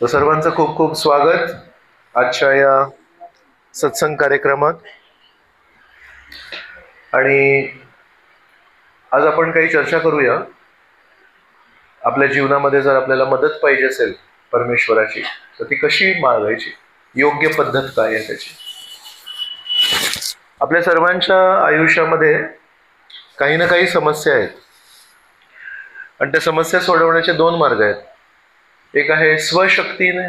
तर सर्वांचं खूप खूप स्वागत आजच्या या सत्संग कार्यक्रमात। आणि आज आपण काही चर्चा करूया। आपल्या जीवनामध्ये जर आपल्याला मदत पाहिजे असेल परमेश्वराची, तर ती कशी मागायची, योग्य पद्धत काय आहे त्याची। आपल्या सर्वांच्या आयुष्यामध्ये काही ना काही समस्या आहेत आणि त्या समस्या सोडवण्याचे दोन मार्ग आहेत। एक आहे स्वशक्तीने,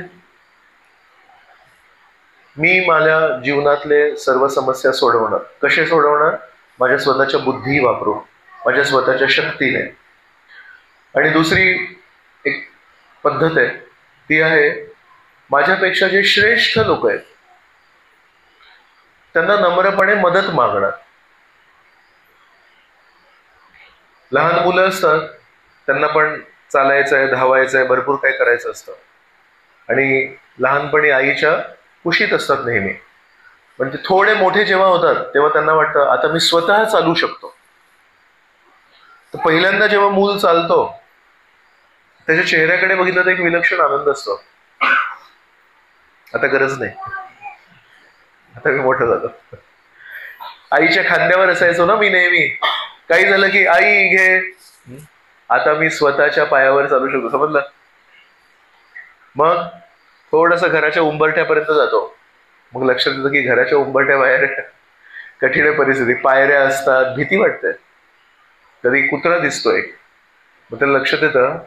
मी माझ्या जीवनातले सर्व समस्या सोडवणार। कसे सोडवणार? माझ्या स्वतःच्या बुद्धी वापरून, माझ्या स्वतःच्या शक्तीने। आणि दुसरी एक पद्धत आहे, ती आहे माझ्यापेक्षा जे श्रेष्ठ लोक आहेत त्यांना नम्रपणे मदत मागणार। लहान मुलं असतात, त्यांना पण चालायचं आहे, धावायचं आहे, भरपूर काही करायचं असतं आणि लहानपणी आईच्या कुशीत असतात नेहमी। म्हणजे थोडे मोठे जेव्हा होतात तेव्हा त्यांना वाटतं आता मी स्वतः चालू शकतो। तर पहिल्यांदा जेव्हा मूल चालतो त्याच्या चेहऱ्याकडे बघितलं तर एक विलक्षण आनंद असतो। आता गरज नाही, आता मी मोठं झालो। आईच्या खांद्यावर असायचो ना मी नेहमी, काही झालं की आई घे, आता मी स्वतःच्या पायावर चालू शकतो, समजलं। मग थोडस घराच्या उंबरठ्यापर्यंत जातो, मग लक्षात येतं की घराच्या उंबरठ्या बाहेर कठीण परिस्थिती, पायऱ्या असतात, भीती वाटते, कधी कुत्रा दिसतोय। मग त्याला लक्षात येतं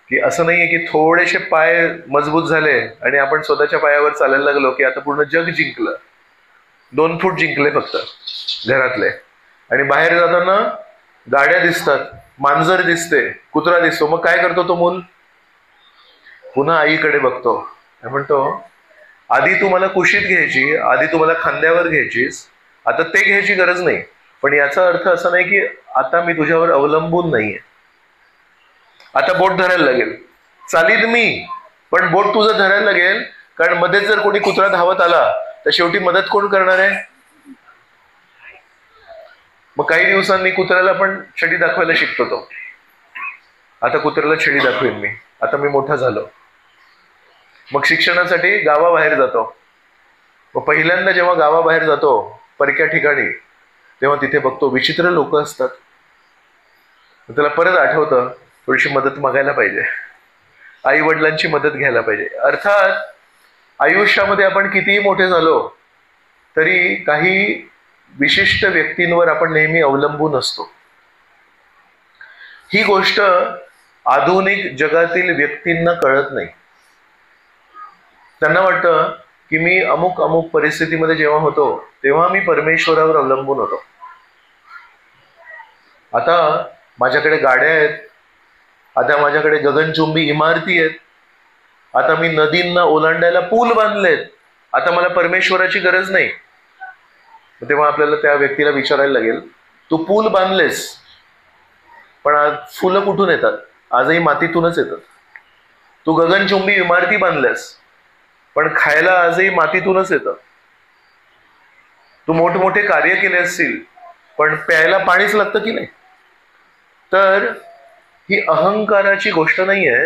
की असं नाहीये की थोडेसे पाय मजबूत झाले आणि आपण स्वतःच्या पायावर चालायला लागलो की आता पूर्ण जग जिंकलं। 2 फूट जिंकले फक्त घरातले, आणि बाहेर जाताना गाड्या दिसतात, मांजर दिसते, कुत्रा दिसतो। मग काय करतो तो मूल? पुन्हा आईकडे बघतो, म्हणतो आधी तू मला कुशीत घ्यायची, आधी तू मला खांद्यावर घ्यायचीस, आता ते घ्यायची गरज नाही। पण याचा अर्थ असा नाही की आता मी तुझ्यावर अवलंबून नाहीये, आता बोट धरायला लागेल, चालीत मी, पण बोट तुझं धरायला लागेल, कारण मध्ये जर कोणी कुत्रा धावत आला तर शेवटी मदत कोण करणार आहे? मग काही दिवसांनी कुत्र्याला पण छडी दाखवायला शिकतो तो। आता कुत्र्याला छडी दाखवेन मी, आता मी मोठा झालो। मग शिक्षणासाठी गावाबाहेर जातो। मग पहिल्यांदा जेव्हा गावाबाहेर जातो परक्या ठिकाणी, तेव्हा तिथे बघतो विचित्र लोक असतात। त्याला परत आठवतं थोडीशी मदत मागायला पाहिजे, आई वडिलांची मदत घ्यायला पाहिजे। अर्थात आयुष्यामध्ये आपण कितीही मोठे झालो तरी काही विशिष्ट व्यक्तींवर आपण नेहमी अवलंबून असतो। ही गोष्ट आधुनिक जगातील व्यक्तींना कळत नाही। त्यांना वाटतं की मी अमुक अमुक परिस्थितीमध्ये जेव्हा होतो तेव्हा मी परमेश्वरावर अवलंबून होतो। आता माझ्याकडे गाड्या आहेत, आता माझ्याकडे गगनचुंबी इमारती आहेत, आता मी नदींना ओलांडायला पूल बांधलेत, आता मला परमेश्वराची गरज नाही। तेव्हा आपल्याला त्या व्यक्तीला विचारायला लागेल, तू पूल बांधलेस पण आज फुलं कुठून येतात? आजही मातीतूनच येतात। तू गगनचुंबी इमारती बांधल्यास पण खायला आजही मातीतूनच येतं। तू मोठमोठे कार्य केले असतील पण प्यायला पाणीच लागतं की नाही? तर ही अहंकाराची गोष्ट नाहीये,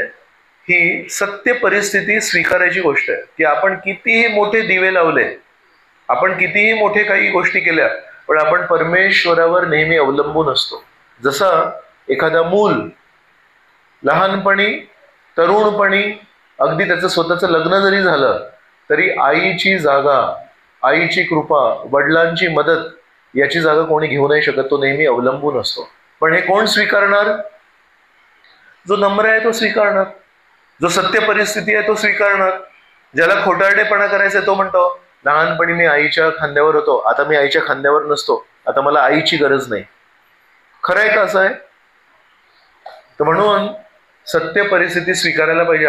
ही सत्य परिस्थिती स्वीकारायची गोष्ट आहे की आपण कितीही मोठे दिवे लावले, आपण कितीही मोठे काही गोष्टी केल्या, पण आपण परमेश्वरावर नेहमी अवलंबून असतो। जसं एखादा मूल लहानपणी, तरुणपणी, अगदी त्याचं स्वतःचं लग्न जरी झालं तरी आईची जागा, आईची कृपा, वडिलांची मदत याची जागा कोणी घेऊ नाही शकत। तो नेहमी अवलंबून असतो। पण हे कोण स्वीकारणार? जो नम्र आहे तो स्वीकारणार, जो सत्य परिस्थिती आहे तो स्वीकारणार। ज्याला खोटारडेपणा करायचा तो म्हणतो लहानपणी मी आईच्या खांद्यावर होतो, आता मी आईच्या खांद्यावर नसतो, आता मला आईची गरज नाही। खरं आहे का असं आहे? तर म्हणून सत्य परिस्थिती स्वीकारायला पाहिजे।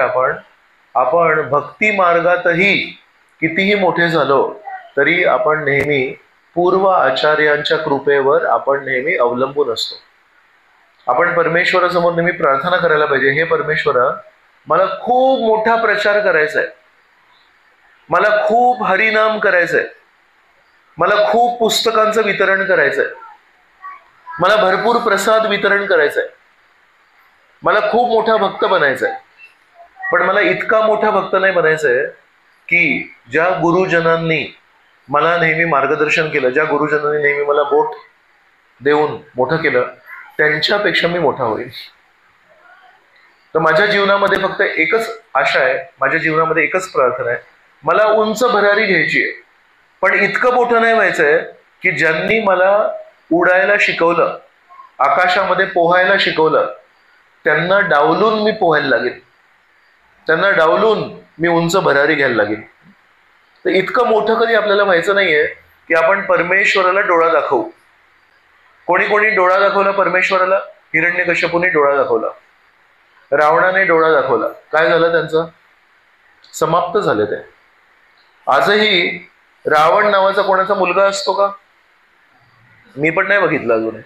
आपण भक्ती मार्गातही कितीही मोठे झालो तरी आपण नेहमी पूर्व आचार्यांच्या कृपेवर आपण नेहमी अवलंबून असतो। आपण परमेश्वरासमोर नेहमी प्रार्थना करायला पाहिजे, हे परमेश्वरा, मला खूप मोठा प्रचार करायचा आहे, मला खूप हरिनाम करायचंय, मला खूप पुस्तकांचं वितरण करायचंय, मला भरपूर प्रसाद वितरण करायचंय, मला खूप मोठा भक्त बनायचंय, पण मला इतका मोठा भक्त नाही बनायचंय की ज्या गुरुजनांनी मला नेहमी मार्गदर्शन केलं, ज्या गुरुजनांनी नेहमी मला बोट देऊन मोठं केलं, त्यांच्यापेक्षा मी मोठा होईल. तर माझ्या जीवनामध्ये फक्त एकच आशा आहे, माझ्या जीवनामध्ये एकच प्रार्थना आहे, मला उंच भरारी घ्यायची आहे, पण इतकं मोठं नाही व्हायचंय की ज्यांनी मला उडायला शिकवलं, आकाशामध्ये पोहायला शिकवलं, त्यांना डावलून मी पोहायला लागेल, त्यांना डावलून मी उंच भरारी घ्यायला लागेल. तर इतकं मोठं कधी आपल्याला व्हायचं नाहीये की आपण परमेश्वराला डोळा दाखवू. कोणी कोणी डोळा दाखवला परमेश्वराला? हिरण्यकश्यपूने डोळा दाखवला, रावणाने डोळा दाखवला. काय झालं त्यांचं? समाप्त झाले ते. आजही रावण नावाचा कोणाचा मुलगा असतो का? मी पण नाही बघितलं अजून.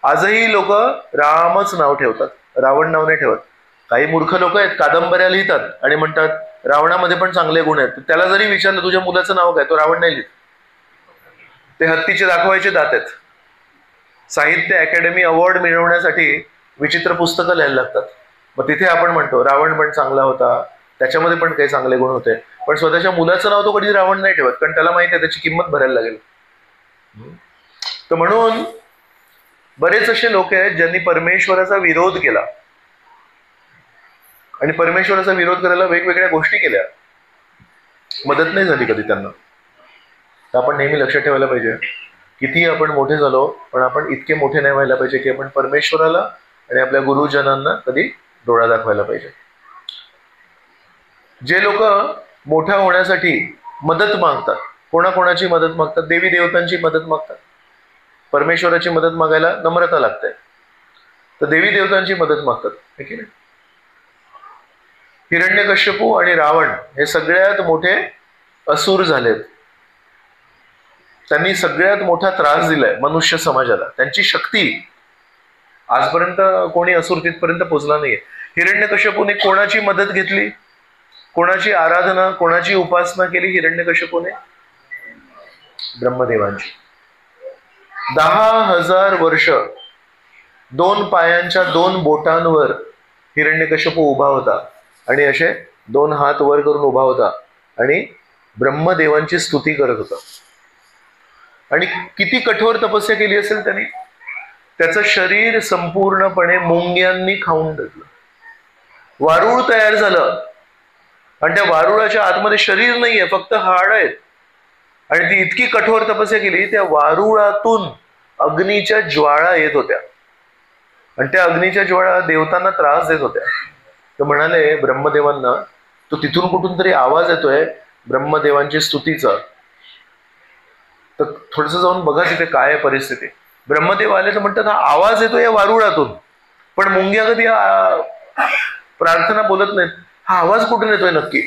आजही लोक रामच नाव ठेवतात, रावण नाव नाही ठेवत. काही मूर्ख लोक आहेत, कादंबऱ्या लिहितात आणि म्हणतात रावणामध्ये पण चांगले गुण आहेत. त्याला जरी विचारलं तुझ्या मुलाचं नाव काय, तो रावण नाही लिहित. ते हत्तीचे दाखवायचे दात आहेत. साहित्य अकॅडमी अवॉर्ड मिळवण्यासाठी विचित्र पुस्तकं लिहायला लागतात. मग तिथे आपण म्हणतो रावण पण चांगला होता, त्याच्यामध्ये पण काही चांगले गुण होते, पण स्वतःच्या मुलाचं नाव तो कधी रावण नाही ठेवत, कारण त्याला माहिती आहे त्याची किंमत भरायला लागेल. तर म्हणून बरेच असे लोक आहेत ज्यांनी परमेश्वराचा विरोध केला आणि परमेश्वराचा विरोध करायला वेगवेगळ्या गोष्टी केल्या, मदत नाही झाली कधी त्यांना. तर आपण नेहमी लक्षात ठेवायला पाहिजे, किती आपण मोठे झालो पण आपण इतके मोठे नाही व्हायला पाहिजे की आपण परमेश्वराला आणि आपल्या गुरुजनांना कधी डोळा दाखवायला पाहिजे. जे लोक मोठ्या होण्यासाठी मदत मागतात, कोणाकोणाची मदत मागतात? देवी देवतांची मदत मागतात. परमेश्वराची मदत मागायला नम्रता लागते, तर देवी देवतांची मदत मागतात, है की नाही? हिरण्यकश्यपू आणि रावण हे सगळ्यात मोठे असुर झालेत. त्यांनी सगळ्यात मोठा त्रास दिलाय मनुष्य समाजाला. त्यांची शक्ती आजपर्यंत कोणी असुर तिथपर्यंत पोहोचला नाहीये. हिरण्यकश्यपूने कोणाची मदत घेतली, कोणाची आराधना, कोणाची उपासना केली? हिरण्यकश्यपूने ब्रह्मदेवांची. 10,000 वर्ष 2 पायांच्या 2 बोटांवर हिरण्यकश्यपू उभा होता आणि असे 2 हात वर करून उभा होता आणि ब्रह्मदेवांची स्तुती करत होता. आणि किती कठोर तपस्या केली असेल त्यांनी. त्याचं शरीर संपूर्णपणे मुंग्यांनी खाऊन टाकलं, वारूळ तयार झालं आणि त्या वारुळाच्या आतमध्ये शरीर नाहीये, फक्त हाड आहेत. आणि ती इतकी कठोर तपस्या केली, त्या वारुळातून अग्नीच्या ज्वाळा येत होत्या आणि त्या अग्नीच्या ज्वाळा देवतांना त्रास देत होत्या. तर म्हणाले ब्रह्मदेवांना, तो तिथून कुठून तरी आवाज येतोय ब्रह्मदेवांची स्तुतीचा, तर थोडस जाऊन बघा तिथे काय परिस्थिती. ब्रह्मदेव आले तर म्हणतात हा आवाज येतो या वारुळातून, पण मुंग्या कधी प्रार्थना बोलत नाहीत. हा आवाज कुठून येतोय नक्की,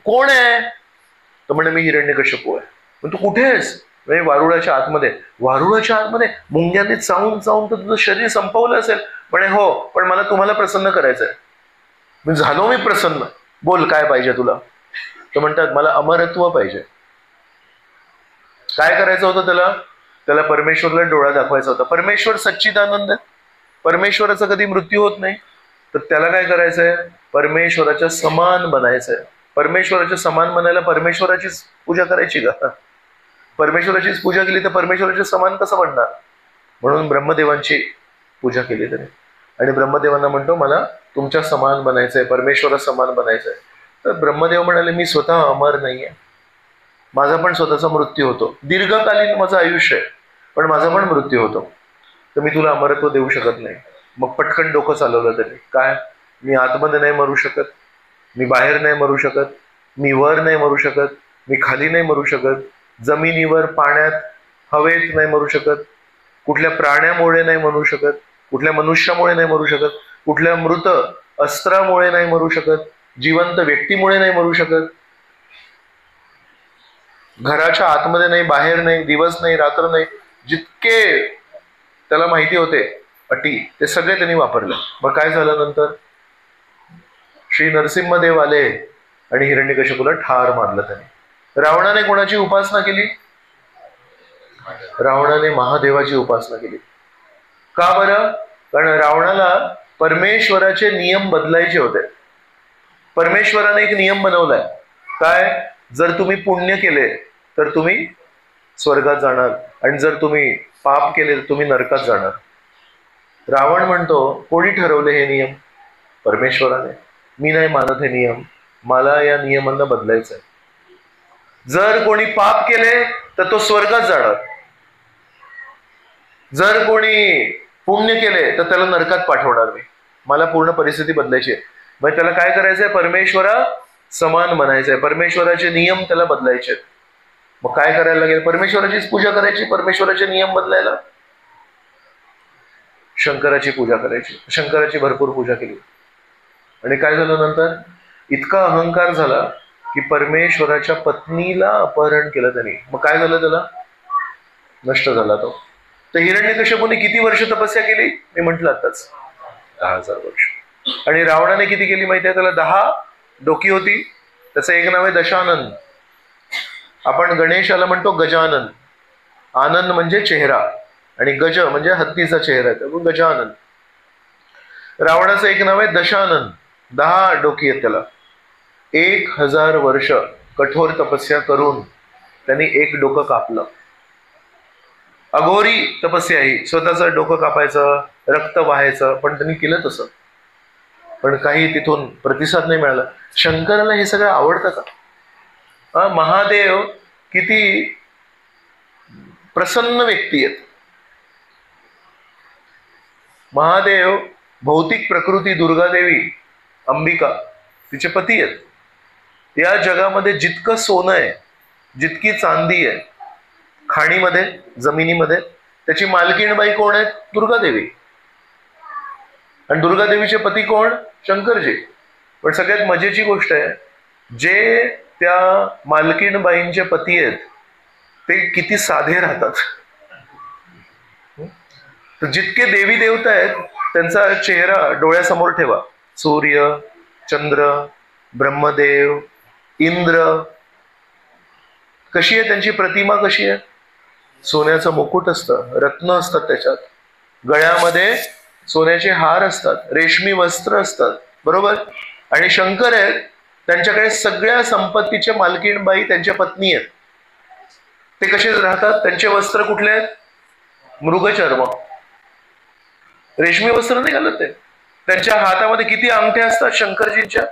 कोण आहे? तर म्हणे मी हिरण्यकश्यपू आहे. पण तू कुठे आहेस? म्हणजे वारुळाच्या आतमध्ये. वारुळाच्या आतमध्ये मुंग्यांनी चावून चावून तर तुझं शरीर संपवलं असेल. म्हणे हो, पण मला तुम्हाला प्रसन्न करायचंय. मी झालो, मी प्रसन्न, बोल काय पाहिजे तुला? तर म्हणतात मला अमरत्व पाहिजे. काय करायचं होतं त्याला? त्याला परमेश्वरला डोळा दाखवायचा होता. परमेश्वर सच्चिदानंद आहे, परमेश्वराचा कधी मृत्यू होत नाही. तर त्याला काय करायचंय? परमेश्वराच्या समान बनायचंय. परमेश्वराच्या समान बनायला परमेश्वराचीच पूजा करायची का? परमेश्वराचीच पूजा केली तर परमेश्वराच्या समान कसं बनणार? म्हणून ब्रह्मदेवांची पूजा केली त्याने. आणि ब्रह्मदेवांना म्हणतो मला तुमच्या समान बनायचंय, परमेश्वरा समान बनायचंय. तर ब्रह्मदेव म्हणाले मी स्वतः अमर नाहीये, माझा पण स्वतःचा मृत्यू होतो. दीर्घकालीन माझं आयुष्य आहे, पण माझा पण मृत्यू होतो. तर मी तुला अमरत्व देऊ शकत नाही. मग पटकन डोकं चालवलं त्यांनी. काय? मी आतमध्ये नाही मरू शकत, मी बाहेर नाही मरू शकत, मी वर नाही मरू शकत, मी खाली नाही मरू शकत, जमिनीवर, पाण्यात, हवेत नाही मरू शकत, कुठल्या प्राण्यामुळे नाही मरू शकत, कुठल्या मनुष्यामुळे नाही मरू शकत, कुठल्या मृत अस्त्रामुळे नाही मरू शकत, जिवंत व्यक्तीमुळे नाही मरू शकत, घराच्या आतमध्ये नाही, बाहेर नाही, दिवस नाही, रात्र नाही. जितके त्याला माहिती होते अटी, ते सगळे त्यांनी वापरले. मग काय झालं नंतर? श्री नरसिंहदेव आले आणि हिरण्यकश्यपूला ठार मारलं त्यांनी. रावणाने कोणाची उपासना केली? रावणाने महादेवाची उपासना केली. का बरं? कारण रावणाला परमेश्वराचे नियम बदलायचे होते. परमेश्वराने एक नियम बनवलाय. काय? जर तुम्ही पुण्य केले तर तुम्ही स्वर्गात जाणार, आणि जर तुम्ही पाप केले तर तुम्ही नरकात जाणार. रावण म्हणतो, कोणी ठरवले हे नियम? परमेश्वराने. मी नाही मानत हे नियम, मला या नियमांना बदलायचं आहे. जर कोणी पाप केले तर तो स्वर्गात जाणार, जर कोणी पुण्य केले तर त्याला नरकात पाठवणार मी. मला पूर्ण परिस्थिती बदलायची आहे. मग त्याला काय करायचंय? परमेश्वरा समान बनायचंय, परमेश्वराचे नियम त्याला बदलायचे. मग काय करायला लागेल? परमेश्वराचीच पूजा करायची. परमेश्वराचे नियम बदलायला शंकराची पूजा करायची. शंकराची भरपूर पूजा केली. आणि काय झालं नंतर? इतका अहंकार झाला की परमेश्वराच्या पत्नीला अपहरण केलं त्यांनी. मग काय झालं? त्याला नष्ट झाला तो. तर हिरण्यकश्यपूने किती वर्ष तपस्या केली? मी म्हंटल आताच, 10,000 वर्ष. आणि रावणाने किती केली माहिती आहे? त्याला 10 डोकी होती. त्याचं एक नाव आहे दशानन. आपण गणेशाला म्हणतो गजानन. आनंद म्हणजे चेहरा, आणि गज म्हणजे हत्तीचा चेहरा, त्यामुळे गजानन. रावणाचं एक नाव आहे दशानन. 10 डोकी आहेत त्याला. 1000 वर्ष कठोर तपस्या करून त्यांनी एक डोकं कापलं. अघोरी तपस्या ही, स्वतःचं डोकं कापायचं, रक्त वाहायचं, पण त्यांनी केलं तसं. पण काही तिथून प्रतिसाद नाही मिळाला. शंकराला हे सगळं आवडतं का? महादेव किती प्रसन्न व्यक्ती आहेत. महादेव भौतिक प्रकृती, दुर्गादेवी अंबिका तिचे पती आहेत. या जगामध्ये जितकं सोनं आहे, जितकी चांदी आहे खाणीमध्ये, जमिनीमध्ये, त्याची मालकीणबाई कोण आहेत? दुर्गादेवी. आणि दुर्गादेवीचे पती कोण? शंकरजी. पण सगळ्यात मजेची गोष्ट आहे, जे त्या मालकीणबाईंचे पती आहेत ते किती साधे राहतात. तर जितके देवी देवता आहेत त्यांचा चेहरा डोळ्यासमोर ठेवा. सूर्य, चंद्र, ब्रह्मदेव, इंद्र, कशी आहे त्यांची प्रतिमा? कशी आहे? सोन्याचं मुकुट असतं, रत्न असतात त्याच्यात, गळ्यामध्ये सोन्याचे हार असतात, रेशमी वस्त्र असतात, बरोबर. आणि शंकर आहेत, त्यांच्याकडे सगळ्या संपत्तीच्या मालकीणबाई त्यांच्या पत्नी आहेत. ते कसे राहतात? त्यांचे वस्त्र कुठले आहेत? मृगचर्म, रेशमी वस्त्र नाही घालत ते. त्यांच्या हातामध्ये किती अंगठ्या असतात शंकरजींच्या?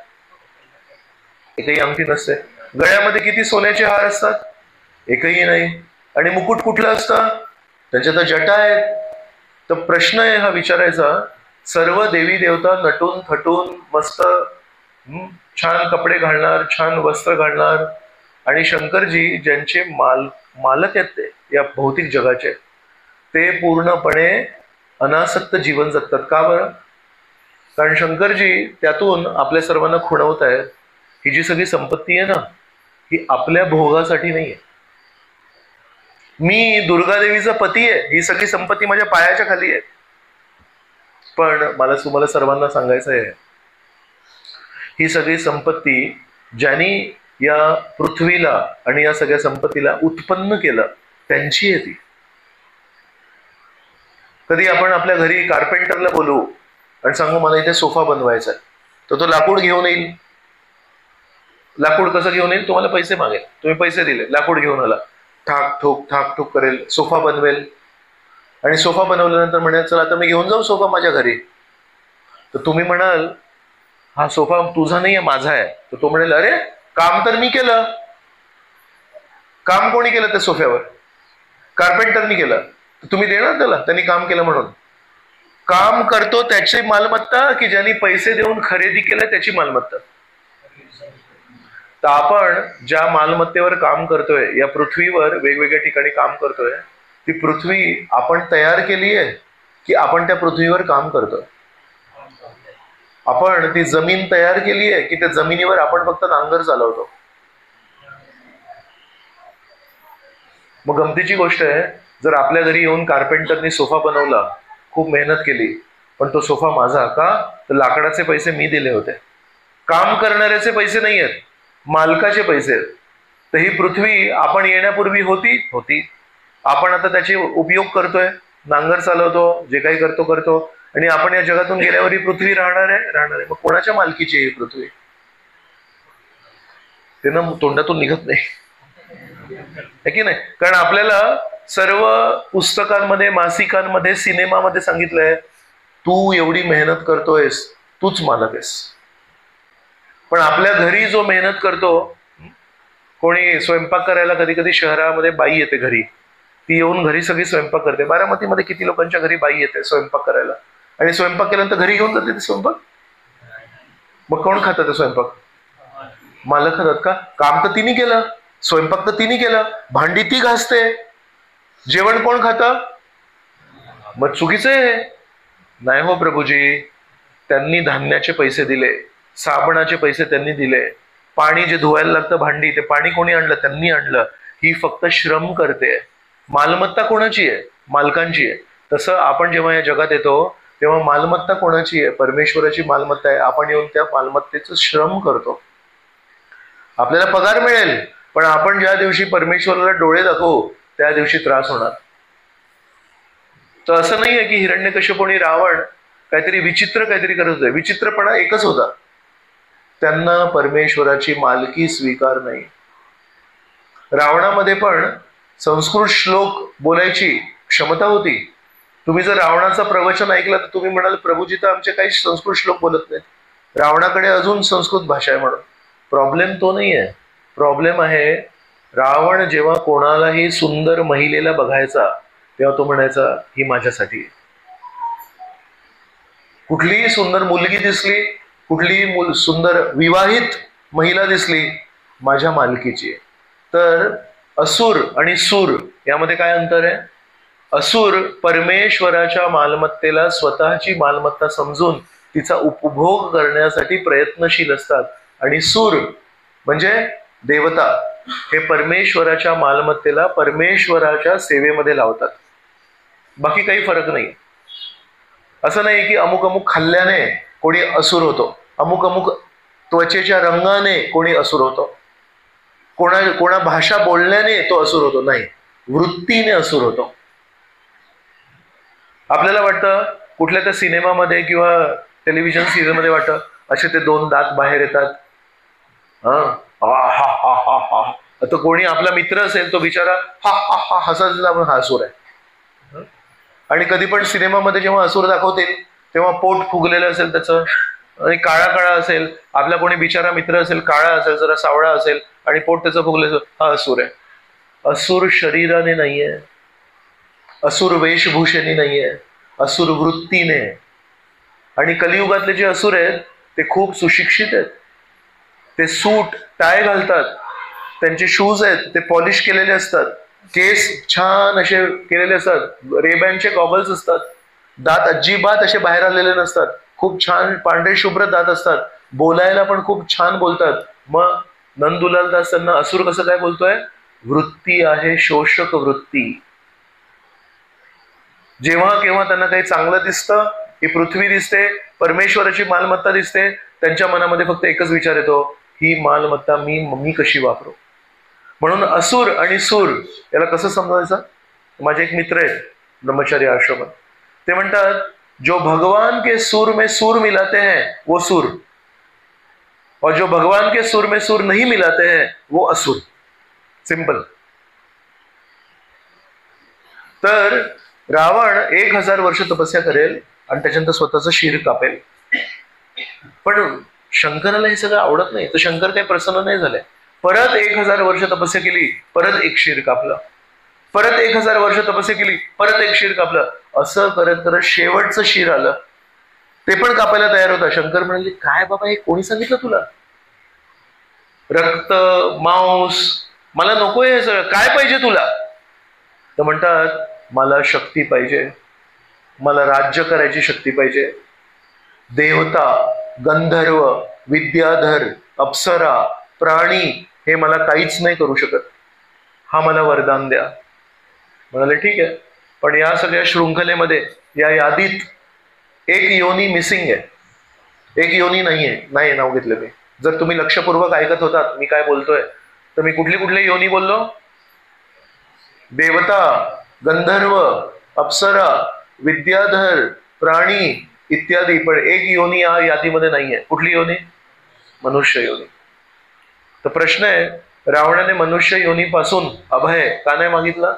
एकही अंगठी नसते. गळ्यामध्ये किती सोन्याचे हार असतात? एकही नाही. आणि मुकुट कुठलं असतं? त्यांच्या तर जटा आहेत. तर प्रश्न आहे हा विचारायचा, सर्व देवी देवता नटून थटून मस्त छान कपडे घालणार, छान वस्त्र घालणार, आणि शंकरजी ज्यांचे मालक आहेत ते या भौतिक जगाचे, ते पूर्णपणे अनासक्त जीवन जगतात. का बरं? कारण शंकरजी त्यातून आपल्या सर्वांना खुणवत आहेत, ही जी सगळी संपत्ती आहे ना, ही आपल्या भोगासाठी नाही आहे. मी दुर्गादेवीचा पती आहे, ही सगळी संपत्ती माझ्या पायाच्या खाली आहे. पण मला तुम्हाला सर्वांना सांगायचं आहे, ही सगळी संपत्ती ज्यांनी या पृथ्वीला आणि या सगळ्या संपत्तीला उत्पन्न केलं त्यांची आहे ती. कधी आपण आपल्या घरी कार्पेंटरला बोलू आणि सांगू मला इथे सोफा बनवायचा आहे, तर तो लाकूड घेऊन येईल. लाकूड कसं घेऊन येईल? तुम्हाला पैसे मागेल, तुम्ही पैसे दिले, लाकूड घेऊन आला, ठाक ठोक करेल, सोफा बनवेल. आणि सोफा बनवल्यानंतर म्हणेल चला आता मी घेऊन जाऊ सोफा माझ्या घरी. तर तुम्ही म्हणाल हा सोफा तुझा नाही आहे, माझा आहे. तर तो म्हणेल अरे काम तर मी केलं. काम कोणी केलं त्या सोफ्यावर? कार्पेंटरनी केलं. तुम्ही देणार त्याला त्यांनी काम केलं म्हणून? काम करतो त्याची मालमत्ता की ज्यांनी पैसे देऊन खरेदी केलं त्याची मालमत्ता? तर आपण ज्या मालमत्तेवर काम करतोय, या पृथ्वीवर वेगवेगळ्या ठिकाणी काम करतोय, ती पृथ्वी आपण तयार केली आहे की आपण त्या पृथ्वीवर काम करतोय? आपण ती जमीन तयार केली आहे की त्या जमिनीवर आपण फक्त नांगर चालवतो? मग गमतीची गोष्ट आहे, जर आपल्या घरी येऊन कार्पेंटरनी सोफा बनवला, खूप मेहनत केली, पण तो सोफा माझा का? तर लाकडाचे पैसे मी दिले होते, काम करणाऱ्याचे पैसे नाही आहेत, मालकाचे पैसे आहेत. तर ही पृथ्वी आपण येण्यापूर्वी होती. आपण आता त्याचे उपयोग करतोय, नांगर चालवतो, जे काही करतो, आणि आपण या जगातून गेल्यावर ही पृथ्वी राहणार आहे. मग कोणाच्या मालकीची ही पृथ्वी? ते ना तोंडातून निघत नाही, है की नाही? कारण आपल्याला सर्व पुस्तकांमध्ये, मासिकांमध्ये, सिनेमामध्ये सांगितलंय तू एवढी मेहनत करतोयस, तूच मालक आहेस. पण आपल्या घरी जो मेहनत करतो, कोणी स्वयंपाक करायला कधी कधी शहरामध्ये बाई येते घरी, ती येऊन घरी सगळी स्वयंपाक करते. बारामतीमध्ये किती लोकांच्या घरी बाई येते स्वयंपाक करायला, आणि स्वयंपाक केल्यानंतर घरी घेऊन जाते ते स्वयंपाक. मग कोण खातं ते स्वयंपाक? मालक खातात का? काम तर तिने केलं, स्वयंपाक तर तिने केलं, भांडी ती घासते, जेवण कोण खातं? मग चुकीचं आहे. नाही हो प्रभूजी, त्यांनी धान्याचे पैसे दिले, साबणाचे पैसे त्यांनी दिले, पाणी जे धुवायला लागतं भांडी, ते पाणी कोणी आणलं? त्यांनी आणलं. ही फक्त श्रम करते. मालमत्ता कोणाची आहे? मालकांची आहे. तसं आपण जेव्हा या जगात येतो तेव्हा मालमत्ता कोणाची आहे? परमेश्वराची मालमत्ता आहे. आपण येऊन त्या मालमत्तेचं श्रम करतो. आपल्याला पगार मिळेल, पण आपण ज्या दिवशी परमेश्वराला डोळे दाखवू त्या दिवशी त्रास होणार. तर असं नाहीये की हिरण्यकश्यप आणि रावण काहीतरी विचित्र काहीतरी करत होते. विचित्रपणा एकच होता, त्यांना परमेश्वराची मालकी स्वीकार नाही. रावणामध्ये पण संस्कृत श्लोक बोलायची क्षमता होती. तुम्ही जर रावणाचं प्रवचन ऐकलं तर तुम्ही म्हणाल प्रभूजी तर आमचे काही संस्कृत श्लोक बोलत नाहीत. रावणाकडे अजून संस्कृत भाषा आहे म्हणून. प्रॉब्लेम तो नाही आहे. प्रॉब्लेम आहे, रावण जेव्हा कोणालाही सुंदर महिलेला बघायचा तेव्हा तो म्हणायचा ही माझ्यासाठी आहे. कुठलीही सुंदर मुलगी दिसली, कुठलीही सुंदर विवाहित महिला दिसली, माझ्या मालकीची आहे. तर असुर आणि सूर यामध्ये काय अंतर आहे? असुर परमेश्वराच्या मालमत्तेला स्वतःची मालमत्ता समजून तिचा उपभोग करण्यासाठी प्रयत्नशील असतात, आणि सूर म्हणजे देवता हे परमेश्वराच्या मालमत्तेला परमेश्वराच्या सेवेमध्ये लावतात. बाकी काही फरक नाही. असं नाही की अमुक अमुक खाल्ल्याने कोणी असुर होतो, अमुक अमुक त्वचेच्या रंगाने कोणी असुर होतो, कोणा भाषा बोलण्याने तो असुर होतो. नाही, वृत्तीने असुर होतो. आपल्याला वाटतं कुठल्या त्या सिनेमामध्ये किंवा टेलिव्हिजन सिरियलमध्ये वाटतं असे ते दोन दात बाहेर येतात, आता कोणी आपला मित्र असेल तो बिचारा हा हा हा हसायला आपण हा असुर आहे. आणि कधी पण सिनेमामध्ये जेव्हा असुर दाखवतील तेव्हा पोट फुगलेलं असेल त्याचं, आणि काळा काळा असेल, आपला कोणी बिचारा मित्र असेल काळा असेल, जरा सावळा असेल आणि पोट त्याचं फुगलेलं, हा असुर आहे. असुर शरीराने नाहीये, असुर वेशभूषेने नाहीये, असुर वृत्तीने. आणि कलियुगातले जे असुर आहेत ते खूप सुशिक्षित आहेत. ते सूट टाय घालतात, त्यांचे शूज आहेत ते पॉलिश केलेले असतात, केस छान असे केलेले असतात, रेबॅनचे गॉगल्स असतात, दात अजिबात असे बाहेर आलेले नसतात, खूप छान पांढरे शुभ्र दात असतात, बोलायला पण खूप छान बोलतात. मग नंदुलाल दास त्यांना असुर कसं काय बोलतोय? वृत्ती आहे शोषक वृत्ती. जेव्हा केव्हा त्यांना काही चांगलं दिसतं, ही पृथ्वी दिसते, परमेश्वराची मालमत्ता दिसते, त्यांच्या मनामध्ये फक्त एकच विचार येतो, ही मालमत्ता मी कशी वापरू. म्हणून असुर आणि सूर याला कसं समजायचं? माझे एक मित्र आहेत ब्रह्मचारी आश्रमात, ते म्हणतात जो भगवान के सुर में सुर मिलाते हैं वो सुर, और जो भगवान के सुर में सुर नहीं मिलाते हैं वो असुर. सिंपल. तर रावण 1000 वर्ष तपस्या करेल आणि त्याच्यानंतर स्वतःचं शिर कापेल. पण शंकराला हे सगळं आवडत नाही, तर शंकर काही प्रसन्न नाही झाले. परत 1000 वर्ष तपस्या केली, परत एक शिर कापलं, परत 1000 वर्ष तपस्या केली, परत एक शिर कापलं. असं करत करत शेवटचं शिर आलं, ते पण कापायला तयार होता. शंकर म्हणाले काय बाबा हे कोणी सांगितलं तुला? रक्त मांस मला नकोय हे सगळं, काय पाहिजे तुला? तर म्हणतात मला शक्ती पाहिजे, मला राज्य करायची शक्ती पाहिजे. देवता, गंधर्व, विद्याधर, अप्सरा, प्राणी हे मला काहीच नाही करू शकत, हा मला वरदान द्या. म्हणाले ठीक आहे, पण या सगळ्या शृंखलेमध्ये, या यादीत एक योनी मिसिंग आहे, एक योनी नाहीये. नाही नाव घेतलं मी. जर तुम्ही लक्षपूर्वक ऐकत होतात मी काय बोलतोय, तर मी कुठली योनी बोललो? देवता, गंधर्व, अप्सरा, विद्याधर, प्राणी इत्यादी. पण एक योनी या यादीमध्ये नाहीये. कुठली योनी? मनुष्य योनी. तर प्रश्न आहे, रावणाने मनुष्य योनीपासून अभय का नाही मागितला?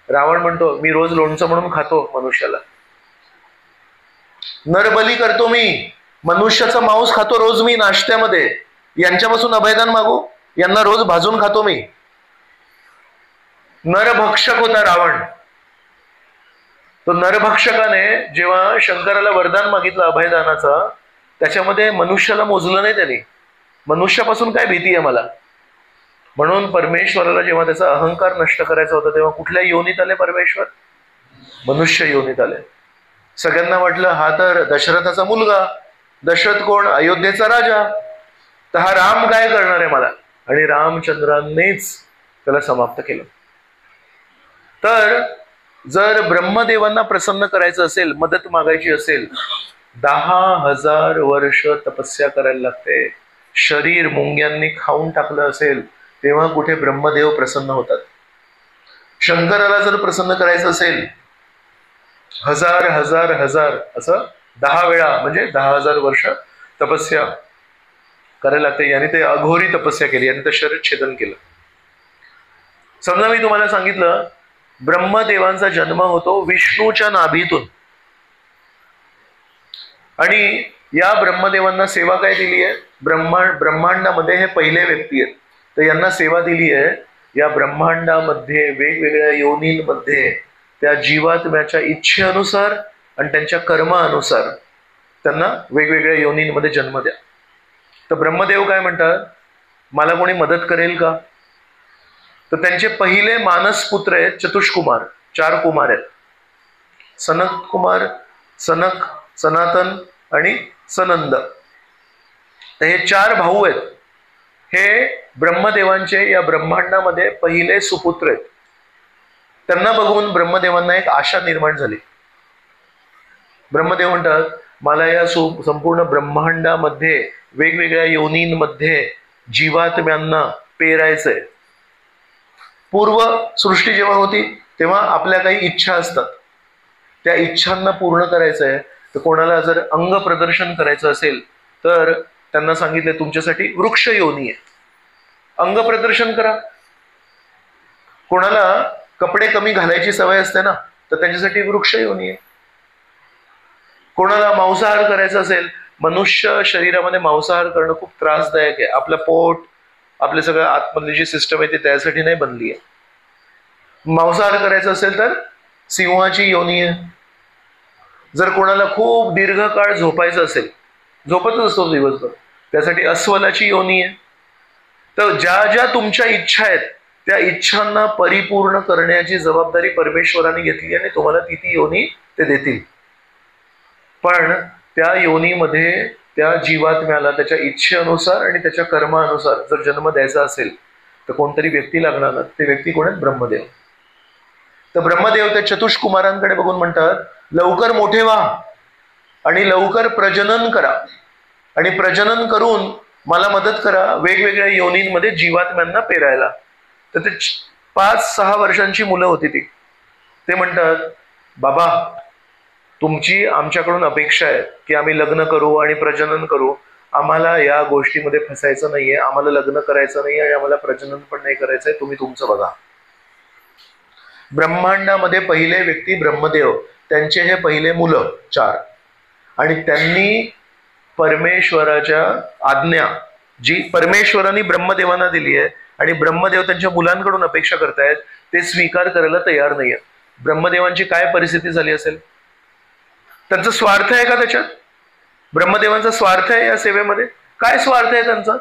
रावण म्हणतो मी रोज लोणचं म्हणून खातो मनुष्याला, नरबली करतो मी, मनुष्याचा मांस खातो रोज मी नाश्त्यामध्ये, यांच्यापासून अभयदान मागू? यांना रोज भाजून खातो मी. नरभक्षक होता रावण. तो नरभक्षकाने जेव्हा शंकराला वरदान मागितलं अभयदानाचा, त्याच्यामध्ये मनुष्याला मोजलं नाही त्याने. मनुष्यापासून काय भीती आहे मला? म्हणून परमेश्वराला जेव्हा त्याचा अहंकार नष्ट करायचा होता तेव्हा कुठल्या योनीत आले परमेश्वर? मनुष्य योनीत आले. सगळ्यांना वाटलं हा तर दशरथाचा मुलगा. दशरथ कोण? अयोध्येचा राजा. तर हा राम काय करणार आहे मला? आणि रामचंद्रांनीच त्याला समाप्त केलं. तर जर ब्रह्मदेवांना प्रसन्न करायचं असेल, मदत मागायची असेल, 10,000 वर्ष तपस्या करायला लागते. शरीर मुंग्यांनी खाऊन टाकलं असेल तेव्हा कुठे ब्रह्मदेव प्रसन्न होतात. शंकराला जर प्रसन्न करायचं असेल, हजार हजार हजार असं 10 वेळा म्हणजे 10,000 वर्ष तपस्या करायला लागते. याने ते अघोरी तपस्या केली, याने ते शरीर छेदन केलं. समजा मी तुम्हाला सांगितलं ब्रह्मदेवांचा जन्म होतो विष्णूच्या नाभीतून, आणि या ब्रह्मदेवांना सेवा काय दिली आहे? ब्रह्मांडामध्ये हे पहिले व्यक्ती आहेत, तर यांना सेवा दिली आहे. या ब्रह्मांडामध्ये वेगवेगळ्या योनींमध्ये त्या जीवात्म्याच्या इच्छेनुसार आणि त्यांच्या कर्मानुसार त्यांना वेगवेगळ्या योनींमध्ये जन्म द्या. तर ब्रह्मदेव काय म्हणतात, मला कोणी मदत करेल का? तर त्यांचे पहिले मानस पुत्र आहेत चतुष्कुमार. 4 कुमार आहेत, सनक कुमार, सनक, सनातन आणि सनंद. तर हे 4 भाऊ आहेत. हे ब्रह्मदेवांचे या ब्रह्मांडामध्ये पहिले सुपुत्र आहेत. त्यांना बघून ब्रह्मदेवांना एक आशा निर्माण झाली. ब्रह्मदेव म्हणतात मला या संपूर्ण ब्रह्मांडामध्ये वेगवेगळ्या योनींमध्ये जीवात्म्यांना पेरायचंय. पूर्व सृष्टी जेव्हा होती तेव्हा आपल्या काही इच्छा असतात, त्या इच्छांना पूर्ण करायचं आहे. तर कोणाला जर अंग प्रदर्शन करायचं असेल तर त्यांना सांगितले तुमच्यासाठी वृक्ष योनी आहे, अंग प्रदर्शन करा. कोणाला कपडे कमी घालायची सवय असते ना, तर त्यांच्यासाठी वृक्ष योनी आहे. कोणाला मांसाहार करायचा असेल, मनुष्य शरीरामध्ये मांसाहार करणं खूप त्रासदायक आहे. आपलं पोट, आपले सगळं आतमधली जी सिस्टम आहे ती त्यासाठी नाही बनली आहे. मांसाहार करायचा असेल तर सिंहाची योनी आहे. जर कोणाला खूप दीर्घकाळ झोपायचं असेल, झोपतच असतो दिवसभर, त्यासाठी अस्वलाची योनी आहे. तर ज्या ज्या तुमच्या इच्छा आहेत त्या इच्छांना परिपूर्ण करण्याची जबाबदारी परमेश्वराने घेतली आणि तुम्हाला ती योनी ते देतील. पण त्या योनीमध्ये त्या जीवात्म्याला त्याच्या इच्छेनुसार आणि त्याच्या कर्मानुसार जर जन्म द्यायचा असेल तर कोणतरी व्यक्ती लागणार ना. ते व्यक्ती कोण आहेत? ब्रह्मदेव. तर ब्रह्मदेव त्या चतुष्कुमारांकडे बघून म्हणतात लवकर मोठे व्हा आणि लवकर प्रजनन करा, आणि प्रजनन करून मला मदत करा वेगवेगळ्या योनींमध्ये जीवात्म्यांना पेरायला. तर ते 5-6 वर्षांची मुलं होती ती. ते म्हणतात बाबा तुमची आमच्याकडून अपेक्षा आहे की आम्ही लग्न करू आणि प्रजनन करू. आम्हाला या गोष्टीमध्ये फसायचं नाहीये, आम्हाला लग्न करायचं नाही आणि आम्हाला प्रजनन पण नाही करायचंय, तुम्ही तुमचं बघा. ब्रह्मांडामध्ये पहिले व्यक्ती ब्रह्मदेव, त्यांचे हे पहिले मुलं 4, आणि त्यांनी परमेश्वराच्या आज्ञा जी परमेश्वराने ब्रह्मदेवांना दिली आहे आणि ब्रह्मदेव त्यांच्या मुलांकडून अपेक्षा करतायत ते स्वीकार करायला तयार नाहीये. ब्रह्मदेवांची काय परिस्थिती झाली असेल? त्यांचा स्वार्थ आहे का त्याच्यात? ब्रह्मदेवांचा स्वार्थ आहे या सेवेमध्ये? काय स्वार्थ आहे त्यांचा?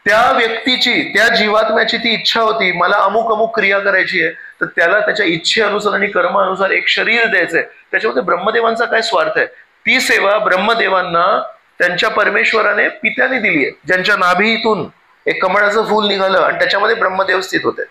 त्या व्यक्तीची, त्या जीवात्म्याची ती इच्छा होती मला अमुक अमुक क्रिया करायची आहे, तर त्याला त्याच्या इच्छेनुसार आणि कर्मानुसार एक शरीर द्यायचंय. त्याच्यामध्ये ब्रह्मदेवांचा काय स्वार्थ आहे? ती सेवा ब्रह्मदेवांना त्यांच्या परमेश्वराने पित्याने दिली आहे, ज्यांच्या नाभीतून एक कमळाचं फूल निघालं आणि त्याच्यामध्ये ब्रह्मदेव स्थित होते.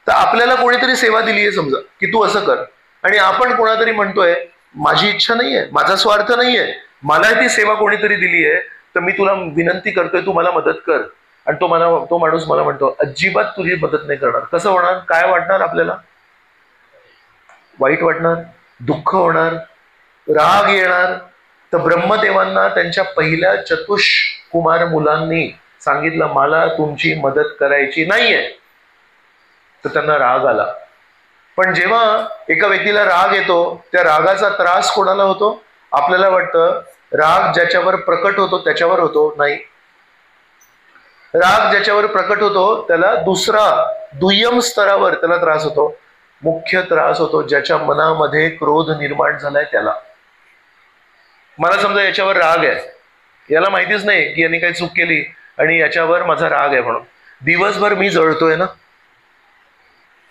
तर आपल्याला कोणीतरी सेवा दिली आहे समजा की तू असं कर, आणि आपण कोणातरी म्हणतोय माझी इच्छा नाहीये, माझा स्वार्थ नाहीये, मला ती सेवा कोणीतरी दिली आहे, तर मी तुला विनंती करतोय तू मला मदत कर. आणि तो माणूस मला म्हणतो अजिबात तुझी मदत नाही करणार. कसं होणार? काय वाटणार आपल्याला? वाईट वाटणार, दुःख होणार, राग येणार. तर ब्रह्मदेवांना त्यांच्या पहिल्या चतुष्कुमार मुलांनी सांगितलं मला तुमची मदत करायची नाहीये, तर त्यांना राग आला. पण जेव्हा एका व्यक्तीला राग येतो, त्या रागाचा त्रास कोणाला होतो? आपल्याला वाटतं राग ज्याच्यावर प्रकट होतो त्याच्यावर होतो. नाही, राग ज्याच्यावर प्रकट होतो त्याला दुय्यम स्तरावर त्याला त्रास होतो. मुख्य त्रास होतो ज्याच्या मनामध्ये क्रोध निर्माण झालाय त्याला. मला समजा याच्यावर राग आहे, याला माहितीच नाही की यांनी काही चूक केली आणि याच्यावर माझा राग आहे म्हणून दिवसभर मी जळतोय ना,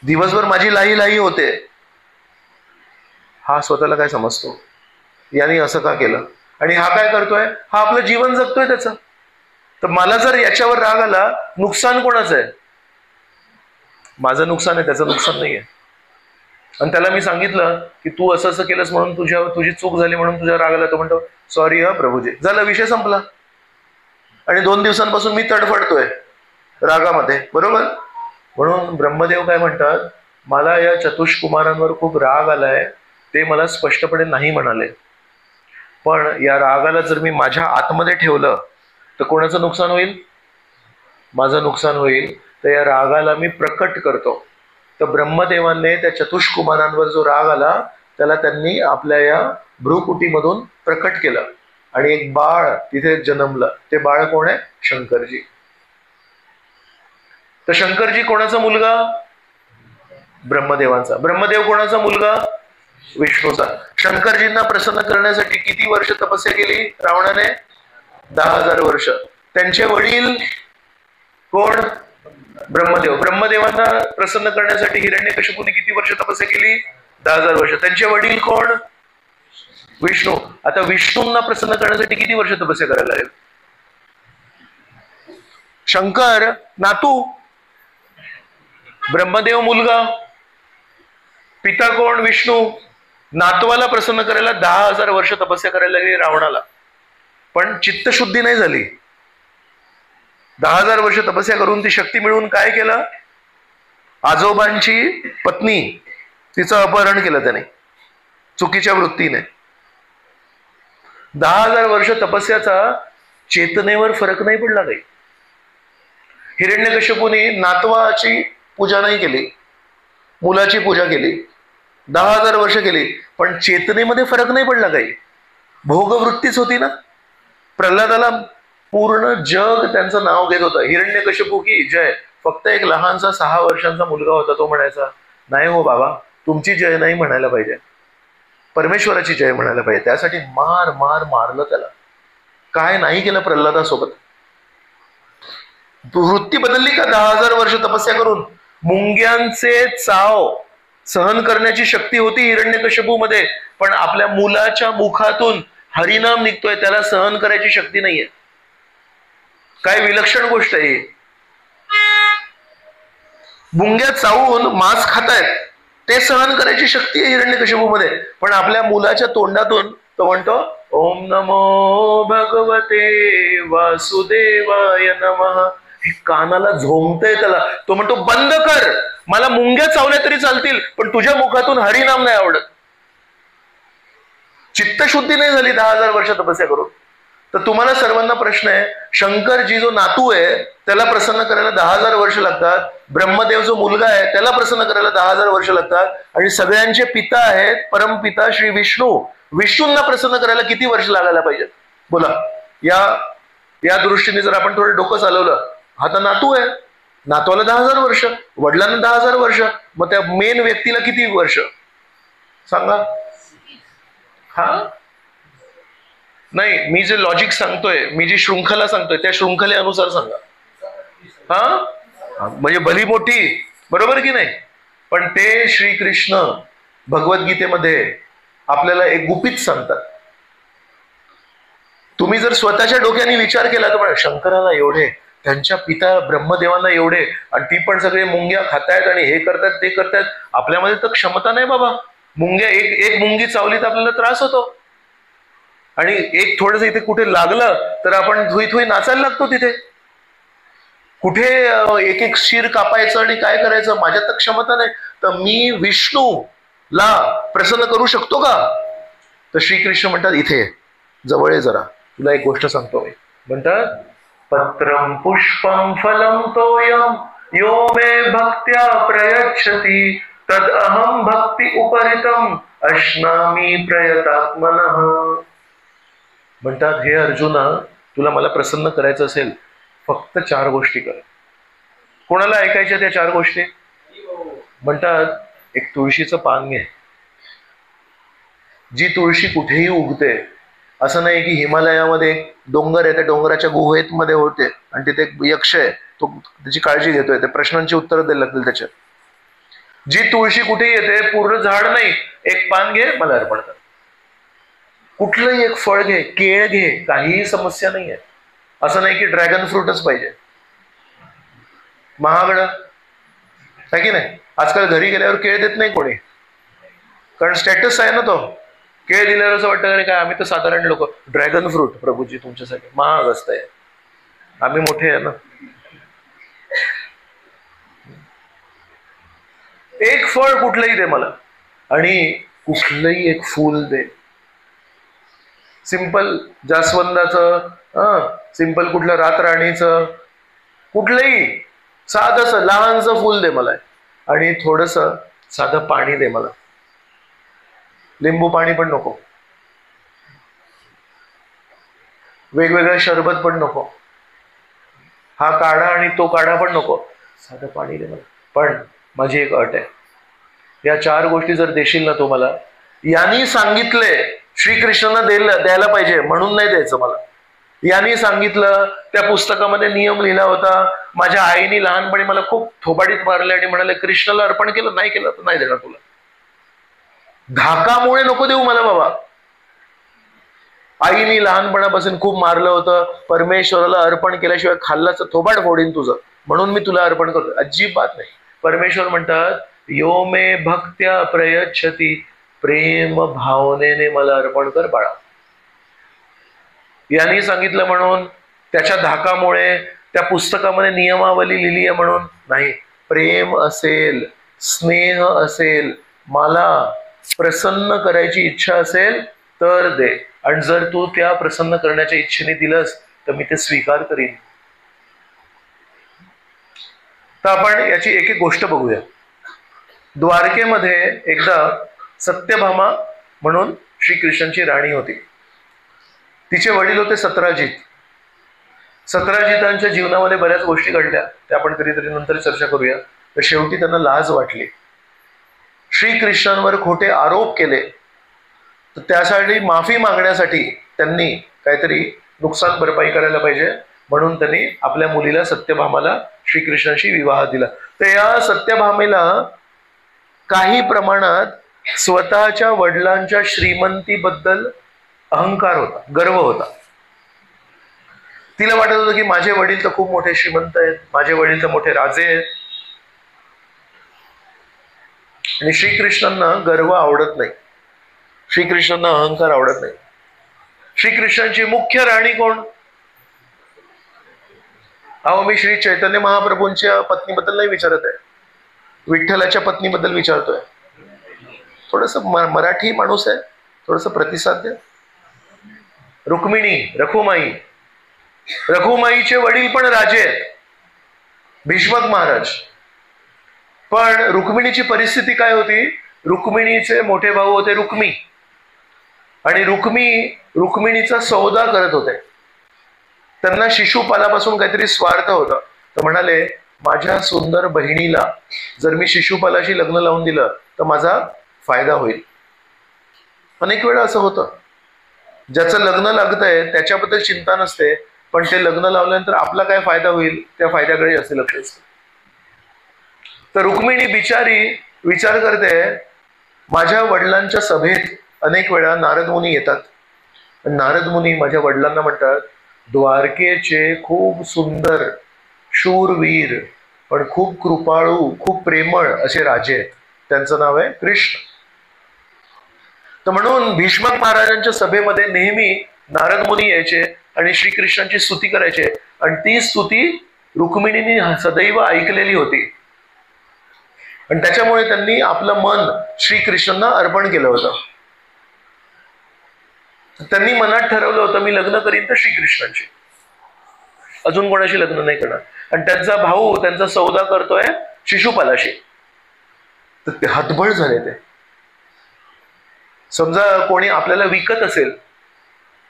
दिवसभर माझी लाही होते. हा स्वतःला काय समजतो, यांनी असं का केलं, आणि हा काय करतोय, हा आपलं जीवन जगतोय त्याचं. तर मला जर याच्यावर राग आला, नुकसान कोणाचं आहे? माझं नुकसान आहे, त्याचं नुकसान नाहीये. आणि त्याला मी सांगितलं की तू असं असं केलंस म्हणून तुझी चूक झाली म्हणून तुझ्या राग आला. तो म्हणतो सॉरी हा प्रभूजी, झालं, विषय संपला. आणि 2 दिवसांपासून मी तडफडतोय रागामध्ये, बरोबर. म्हणून ब्रह्मदेव काय म्हणतात, मला या चतुष्कुमारांवर खूप राग आलाय, ते मला स्पष्टपणे नाही म्हणाले, पण या रागाला जर मी माझ्या आतमध्ये ठेवलं तर कोणाचं नुकसान होईल? माझं नुकसान होईल. तर या रागाला मी प्रकट करतो. तर ब्रह्मदेवांनी त्या चतुष्कुमारांवर जो राग आला त्याला त्यांनी आपल्या या भ्रूकुटीमधून प्रकट केलं आणि एक बाळ तिथे जन्मलं. ते बाळ कोण आहे? शंकरजी. तर शंकरजी कोणाचा मुलगा? ब्रह्मदेवांचा. ब्रह्मदेव कोणाचा मुलगा? विष्णूचा. शंकरजींना प्रसन्न करण्यासाठी किती वर्ष तपस्या केली रावणाने? 10,000 वर्ष. त्यांचे वडील कोण? ब्रह्मदेव. ब्रह्मदेवांना प्रसन्न करण्यासाठी हिरण्यकशिपूने किती वर्ष तपस्या केली? 10,000 वर्ष. त्यांचे वडील कोण? विष्णू. आता विष्णूंना प्रसन्न करण्यासाठी किती वर्ष तपस्या करायला लागेल? शंकर नातू, ब्रह्मदेव मुलगा, पिता कोण? विष्णू. नातवाला प्रसन्न करायला 10,000 वर्ष तपस्या करायला लागली रावणाला, पण चित्तशुद्धी नाही झाली. 10,000 वर्ष तपस्या करून ती शक्ती मिळवून काय केलं? आजोबांची पत्नी, तिचं अपहरण केलं त्याने चुकीच्या वृत्तीने. 10,000 वर्ष तपस्याचा चेतनेवर फरक नाही पडला काही. हिरण्यकश्यपूने नातवाची पूजा नाही केली, मुलाची पूजा केली, 10,000 वर्ष केली, पण चेतनेमध्ये फरक नाही पडला काही. भोगवृत्तीच होती ना. प्रल्हादाला पूर्ण जग त्यांचं नाव घेत होतं, हिरण्यकश्यपू की जय. फक्त एक लहानसा 6 वर्षांचा मुलगा होता, तो म्हणायचा नाही हो बाबा, तुमची जय नाही म्हणायला पाहिजे, परमेश्वराची जय म्हणायला पाहिजे. त्यासाठी मारलं त्याला. काय नाही केलं प्रल्हादासोबत? वृत्ती बदलली का 10,000 वर्ष तपस्या करून? मुंग्यांचे चाव सहन करण्याची शक्ती होती हिरण्यकश्यपू मध्ये, पण आपल्या मुलाच्या मुखातून हरिनाम निघतोय त्याला सहन करायची शक्ती नाहीये. काय विलक्षण गोष्ट आहे. मुंग्या चावून मांस खातायत, ते सहन करायची शक्ती आहे हिरण्यकश्यपू मध्ये, पण आपल्या मुलाच्या तोंडातून तो म्हणतो ओम नमो भगवते वासुदेवाय नमः. हे कानाला झोंबतंय त्याला. तो म्हणतो बंद कर, मला मुंग्या चावल्या तरी चालतील, पण तुझ्या मुखातून हरिनाम नाही आवडत. चित्तशुद्धी नाही झाली 10,000 वर्ष तपस्या करून. तर तुम्हाला सर्वांना प्रश्न आहे, शंकरजी जो नातू आहे त्याला प्रसन्न करायला 10,000 वर्ष लागतात, ब्रह्मदेव जो मुलगा आहे त्याला प्रसन्न करायला 10,000 वर्ष लागतात, आणि सगळ्यांचे पिता आहेत परमपिता श्री विष्णू, विष्णूंना प्रसन्न करायला किती वर्ष लागायला पाहिजे? बोला. या दृष्टीने जर आपण थोडं डोकं चालवलं, हा तर नातू आहे, नातवाला 10,000 वर्ष, वडिलांना 10,000 वर्ष, मग त्या मेन व्यक्तीला किती वर्ष सांगा? हा नाही, मी जे लॉजिक सांगतोय, मी जी शृंखला सांगतोय त्या शृंखलेनुसार सांगा. हा म्हणजे भली मोठी, बरोबर की नाही? पण ते श्रीकृष्ण भगवद्गीतेमध्ये आपल्याला एक गुपित सांगतात. तुम्ही जर स्वतःच्या डोक्याने विचार केला तर शंकराला एवढे, त्यांच्या पिता ब्रह्मदेवांना एवढे, आणि ती पण सगळे मुंग्या खातायत आणि हे करतात ते करतायत. आपल्यामध्ये तर क्षमता नाही बाबा. मुंग्या एक मुंगी चावली तर आपल्याला त्रास होतो, आणि एक थोडंसं इथे कुठे लागलं तर आपण थुई नाचायला लागतो तिथे. कुठे एक शिर कापायचं आणि काय करायचं, माझ्यात तर क्षमता नाही. तर मी विष्णूला प्रसन्न करू शकतो का? तर श्रीकृष्ण म्हणतात इथे जवळ आहे जरा, तुला एक गोष्ट सांगतो मी. म्हणतात पत्रं पुष्पं फलं तोयं यो मे भक्त्या प्रयच्छति तदहं भक्ति उपरितम अश्नामी प्रयतात्मनः. म्हणतात, हे अर्जुना, तुला मला प्रसन्न करायचं असेल फक्त 4 गोष्टी कर. कोणाला ऐकायच्या त्या 4 गोष्टी? म्हणतात, एक तुळशीचं पान घे. जी तुळशी कुठेही उगते, असं नाही की हिमालयामध्ये एक डोंगर आहे, त्या डोंगराच्या गुहेत मध्ये होते आणि तिथे एक यक्ष आहे, तो त्याची काळजी घेतोय, त्या प्रश्नांची उत्तरं द्यायला लागतील त्याच्यात. जी तुळशी कुठे येते, पूर्ण झाड नाही, एक पान घे, मला अर्पण कर. कुठलंही एक फळ घे, केळ घे, काहीही समस्या नाही आहे. असं नाही की ड्रॅगन फ्रूटच पाहिजे, महागड आहे की नाही. आजकाल घरी गेल्यावर केळ देत नाही कोणी, कारण स्टेटस आहे ना तो. केळ दिल्यावर असं वाटतं काय, आम्ही तर साधारण लोक. ड्रॅगन फ्रूट प्रभूजी तुमच्यासाठी महाग असतंय, आम्ही मोठे आहे ना. एक फळ कुठलंही दे मला, आणि कुठलंही एक फूल दे. सिंपल जास्वंदाचं, सिंपल कुठलं रातराणीचं, कुठलंही साधंसं लहानसं फूल दे मला, आणि थोडंसं साधं पाणी दे मला. लिंबू पाणी पण नको, वेगवेगळं शरबत पण नको, हा काढा आणि तो काढा पण नको, साधं पाणी दे मला. पण माझी एक अट आहे, या 4 गोष्टी जर देशील ना तो मला, यांनी सांगितले श्रीकृष्णांना द्यायला पाहिजे म्हणून नाही द्यायचं मला. यांनी सांगितलं, त्या पुस्तकामध्ये नियम लिहिला होता. माझ्या आईने लहानपणी मला खूप थोबाडीत मारले आणि म्हणाले, कृष्णाला अर्पण केलं, नाही केलं तर नाही देणार तुला. धाकामुळे नको देऊ मला बाबा. आईने लहानपणापासून खूप मारलं होतं, परमेश्वराला अर्पण केल्याशिवाय खाल्लाच थोबाड फोडीन तुझं, म्हणून मी तुला अर्पण करतो. अजिबात नाही. परमेश्वर म्हणतात, यो मे भक्त्या प्रयच्छति, प्रेम भावनेने मला अर्पण कर बाळा. यांनी सांगितलं म्हणून, त्याच्या धाकामुळे, त्या पुस्तकामध्ये नियमावली लिहिली आहे म्हणून नाही. प्रेम असेल, स्नेह असेल, मला प्रसन्न करायची इच्छा असेल तर दे. आणि जर तू त्या प्रसन्न करण्याच्या इच्छेने दिलंस तर मी ते स्वीकार करीन. तर आपण याची एक एक गोष्ट बघूया. द्वारकेमध्ये एकदा सत्यभामा म्हणून श्रीकृष्णांची राणी होती. तिचे वडील होते सत्राजित. सत्राजितांच्या जीवनामध्ये बऱ्याच गोष्टी घडल्या, त्या आपण कधीतरी नंतर चर्चा करूया. तर शेवटी त्यांना लाज वाटली, श्रीकृष्णांवर खोटे आरोप केले. तर त्यासाठी माफी मागण्यासाठी त्यांनी काहीतरी नुकसान भरपाई करायला पाहिजे, म्हणून त्यांनी आपल्या मुलीला सत्यभामाला श्रीकृष्णांशी विवाह दिला. तर या सत्यभामेला काही प्रमाणात स्वतःच्या वडिलांच्या श्रीमंतीबद्दल अहंकार होता, गर्व होता. तिला वाटत होतं की माझे वडील तर खूप मोठे श्रीमंत आहेत, माझे वडील तर मोठे राजे आहेत. आणि श्रीकृष्णांना गर्व आवडत नाही, श्रीकृष्णांना अहंकार आवडत नाही. श्रीकृष्णांची मुख्य राणी कोण? अहो, मी श्री चैतन्य महाप्रभूंच्या पत्नीबद्दल नाही विचारत आहे, विठ्ठलाच्या पत्नीबद्दल विचारतोय. थोडस मराठी माणूस आहे, थोडस प्रतिसाद द्या. रुक्मिणी, रखुमाई. रखुमाईचे वडील पण राजे आहेत, भीष्मक महाराज. पण रुक्मिणीची परिस्थिती काय होती? रुक्मिणीचे मोठे भाऊ होते रुक्मी, आणि रुक्मिणीचा सौदा करत होते. त्यांना शिशुपालापासून काहीतरी स्वार्थ होता. तर म्हणाले, माझ्या सुंदर बहिणीला जर मी शिशुपालाशी लग्न लावून दिलं तर माझा फायदा होईल. अनेक वेळा असं होतं, ज्याचं लग्न लागतंय त्याच्याबद्दल चिंता नसते, पण ते लग्न लावल्यानंतर आपला काय फायदा होईल त्या फायद्याकडे जास्त लक्ष असतं. तर रुक्मिणी बिचारी विचार करते, माझ्या वडिलांच्या सभेत अनेक वेळा नारद मुनी येतात. नारद मुनी माझ्या वडिलांना म्हणतात, द्वारकेचे खूप सुंदर, शूरवीर, पण खूप कृपाळू, खूप प्रेमळ असे राजे आहेत, त्यांचं नाव आहे कृष्ण. तर म्हणून भीष्मक महाराजांच्या सभेमध्ये नेहमी नारद मुनी यायचे आणि श्रीकृष्णांची स्तुती करायचे, आणि ती स्तुती रुक्मिणीने सदैव ऐकलेली होती. आणि त्याच्यामुळे त्यांनी आपलं मन श्रीकृष्णांना अर्पण केलं होतं. त्यांनी मनात ठरवलं होतं, मी लग्न करीन तर श्रीकृष्णांची. अजून कोणाशी लग्न नाही करणार. आणि त्यांचा भाऊ त्यांचा सौदा करतोय शिशुपालाशी. तर ते हतबल झाले. ते समजा कोणी आपल्याला विकत असेल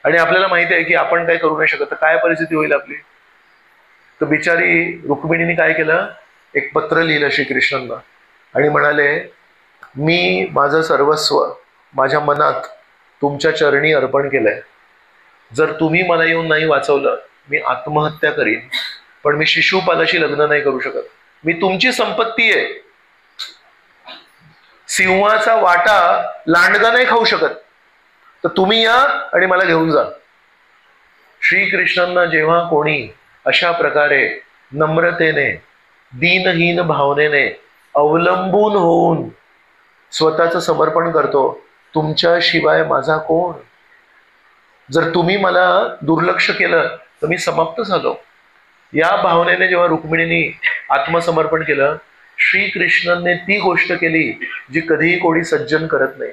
आणि आपल्याला माहिती आहे की आपण काय करू नाही शकत, तर काय परिस्थिती होईल आपली. तर बिचारी रुक्मिणीने काय केलं, एक पत्र लिहिलं श्रीकृष्णांना आणि म्हणाले, मी माझं सर्वस्व माझ्या मनात तुमच्या चरणी अर्पण केलंय. जर तुम्ही मला येऊन नाही वाचवलं, मी आत्महत्या करीन, पण मी शिशुपालाशी लग्न नाही करू शकत. मी तुमची संपत्ती आहे, सिंहाचा वाटा लांडगा नाही खाऊ शकत, तर तुम्ही या आणि मला घेऊन जा. श्रीकृष्णांना जेव्हा कोणी अशा प्रकारे नम्रतेने, दीनहीन भावनेने अवलंबून होऊन स्वतःचं समर्पण करतो, तुमच्याशिवाय माझा कोण, जर तुम्ही मला दुर्लक्ष केलं तर मी समाप्त झालो, या भावनेने जेव्हा रुक्मिणीने आत्मसमर्पण केलं, श्रीकृष्णांनी ती गोष्ट केली जी कधीही कोणी सज्जन करत नाही.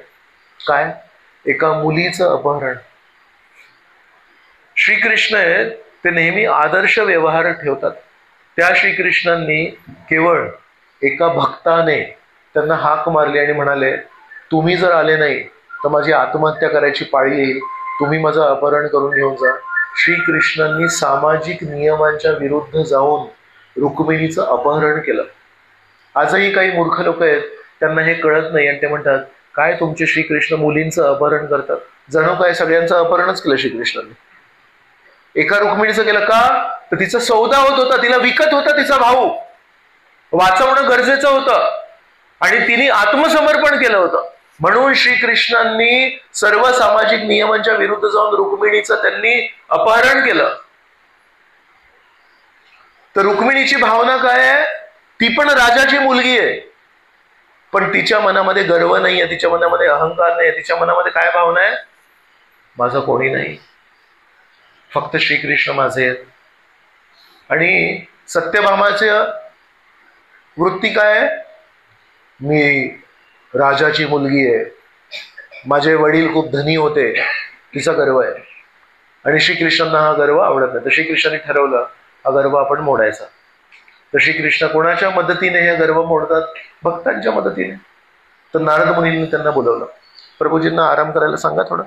काय? एका मुलीचं अपहरण. श्रीकृष्ण आहेत ते नेहमी आदर्श व्यवहार ठेवतात. त्या श्रीकृष्णांनी केवळ एका भक्ताने त्यांना हाक मारली आणि म्हणाले, तुम्ही जर आले नाही तर माझी आत्महत्या करायची पाळी येईल, तुम्ही माझं अपहरण करून घेऊन जा. श्रीकृष्णांनी सामाजिक नियमांच्या विरुद्ध जाऊन रुक्मिणीचं अपहरण केलं. आजही काही मूर्ख लोक आहेत, त्यांना हे कळत नाही आणि ते म्हणतात, काय तुमचे श्रीकृष्ण मुलींचं अपहरण करतात. जणू काय सगळ्यांचं अपहरणच केलं श्रीकृष्णांनी. एका रुक्मिणीचं केलं का, तर तिचा सौदा होत होता, तिला विकत होता तिचा भाऊ, वाचवणं गरजेचं होतं आणि तिने आत्मसमर्पण केलं होतं. म्हणून श्रीकृष्णांनी सर्व सामाजिक नियमांच्या विरुद्ध जाऊन रुक्मिणीचं त्यांनी अपहरण केलं. तर रुक्मिणीची भावना काय आहे, ती पण राजाची मुलगी आहे, पण तिच्या मनामध्ये गर्व नाहीये, तिच्या मनामध्ये अहंकार नाही, तिच्या मनामध्ये काय भावना आहे, माझं कोणी नाही, फक्त श्रीकृष्ण माझे आहेत. आणि सत्यभामाची वृत्ती काय आहे, मी राजाची मुलगी आहे, माझे वडील खूप धनी होते, तिचा गर्व आहे. आणि श्रीकृष्णांना हा गर्व आवडत नाही. तर श्रीकृष्णांनी ठरवलं हा गर्व आपण मोडायचा. तर श्रीकृष्ण कोणाच्या मदतीने हे गर्व मोडतात, भक्तांच्या मदतीने. तर नारद मुनींनी त्यांना बोलवलं, प्रभूजींना आराम करायला सांगा, थोडं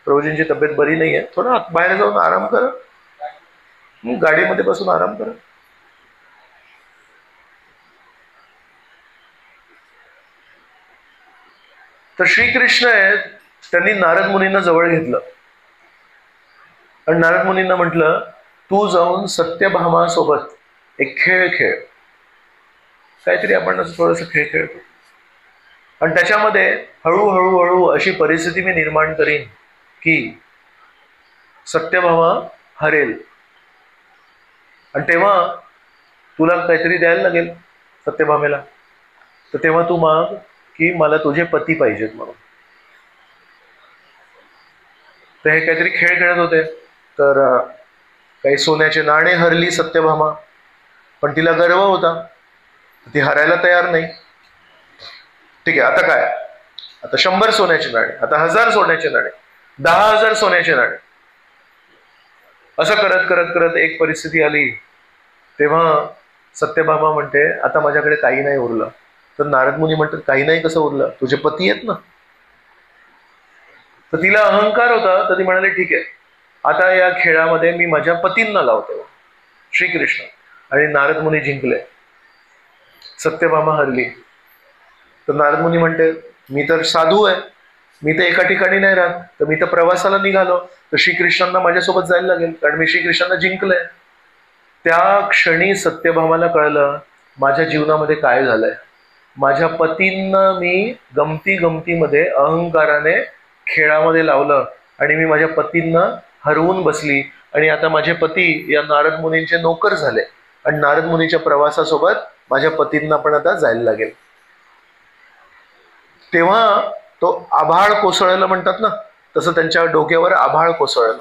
प्रभूजींची तब्येत बरी नाही आहे, थोडं बाहेर जाऊन आराम करा, गाडीमध्ये बसून आराम करा. तर श्रीकृष्ण आहेत त्यांनी नारद मुनींना जवळ घेतलं आणि नारद मुनींना म्हटलं, तू जाऊन सत्यभामासोबत एक खेळ खेळ, काहीतरी आपण थोडंसं खेळ खेळतो आणि त्याच्यामध्ये हळूहळू हळू अशी परिस्थिती मी निर्माण करीन की सत्यभामा हरेल आणि तेव्हा तुला काहीतरी द्यायला लागेल सत्यभामेला. तर तेव्हा तू माग की मला तुझे पती पाहिजेत म्हणून. तर हे काहीतरी खेळ खेळत होते. तर काही सोन्याचे नाणे हरली सत्यभामा, पण तिला गर्व होता, ती हरायला तयार नाही. ठीक आहे, आता काय, आता 100 सोन्याचे नाणे, आता 1000 सोन्याचे नाणे, 10,000 सोन्याचे नाणे, असं करत करत करत एक परिस्थिती आली. तेव्हा सत्यभामा म्हणते, आता माझ्याकडे काही नाही उरलं. तर नारद मुनी म्हणतात, काही नाही कसं उरलं, तुझे पती आहेत ना. तर तिला अहंकार होता, तर ती म्हणाली, ठीक आहे, आता या खेळामध्ये मी माझ्या पतींना लावतो, श्रीकृष्ण. आणि नारद मुनी जिंकले, सत्यभामा हरली. तर नारद मुनी म्हणते, मी तर साधू आहे, मी तर एका ठिकाणी नाही राहत, तर मी तर प्रवासाला निघालो, तर श्रीकृष्णांना माझ्यासोबत जायला लागेल, कारण मी श्रीकृष्णांना जिंकलंय. त्या क्षणी सत्यभामाला कळलं, माझ्या जीवनामध्ये काय झालंय. माझ्या पतींना मी गमती गमतीमध्ये अहंकाराने खेळामध्ये लावलं आणि मी माझ्या पतींना हरवून बसली आणि आता माझे पती या नारद मुनींचे नोकर झाले आणि नारद मुनीच्या प्रवासासोबत माझ्या पतींना पण आता जायला लागेल. तेव्हा तो आभाळ कोसळलं म्हणतात ना, तसं त्यांच्या डोक्यावर आभाळ कोसळलं.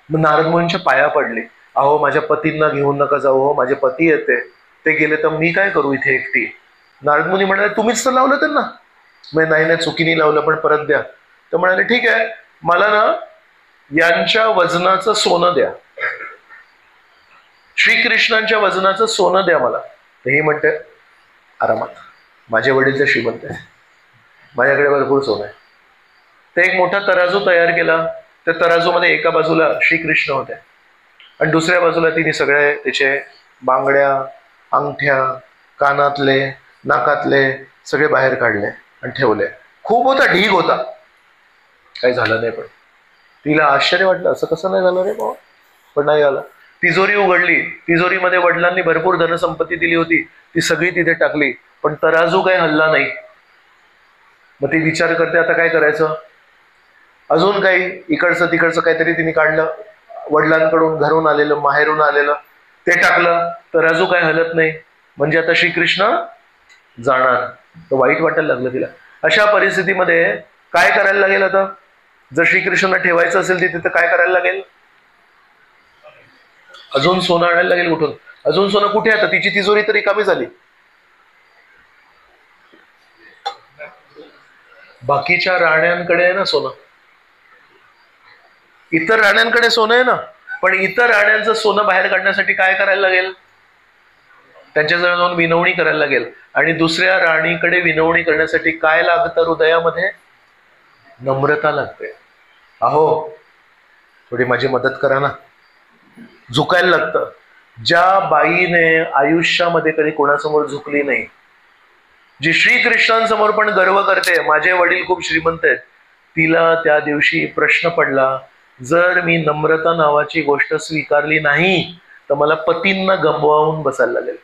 मग नारद मुनींच्या पाया पडले, अहो माझ्या पतींना घेऊन नका जाऊ, हो माझे पती येते, ते गेले तर मी काय करू इथे एकटी. नारद मुनी म्हणाले, तुम्हीच तर लावलं त्यांना. नाही नाही, चुकीने लावलं, पण परत द्या. तर म्हणाले, ठीक आहे, मला ना यांच्या वजनाचं सोनं द्या, श्रीकृष्णांच्या वजनाचं सोनं द्या मला. तर ही म्हणते आरामात, माझे वडील तर श्रीमंत आहे, माझ्याकडे भरपूर सोनं आहे. ते एक मोठा तराजू तयार केला. त्या तराजूमध्ये एका बाजूला श्रीकृष्ण होते आणि दुसऱ्या बाजूला तिने सगळे त्याचे बांगड्या, अंगठ्या, कानातले, नाकातले सगळे बाहेर काढले आणि ठेवले. खूप होता, ढीग होता, काही झालं नाही. पण तिला आश्चर्य वाटलं, असं कसं नाही झालं रे बाबा. पण नाही झालं. तिजोरी उघडली, तिजोरीमध्ये वडिलांनी भरपूर धनसंपत्ती दिली होती, ती सगळी तिथे टाकली, पण तराजू काही हल्ला नाही. मग ती विचार करते आता काय करायचं. अजून काही इकडचं तिकडचं काहीतरी तिने काढलं, वडिलांकडून घरून आलेलं, माहेरून आलेलं ते टाकलं, तराजू काय हलत नाही. म्हणजे आता श्रीकृष्ण जाणार. तर वाईट वाटायला लागलं तिला. अशा परिस्थितीमध्ये काय करायला लागेल आता. जर श्रीकृष्णांना ठेवायचं असेल तिथे तर काय करायला लागेल. अजून सोनं आणायला लागेल कुठून. अजून सोनं कुठे. आता तिची तिजोरी तरी कमी झाली. बाकीच्या राण्यांकडे आहे ना सोनं, इतर राण्यांकडे सोनं आहे ना, पण इतर राण्यांचं सोनं बाहेर काढण्यासाठी काय करायला लागेल. त्यांच्याजवळ जाऊन विनवणी करायला लागेल. आणि दुसऱ्या राणीकडे विनवणी करण्यासाठी काय लागतं हृदयामध्ये. नम्रता लागते. अहो थोडी माझी मदत करा ना. झुकायला लागतं. ज्या बाईने आयुष्यामध्ये कधी कोणासमोर झुकली नाही, जी श्रीकृष्णांसमोर पण गर्व करते माझे वडील खूप श्रीमंत आहेत, तिला त्या दिवशी प्रश्न पडला, जर मी नम्रता नावाची गोष्ट स्वीकारली नाही तर मला पतींना गमवावून बसायला लागेल.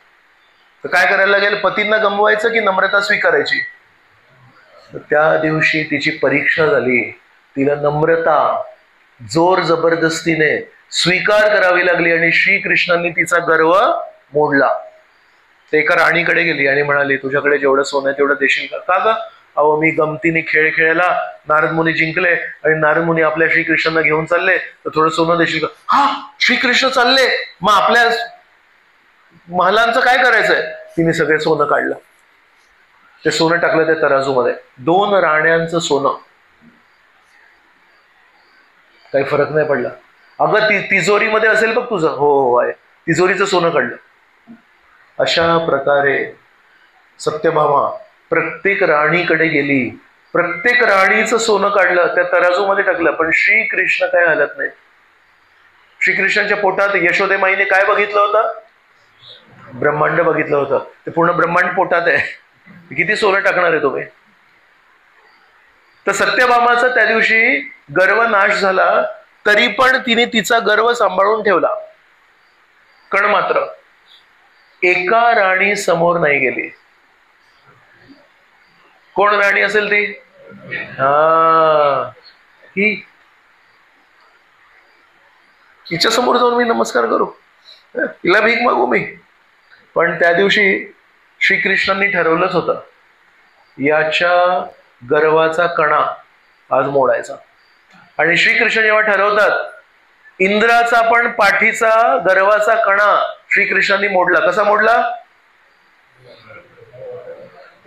तर काय करायला लागेल. पतींना गमवायचं की नम्रता स्वीकारायची. तर त्या दिवशी तिची परीक्षा झाली. तिला नम्रता जोर जबरदस्तीने स्वीकार करावी लागली आणि श्रीकृष्णांनी तिचा गर्व मोडला. ते एका राणीकडे गेली आणि म्हणाली, तुझ्याकडे जेवढं सोनं आहे तेवढं देशील का. का ग. अहो मी गमतीने खेळ खेळायला नारद मुनी जिंकले आणि नारद मुनी आपल्या श्रीकृष्णांना घेऊन चालले, तर थोडं सोनं देशील का. हा श्रीकृष्ण चालले, मग आपल्या महालांचं काय करायचंय. तिने सगळे सोनं काढलं, ते सोनं टाकलं त्या तराजूमध्ये. 2 राण्यांचं सोनं, काही फरक नाही पडला. अगं तिजोरीमध्ये असेल बघ तुझं. हो हो आहे. तिजोरीचं सोनं काढलं. अशा प्रकारे सत्यभामा प्रत्येक राणीकडे गेली, प्रत्येक राणीचं सोनं काढलं, त्या तराजूमध्ये टाकलं, पण श्रीकृष्ण काय हलत नाही. श्रीकृष्णांच्या पोटात यशोदेमाईने काय बघितलं होतं. ब्रह्मांड बघितलं होतं. ते पूर्ण ब्रह्मांड पोटात आहे. किती सोनं टाकणार आहे तुम्ही. तर सत्यभामाचा त्या दिवशी गर्व नाश झाला, तरी पण तिने तिचा गर्व सांभाळून ठेवला. पण मात्र एका राणी समोर नाही गेली. कोण राणी असेल ती. ही हिच्या समोर जाऊन मी नमस्कार करू, हिला भीक मागू मी. पण त्या दिवशी श्रीकृष्णांनी ठरवलंच होतं, याच्या गर्वाचा कणा आज मोडायचा. आणि श्रीकृष्ण जेव्हा ठरवतात, इंद्राचा पण पाठीचा गर्वाचा कणा श्रीकृष्णांनी मोडला. कसा मोडला.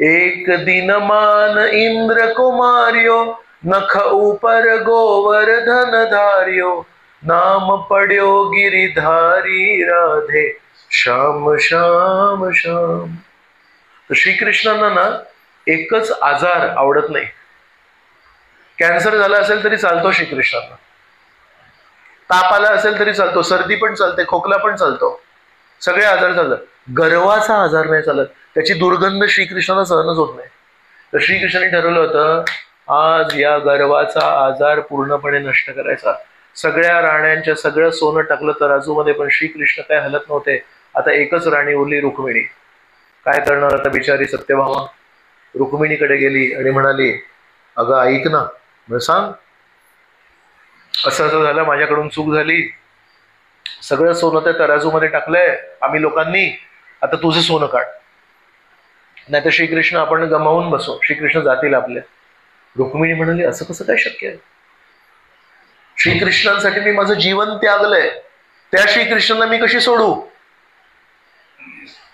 एक दिन मान इंद्र कुमारियो, नख ऊपर गोवर्धन धारियो, नाम पड्यो गिरिधारी राधे श्याम श्याम श्याम. तर श्रीकृष्णांना ना एकच आजार आवडत नाही. कॅन्सर झाला असेल तरी चालतो श्रीकृष्णांना, ताप आला असेल तरी चालतो, सर्दी पण चालते, खोकला पण चालतो, सगळे आजार चालतात. गर्वाचा आजार नाही चालत. त्याची दुर्गंध श्रीकृष्णाला सहनच होत नाही. तर श्रीकृष्णाने ठरवलं होतं, आज या गर्वाचा आजार पूर्णपणे नष्ट करायचा. सगळ्या राण्यांच्या सगळं सोनं टाकलं तराजूमध्ये, पण श्रीकृष्ण काय हलत नव्हते. आता एकच राणी उरली, रुक्मिणी. काय करणार आता बिचारी सत्यभामा. रुक्मिणीकडे गेली आणि म्हणाली, अगं ऐक ना, म्हणजे सांग, असं असं झालं, माझ्याकडून चूक झाली, सगळं सोनं त्या तराजूमध्ये टाकलंय आम्ही लोकांनी, आता तुझं सोनं काढ, नाही तर श्रीकृष्ण आपण गमावून बसू, श्रीकृष्ण जातील आपले. रुक्मिणी म्हणाली, असं कसं काय शक्य आहे. श्रीकृष्णांसाठी मी माझं जीवन त्यागलंय, त्या श्रीकृष्णांना मी कशी सोडू.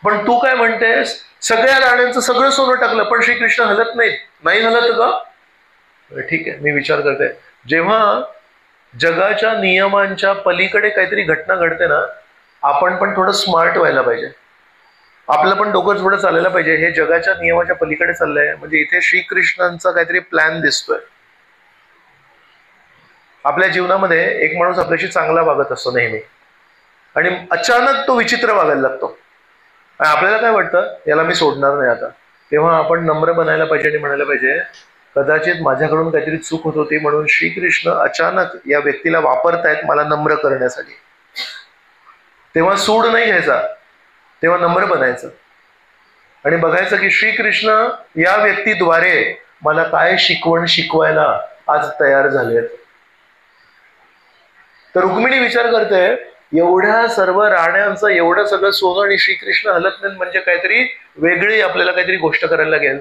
पण तू काय म्हणतेस, सगळ्या राण्यांचं सगळं सोनं टाकलं पण श्रीकृष्ण हलत नाहीत. नाही हलत का. ठीक आहे, मी विचार करते. जेव्हा जगाच्या नियमांच्या पलीकडे काहीतरी घटना घडते ना, आपण पण थोडं स्मार्ट व्हायला पाहिजे. आपलं पण डोकं थोडं चालायला पाहिजे. हे जगाच्या नियमाच्या पलीकडे चाललंय म्हणजे इथे श्रीकृष्णांचा काहीतरी प्लॅन दिसतोय. आपल्या जीवनामध्ये एक माणूस आपल्याशी चांगला वागत असतो नेहमी, आणि अचानक तो विचित्र वागायला लागतो. आपल्याला काय वाटतं, याला मी सोडणार नाही आता. तेव्हा आपण नम्र बनायला पाहिजे आणि म्हणायला पाहिजे, कदाचित माझ्याकडून काहीतरी चूक होत होती म्हणून श्रीकृष्ण अचानक या व्यक्तीला वापरतायत मला नम्र करण्यासाठी. तेव्हा सूड नाही घ्यायचा, तेव्हा नम्र बनायचं आणि बघायचं की श्रीकृष्ण या व्यक्तीद्वारे मला काय शिकवण शिकवायला आज तयार झालेत. तर रुक्मिणी विचार करते, एवढ्या सर्व राण्यांचं एवढं सगळं सोनं आणि श्रीकृष्ण हलत नाही म्हणजे काहीतरी वेगळी आपल्याला काहीतरी गोष्ट करायला लागेल.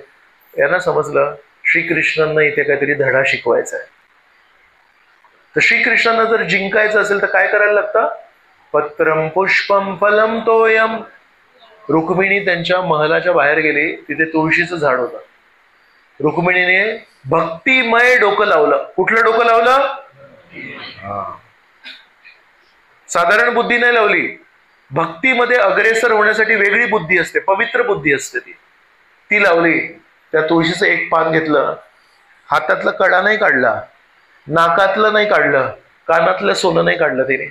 यांना समजलं श्रीकृष्णांना इथे काहीतरी धडा शिकवायचा आहे. तर श्रीकृष्णांना जर जिंकायचं असेल तर काय करायला लागतं? पत्रम पुष्पम फलम तोयम. रुक्मिणी त्यांच्या महलाच्या बाहेर गेली, तिथे तुळशीचं झाड होतं. रुक्मिणीने भक्तिमय डोकं लावलं. कुठलं डोकं लावलं? साधारण बुद्धी नाही लावली. भक्तीमध्ये अग्रेसर होण्यासाठी वेगळी बुद्धी असते, पवित्र बुद्धी असते, ती लावली. त्या तुळशीचं एक पान घेतलं, हातातलं कडा नाही काढला, नाकातलं नाही काढलं, कानातलं सोनं नाही काढलं तिने.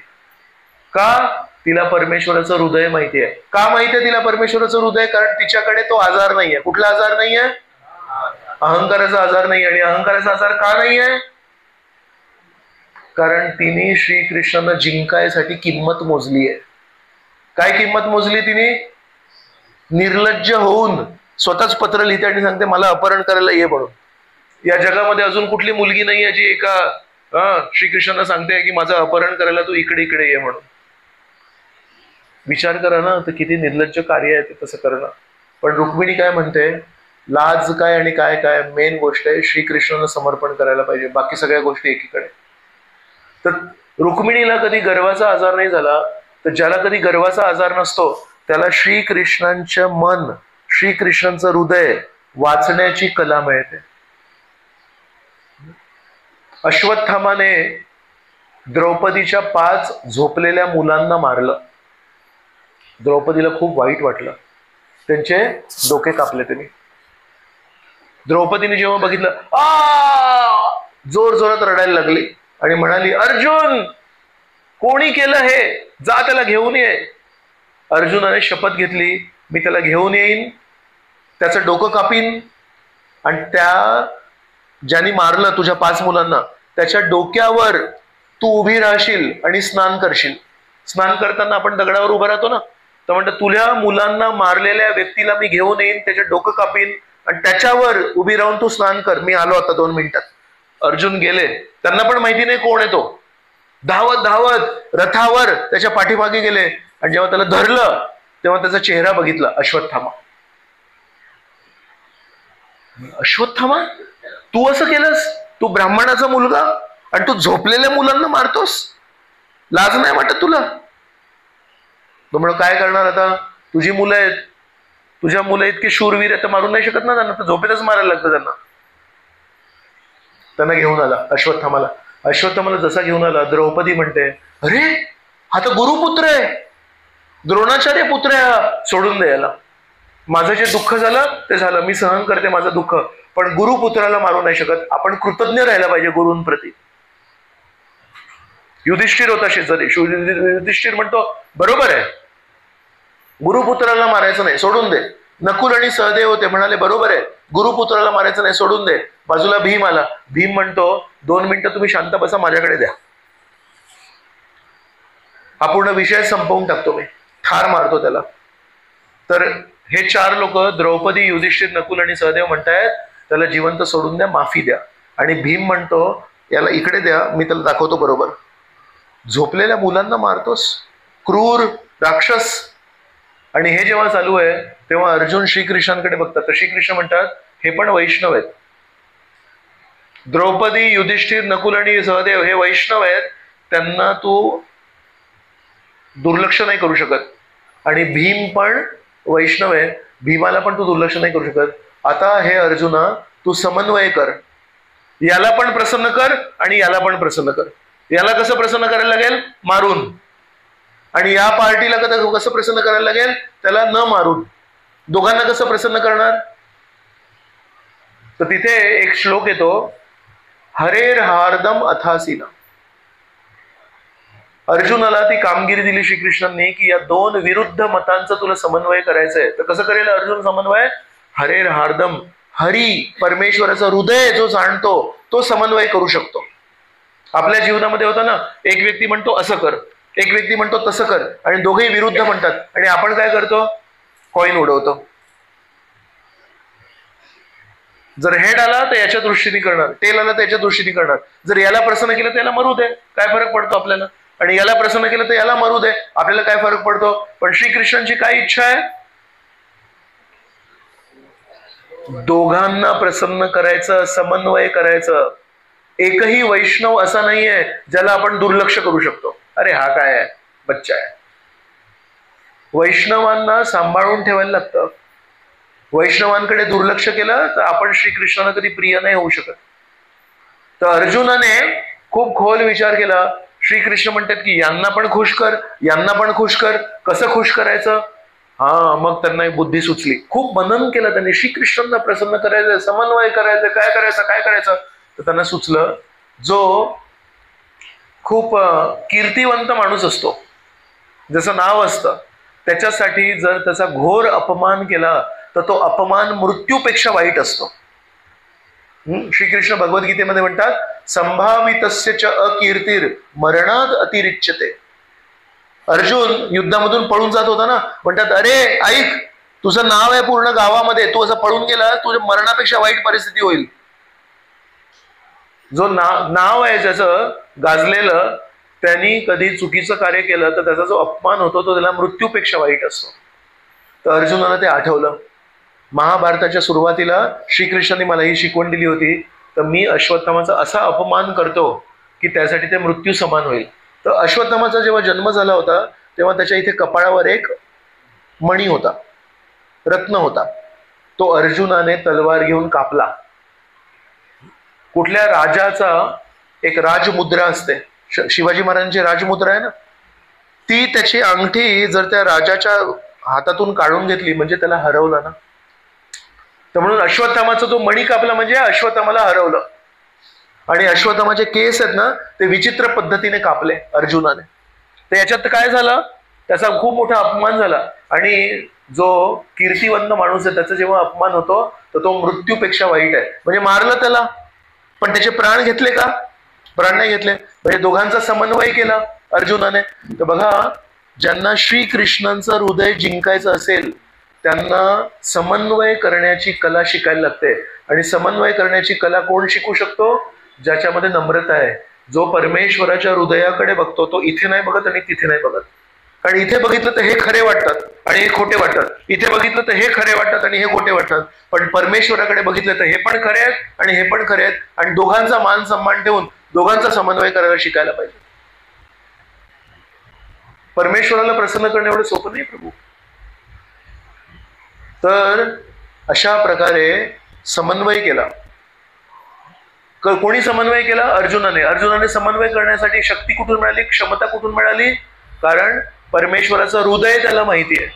का? तिला परमेश्वराचं हृदय माहिती आहे. का माहिती आहे तिला परमेश्वराचं हृदय? कारण तिच्याकडे तो आजार नाहीये. कुठला आजार नाहीये? अहंकाराचा आजार नाही. आणि अहंकाराचा आजार का नाहीये? कारण तिने श्रीकृष्णांना जिंकायसाठी किंमत मोजली आहे. काय किंमत मोजली तिने? निर्लज्ज होऊन स्वतःच पत्र लिहिते आणि सांगते मला अपहरण करायला ये म्हणून. या जगामध्ये अजून कुठली मुलगी नाही आहे जी एका श्रीकृष्णांना सांगते की माझं अपहरण करायला तू इकडे इकडे ये म्हणून. विचार करा ना, तर किती निर्लज्ज कार्य आहे ते तसं करणं. पण रुक्मिणी काय म्हणते? लाज काय आणि काय काय, मेन गोष्ट आहे श्रीकृष्णांना समर्पण करायला पाहिजे, बाकी सगळ्या गोष्टी एकीकडे. तर रुक्मिणीला कधी गर्वाचा आजार नाही झाला. तर ज्याला कधी गर्वाचा आजार नसतो त्याला श्रीकृष्णांचं मन, श्रीकृष्णांचं हृदय वाचण्याची कला मिळते. अश्वत्थामाने द्रौपदीच्या 5 झोपलेल्या मुलांना मारलं. द्रौपदीला खूप वाईट वाटलं, त्यांचे डोके कापले त्यांनी. द्रौपदीने जेव्हा बघितलं, जोर जोरात रडायला लागली आणि म्हणाली, अर्जुन कोणी केलं हे? जा त्याला घेऊन ये. अर्जुनाने शपथ घेतली, मी त्याला घेऊन येईन, त्याचं डोकं कापीन आणि त्या ज्यांनी मारलं तुझ्या 5 मुलांना त्याच्या डोक्यावर तू उभी राहशील आणि स्नान करशील. स्नान करताना आपण दगडावर उभं राहतो ना, तर म्हणतं तुझ्या मुलांना मारलेल्या व्यक्तीला मी घेऊन येईन, त्याचे डोकं कापीन आणि त्याच्यावर उभी राहून तू स्नान कर. मी आलो आता 2 मिनिटात. अर्जुन गेले, त्यांना पण माहिती नाही कोण येतो. धावत धावत रथावर त्याच्या पाठीमागे गेले आणि जेव्हा त्याला धरलं तेव्हा त्याचा चेहरा बघितला, अश्वत्थामा. अश्वत्थामा, तू असं केलंस? तू ब्राह्मणाचा मुलगा आणि तू झोपलेल्या मुलांना मारतोस? लाज नाही वाटत तुला? तो म्हणून काय करणार आता? तुझी मुलं आहेत, तुझ्या मुलं इतके शूरवीर आहेत, मारून नाही शकत ना त्यांना, तर झोपेतच मारायला लागतं त्यांना. त्यांना घेऊन आला अश्वत्थामाला. अश्वत्थामाला जसा घेऊन आला, द्रौपदी म्हणते, अरे हा तर गुरुपुत्र आहे, द्रोणाचार्य पुत्र आहे, सोडून दे याला. माझं जे दुःख झालं ते झालं, मी सहन करते माझं दुःख, पण गुरुपुत्राला मारू नाही शकत. आपण कृतज्ञ राहायला पाहिजे गुरूंप्रती. युधिष्ठिर होता शेजारी. युधिष्ठिर म्हणतो, बरोबर आहे, गुरुपुत्राला मारायचं नाही, सोडून दे. नकुल आणि सहदेव होते, म्हणाले बरोबर आहे, गुरुपुत्राला मारायचं नाही, सोडून दे. बाजूला भीम आला. भीम म्हणतो, 2 मिनिटं तुम्ही शांत बसा, माझ्याकडे द्या, हा पूर्ण विषय संपवून टाकतो मी. ठार मारतो त्याला. तर हे 4 लोक, द्रौपदी, युधिष्ठिर, नकुल आणि सहदेव म्हणतायत त्याला जिवंत सोडून द्या, माफी द्या. आणि भीम म्हणतो, याला इकडे द्या, मी त्याला दाखवतो बरोबर. झोपलेल्या मुलांना मारतोस, क्रूर राक्षस. आणि हे जेव्हा चालू आहे तेव्हा अर्जुन श्रीकृष्णांकडे बघतात. तर श्रीकृष्ण म्हणतात, हे पण वैष्णव आहेत. द्रौपदी, युधिष्ठिर, नकुल आणि सहदेव हे वैष्णव आहेत, त्यांना तू दुर्लक्ष नाही करू शकत. आणि भीम पण वैष्णव आहे, भीमाला पण तू दुर्लक्ष नाही करू शकत. आता हे अर्जुना, तू समन्वय कर, याला पण प्रसन्न कर आणि याला पण प्रसन्न कर. याला कसं प्रसन्न करायला लागेल? मारून. आणि या पार्टीला कसं प्रसन्न करायला लागेल? त्याला न मारून. दोघांना कसं प्रसन्न करणार? तर तिथे एक श्लोक येतो, हरेर हार्दम अथासीना. अर्जुनाला ती कामगिरी दिली श्रीकृष्णांनी की या दोन विरुद्ध मतांचा तुला समन्वय करायचंय. तर कसं करेल अर्जुन समन्वय? हरेर हार्दम, हरी परमेश्वराचा हृदय जो जाणतो तो समन्वय करू शकतो. आपल्या जीवनामध्ये होता ना, एक व्यक्ती म्हणतो असं कर, एक व्यक्ती म्हणतो तसं कर, आणि दोघेही विरुद्ध म्हणतात. आणि आपण काय करतो? कॉइन उडवतो. जर हेड आला तर याच्या दृष्टीने करणार, टेल आला तर याच्या दृष्टीने करणार. जर याला प्रसन्न केलं तर याला मरू दे, काय फरक पडतो आपल्याला? आणि याला प्रसन्न केलं तर याला मरू दे, आपल्याला काय फरक पडतो? पण श्रीकृष्णांची काय इच्छा आहे? दोघांना प्रसन्न करायचं, समन्वय करायचं. एकही वैष्णव असा नाहीये ज्याला आपण दुर्लक्ष करू शकतो. अरे हा काय आहे, बच्चा आहे. वैष्णवांना सांभाळून ठेवायला लागतं. वैष्णवांकडे दुर्लक्ष केलं तर आपण श्रीकृष्णाला कधी प्रिय नाही होऊ शकत. तर अर्जुनाने खूप खोल विचार केला. श्रीकृष्ण म्हणतात की यांना पण खुश कर, यांना पण खुश कर. कसं खुश करायचं? मग त्यांना एक बुद्धी सुचली. खूप मनन केलं त्यांनी, श्रीकृष्णांना प्रसन्न करायचं, समन्वय करायचं, काय करायचं. तर त्यांना सुचलं, जो खूप कीर्तिवंत माणूस असतो, जसं नाव असतं, त्याच्यासाठी जर त्याचा घोर अपमान केला तर तो अपमान मृत्यूपेक्षा वाईट असतो. श्रीकृष्ण भगवद्गीतेमध्ये म्हणतात, संभावितस्य च अकीर्तीर मरणात अतिरिच्यते. अर्जुन युद्धामधून पळून जात होता ना, म्हणतात अरे ऐक, तुझं नाव आहे पूर्ण गावामध्ये, तू असं पळून गेला, तुझ्या मरणापेक्षा वाईट परिस्थिती होईल. जो नाव आहे ज्याचं गाजलेलं, त्यांनी कधी चुकीचं कार्य केलं तर त्याचा जो अपमान होतो तो त्याला मृत्यूपेक्षा वाईट असतो. तर अर्जुनाला ते आठवलं. महाभारताच्या सुरुवातीला श्रीकृष्णांनी मला ही शिकवण दिली होती, तर मी अश्वत्थामाचा असा अपमान करतो की त्यासाठी ते मृत्यू समान होईल. तर अश्वत्थामाचा जेव्हा जन्म झाला होता तेव्हा त्याच्या इथे कपाळावर एक मणी होता, रत्न होता. तो अर्जुनाने तलवार घेऊन कापला. कुठल्या राजाचा एक राजमुद्रा असते, शिवाजी महाराजांची राजमुद्रा आहे ना, ती त्याची अंगठी जर त्या राजाच्या हातातून काढून घेतली म्हणजे त्याला हरवला ना. तर म्हणून अश्वत्थामाचा जो मणी कापला म्हणजे अश्वत्थामाला हरवलं. आणि अश्वत्थामाचे केस आहेत ना, ते विचित्र पद्धतीने कापले अर्जुनाने. तर याच्यात काय झालं, त्याचा खूप मोठा अपमान झाला. आणि जो कीर्तिवंत माणूस आहे त्याचा जेव्हा अपमान होतो तर तो मृत्यूपेक्षा वाईट आहे. म्हणजे मारलं त्याला, पण त्याचे प्राण घेतले का? प्राण नाही घेतले. म्हणजे दोघांचा समन्वय केला अर्जुनाने. तर बघा, ज्यांना श्रीकृष्णांचं हृदय जिंकायचं असेल त्यांना समन्वय करण्याची कला शिकायला लागते. आणि समन्वय करण्याची कला कोण शिकू शकतो? ज्याच्यामध्ये नम्रता आहे. जो परमेश्वराच्या हृदयाकडे बघतो तो इथे नाही बघत आणि तिथे नाही बघत. कारण इथे बघितलं तर हे खरे वाटतात आणि हे खोटे वाटतात, इथे बघितलं तर हे खरे वाटतात आणि हे खोटे वाटतात. पण परमेश्वराकडे बघितलं तर हे पण खरे आहेत आणि हे पण खरे आहेत. आणि दोघांचा मान सन्मान ठेवून दोघांचा समन्वय करायला शिकायला पाहिजे. परमेश्वराला प्रसन्न करणे एवढं सोपं नाही प्रभू. तर अशा प्रकारे समन्वय केला. कोणी समन्वय केला? अर्जुनाने. अर्जुनाने समन्वय करण्यासाठी शक्ती कुठून मिळाली, क्षमता कुठून मिळाली? कारण परमेश्वराचं हृदय त्याला माहिती आहे.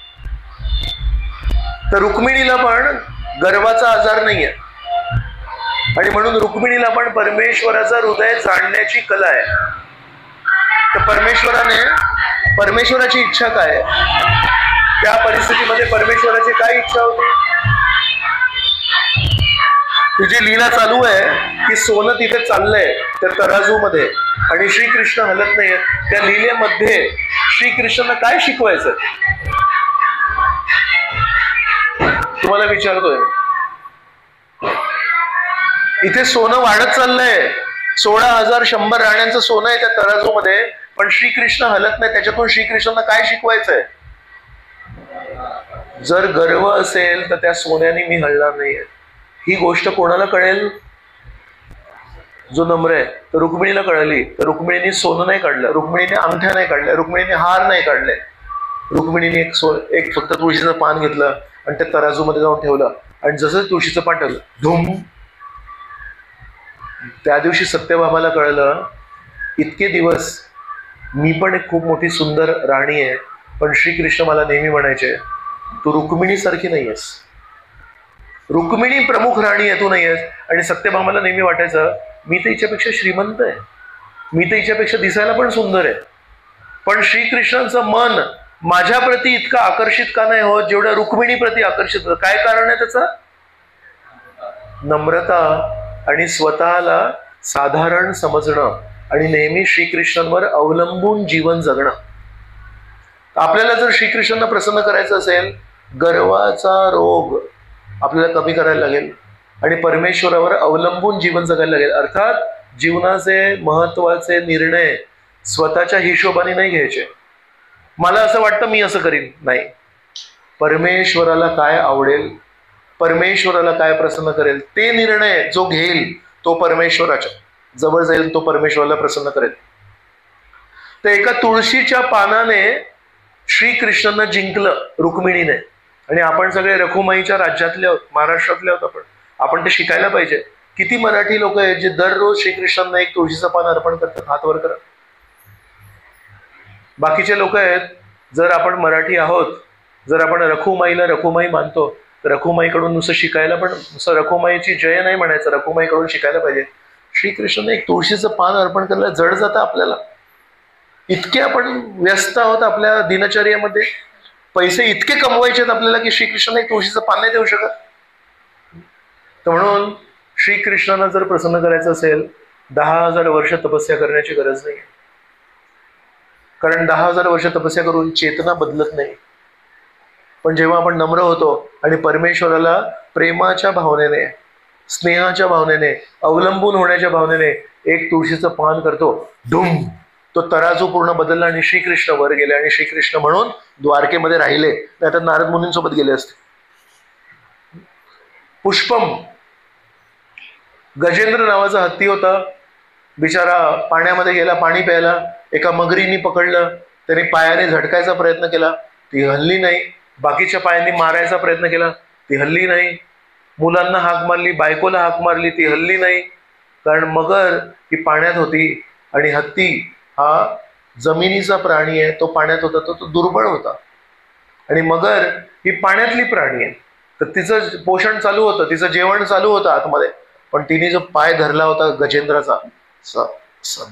तर रुक्मिणीला पण गर्वाचा आजार नाहीये आणि म्हणून रुक्मिणीला पण परमेश्वराचं हृदय जाणण्याची कला आहे. तर परमेश्वराची इच्छा काय आहे? त्या परिस्थितीमध्ये परमेश्वराची काय इच्छा होती? तुझी लीला चालू आहे की सोनं तिथे चाललंय त्या तराजू मध्ये आणि श्रीकृष्ण हलत नाहीये. त्या लीलेमध्ये श्रीकृष्णांना काय शिकवायचं तुम्हाला विचारतोय. इथे सोनं वाढत चाललंय, 16,100 राण्यांचं सोनं आहे त्या तराजू मध्ये, पण श्रीकृष्ण हलत नाही. त्याच्यातून श्रीकृष्णांना काय शिकवायचंय? जर गर्व असेल तर त्या सोन्याने मी हलणार नाहीये. ही गोष्ट कोणाला कळेल? जो नम्र आहे. तर रुक्मिणीला कळली. तर रुक्मिणीने सोनं नाही काढलं, रुक्मिणीने अंगठ्या नाही काढल्या, रुक्मिणीने हार नाही काढले. रुक्मिणीने एक फक्त तुळशीचं पान घेतलं आणि त्या तराजू मध्ये जाऊन ठेवलं. आणि जसं तुळशीचं पान ठेवलं, धूम. त्या दिवशी सत्यभामाला कळलं इतके दिवस मी पण एक खूप मोठी सुंदर राणी आहे, पण श्रीकृष्ण मला नेहमी म्हणायचे, तू रुक्मिणी सारखी नाहीयेस, रुक्मिणी प्रमुख राणी आहे तू नाहीयेस. आणि सत्यभामाला नेहमी वाटायचं मी तर हिच्यापेक्षा श्रीमंत आहे, मी तर हिच्यापेक्षा दिसायला पण सुंदर आहे, पण श्रीकृष्णांचं मन माझ्याप्रती इतकं आकर्षित का नाही होत जेवढ्या रुक्मिणीप्रती आकर्षित होतं. काय कारण आहे त्याचं? नम्रता आणि स्वतःला साधारण समजणं आणि नेहमी श्रीकृष्णांवर अवलंबून जीवन जगणं. आपल्याला जर श्रीकृष्णांना प्रसन्न करायचं असेल, गर्वाचा रोग आपल्याला कमी करायला लागेल आणि परमेश्वरावर अवलंबून जीवन जगायला लागेल. अर्थात जीवनाचे महत्वाचे निर्णय स्वतःच्या हिशोबाने नाही घ्यायचे. मला असं वाटतं मी असं करीन, नाही. परमेश्वराला काय आवडेल, परमेश्वराला काय प्रसन्न करेल, ते निर्णय जो घेईल तो परमेश्वराच्या जवळ जाईल, तो परमेश्वराला प्रसन्न करेल. तर एका तुळशीच्या पानाने श्रीकृष्णांना जिंकलं रुक्मिणीने. आणि आपण सगळे रखुमाईच्या राज्यातले आहोत, महाराष्ट्रातले आहोत. आपण ते शिकायला पाहिजे. किती मराठी लोक आहेत जे दररोज श्रीकृष्णांना एक तुळशीचं पान अर्पण करतात? हात वर करा. बाकीचे लोक आहेत, जर आपण मराठी आहोत, जर आपण रखुमाईला रखुमाई मानतो, तर रखुमाईकडून नुसतं शिकायला, पण नुसतं रखुमाईची जय नाही म्हणायचं, रखुमाईकडून शिकायला पाहिजे. श्रीकृष्णाने एक तुळशीचं पान अर्पण करायला जड जातं आपल्याला. इतके आपण व्यस्त आहोत आपल्या दिनचर्येमध्ये, पैसे इतके कमवायचे आहेत आपल्याला की श्रीकृष्णाने एक तुळशीचं पान नाही देऊ शकत. तर म्हणून श्रीकृष्णांना जर प्रसन्न करायचं असेल, 10,000 वर्ष तपस्या करण्याची गरज नाही. कारण 10,000 वर्ष तपस्या करून चेतना बदलत नाही. पण जेव्हा आपण नम्र होतो आणि परमेश्वराला प्रेमाच्या भावनेने, स्नेहाच्या भावनेने, अवलंबून होण्याच्या भावनेने एक तुळशीचं पान करतो, धूम, तो तराजू पूर्ण बदलला आणि श्रीकृष्ण वर गेले. आणि श्रीकृष्ण म्हणून द्वारकेमध्ये राहिले, नाही तर नारद मुनींसोबत गेले असते. पुष्पम, गजेंद्र नावाचा हत्ती होता, बिचारा पाण्यामध्ये गेला पाणी प्यायला. एका मगरीने पकडलं, त्याने पायाने झटकायचा प्रयत्न केला, ती हल्ली नाही. बाकीच्या पायांनी मारायचा प्रयत्न केला, ती हल्ली नाही. मुलांना हाक मारली, बायकोला हाक मारली, ती हल्ली नाही. कारण मगर ही पाण्यात होती आणि हत्ती हा जमिनीचा प्राणी आहे, तो पाण्यात होता, तो दुर्बळ होता. आणि मगर ही पाण्यातली प्राणी आहे, तर तिचं पोषण चालू होतं, तिचं जेवण चालू होतं आतमध्ये. पण तिने जो पाय धरला होता गजेंद्राचा,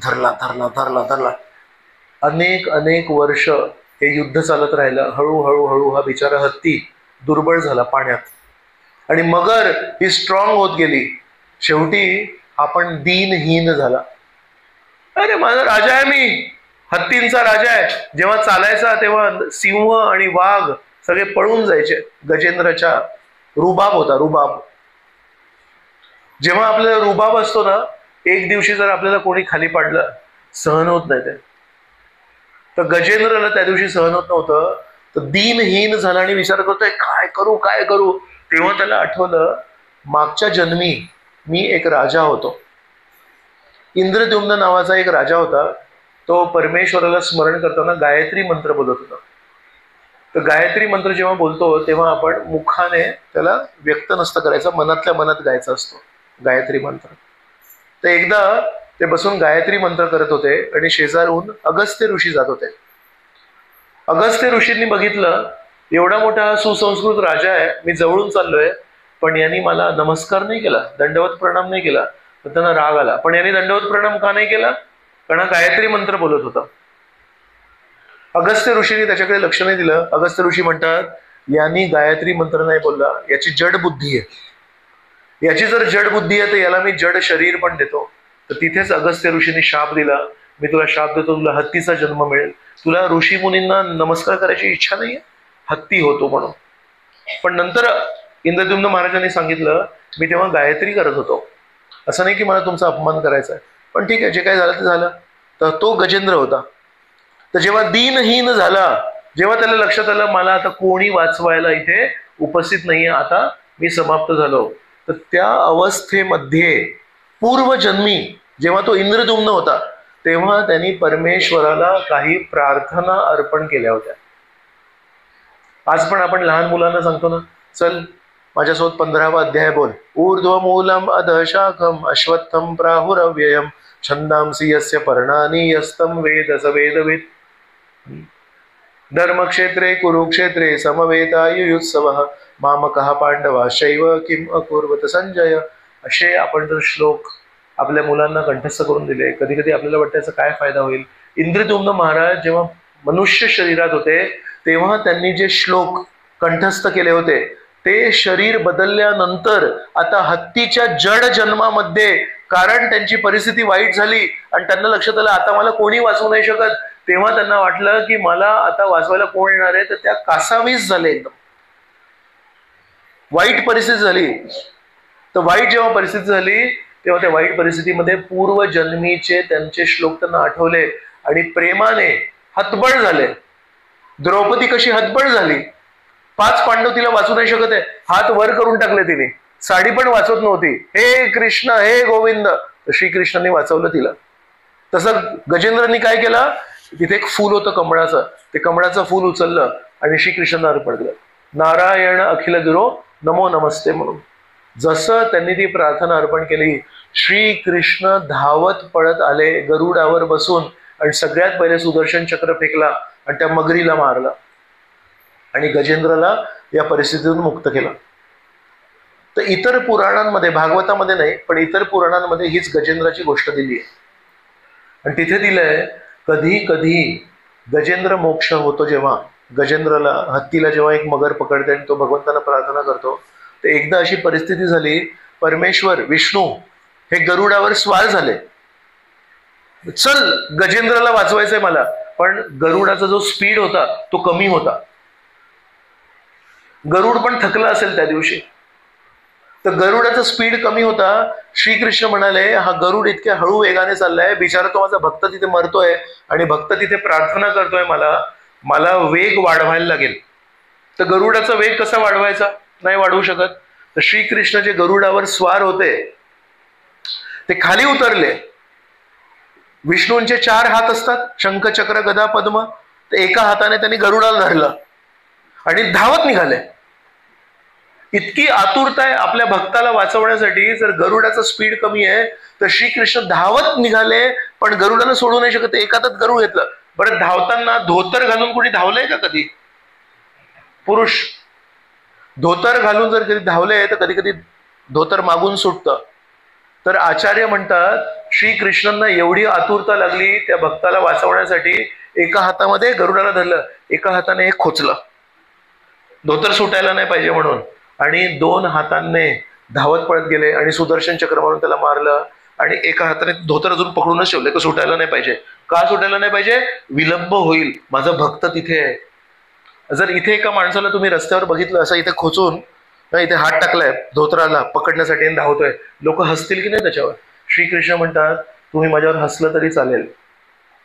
धरला धरला धरला धरला, अनेक वर्ष हे युद्ध चालत राहिलं. हळूहळू हळू हा बिचारा हत्ती दुर्बळ झाला पाण्यात, आणि मगर ही स्ट्रॉंग होत गेली. शेवटी आपण दीनहीन झाला. अरे माझा राजा आहे, मी हत्तींचा राजा आहे. जेव्हा चालायचा तेव्हा सिंह आणि वाघ सगळे पळून जायचे. गजेंद्राच्या रुबाब होता, रुबाब. जेव्हा आपल्याला रुबाब असतो ना, एक दिवशी जर आपल्याला कोणी खाली पाडलं, सहन होत नाही ते. तर गजेंद्राला त्या दिवशी सहन होत नव्हतं, तर दीनहीन झाला आणि विचार करतोय काय करू काय करू. तेव्हा त्याला आठवलं, मागच्या जन्मी मी एक राजा होतो. इंद्रद्युम्न नावाचा एक राजा होता. तो परमेश्वराला स्मरण करताना गायत्री मंत्र बोलत होता. तर गायत्री मंत्र जेव्हा बोलतो तेव्हा आपण मुखाने त्याला व्यक्त नसतं करायचं, मनातल्या मनात गायचा असतो गायत्री मंत्र. तर एकदा ते बसून गायत्री मंत्र करत होते आणि शेजारून अगस्त्य ऋषी जात होते. अगस्त्य ऋषींनी बघितलं, एवढा मोठा सुसंस्कृत राजा आहे, मी जवळून चाललोय, पण यांनी मला नमस्कार नाही केला, दंडवत प्रणाम नाही केला. तर त्यांना राग आला. पण यांनी दंडवत प्रणाम का नाही केला? कारण गायत्री मंत्र बोलत होता. अगस्त्य ऋषींनी त्याच्याकडे लक्ष नाही दिलं. अगस्त्य ऋषी म्हणतात, यांनी गायत्री मंत्र नाही बोलला, याची जड बुद्धी आहे. याची जर जड बुद्धी आहे तर याला मी जड शरीर पण देतो. तर तिथेच अगस्त्य ऋषींनी शाप दिला, मी तुला शाप देतो, तुला हत्तीचा जन्म मिळेल. तुला ऋषी मुनींना नमस्कार करायची इच्छा नाहीये, हत्ती होतो म्हणून. पण नंतर इंद्रद्युम्न महाराजांनी सांगितलं, मी तेव्हा गायत्री करत होतो, असं नाही की मला तुमचा अपमान करायचा आहे, पण ठीक आहे, जे काय झालं ते झालं. तर तो गजेंद्र होता. तर जेव्हा दीनहीन झाला, जेव्हा त्याला लक्षात आलं मला आता कोणी वाचवायला इथे उपस्थित नाहीये, आता मी समाप्त झालो, तर त्या अवस्थेमध्ये पूर्वजन्मी जेव्हा तो इंद्रद्युम्न होता तेव्हा त्यांनी परमेश्वराला काही प्रार्थना अर्पण केल्या होत्या. आज पण आपण लहान मुलांना सांगतो ना, चल माझ्यासोबत 15वा अध्याय बोल. ऊर्ध्वमूलम अधशाखम अश्वत्थम प्राहुरव्ययम छंदांसी यस्य पर्णानि यस्तं वेद स वेदवित्। धर्मक्षेत्रे कुरुक्षेत्रे समवेतायुयुत्सवः मामकः पांडवाश्चैव किम अकुर्वत संजय। असे आपण जर श्लोक आपल्या मुलांना कंठस्थ करून दिले, कधी कधी आपल्याला वाटतं याचा काय फायदा होईल. इंद्रद्युम्न महाराज जेव्हा मनुष्य शरीरात होते तेव्हा त्यांनी जे श्लोक कंठस्थ केले होते ते शरीर बदलल्यानंतर आता हत्तीच्या जड जन्मामध्ये, कारण त्यांची परिस्थिती वाईट झाली आणि त्यांना लक्षात आलं आता मला कोणी वाचवू नाही शकत, तेव्हा त्यांना वाटलं की मला आता वाचवायला कोण येणार आहे, तर त्या कासावीस झाले, एकदम वाईट परिस्थिती झाली. तर वाईट जेव्हा परिस्थिती झाली तेव्हा त्या वाईट परिस्थितीमध्ये पूर्वजन्मीचे त्यांचे श्लोक त्यांना आठवले आणि प्रेमाने हतबल झाले. द्रौपदी कशी हतबल झाली, 5 पांडव तिला वाचू नाही शकत आहे, हात वर करून टाकले तिने, साडी पण वाचवत नव्हती, हे कृष्ण हे गोविंद, श्रीकृष्णाने वाचवलं तिला. तसं गजेंद्रांनी काय केलं, तिथे एक फूल होतं कमळाचं, ते कमळाचं फूल उचललं आणि श्रीकृष्णांना अर्पण केलं, नारायण अखिल गुरो नमो नमस्ते म्हणून. जसं त्यांनी ती प्रार्थना अर्पण केली, श्रीकृष्ण धावत पळत आले गरुडावर बसून आणि सगळ्यात पहिले सुदर्शन चक्र फेकला आणि त्या मगरीला मारला आणि गजेंद्राला या परिस्थितीतून मुक्त केला. तर इतर पुराणांमध्ये, भागवतामध्ये नाही पण इतर पुराणांमध्ये हीच गजेंद्राची गोष्ट दिली आहे. आणि तिथे दिलंय कधी कधी गजेंद्र मोक्ष होतो, जेव्हा गजेंद्राला, हत्तीला जेव्हा एक मगर पकडते आणि तो भगवंतांना प्रार्थना करतो, तर एकदा अशी परिस्थिती झाली, परमेश्वर विष्णू हे गरुडावर स्वार झाले, चल गजेंद्राला वाचवायचंय मला, पण गरुडाचा जो स्पीड होता तो कमी होता, गरुड पण थकला असेल त्या दिवशी, तर गरुडाचा स्पीड कमी होता. श्रीकृष्ण म्हणाले हा गरुड इतक्या हळू वेगाने चाललाय, बिचारा तो माझा भक्त तिथे मरतोय आणि भक्त तिथे प्रार्थना करतोय, मला वेग वाढवायला लागेल. तर गरुडाचा वेग कसा वाढवायचा, नाही वाढवू शकत. तर श्रीकृष्ण जे गरुडावर स्वार होते ते खाली उतरले. विष्णूंचे 4 हात असतात, शंख चक्र गदा पद्म, तर एका हाताने त्यांनी गरुडाला धरलं आणि धावत निघाले. इतकी आतुरता आहे आपल्या भक्ताला वाचवण्यासाठी, जर गरुडाचा स्पीड कमी आहे तर श्रीकृष्ण धावत निघाले, पण गरुडाला सोडू नाही शकत, एका हातात गरुड घेतलं. बरं, धावताना धोतर घालून कोणी धावलंय का कधी, पुरुष धोतर घालून जर कधी धावले तर कधी कधी धोतर मागून सुटतं. तर आचार्य म्हणतात श्रीकृष्णांना एवढी आतुरता लागली त्या भक्ताला वाचवण्यासाठी, एका हातामध्ये गरुडाला धरलं, एका हाताने एक खोचलं, धोतर सुटायला नाही पाहिजे म्हणून, आणि 2 हातांनी धावत पळत गेले आणि सुदर्शन चक्र मारून त्याला मारलं आणि एका हाताने धोतर अजून पकडूनच ठेवले की सुटायला नाही पाहिजे. का सुटायला नाही पाहिजे, विलंब होईल, माझा भक्त तिथे आहे. जर इथे एका माणसाला तुम्ही रस्त्यावर बघितलं असं इथे खोचून इथे हात टाकलाय धोतराला पकडण्यासाठी आणि धावतोय, लोक हसतील की नाही त्याच्यावर. श्रीकृष्ण म्हणतात तुम्ही माझ्यावर हसलं तरी चालेल.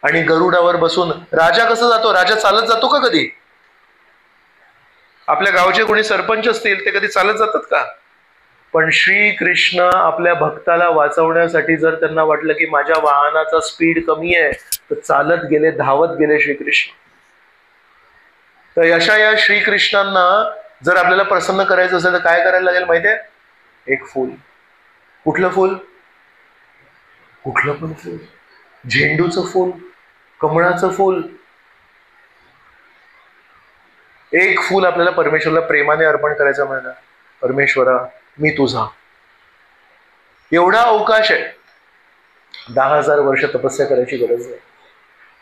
आणि गरुडावर बसून राजा कसं जातो, राजा चालत जातो का कधी, आपल्या गावचे कोणी सरपंच असतील ते कधी चालत जातात का, पण श्रीकृष्ण आपल्या भक्ताला वाचवण्यासाठी जर त्यांना वाटलं की माझ्या वाहनाचा स्पीड कमी आहे तर चालत गेले, धावत गेले श्रीकृष्ण. तर अशा या श्रीकृष्णांना जर आपल्याला प्रसन्न करायचं असेल तर काय करायला लागेल माहितीये, एक फूल. कुठलं फूल, कुठलं पण फूल, झेंडूचं फूल, कमळाचं फूल, एक फूल आपल्याला परमेश्वराला प्रेमाने अर्पण करायचं म्हणा, परमेश्वरा मी तुझा. एवढा अवकाश आहे, 10,000 वर्ष तपस्या करायची गरज नाही.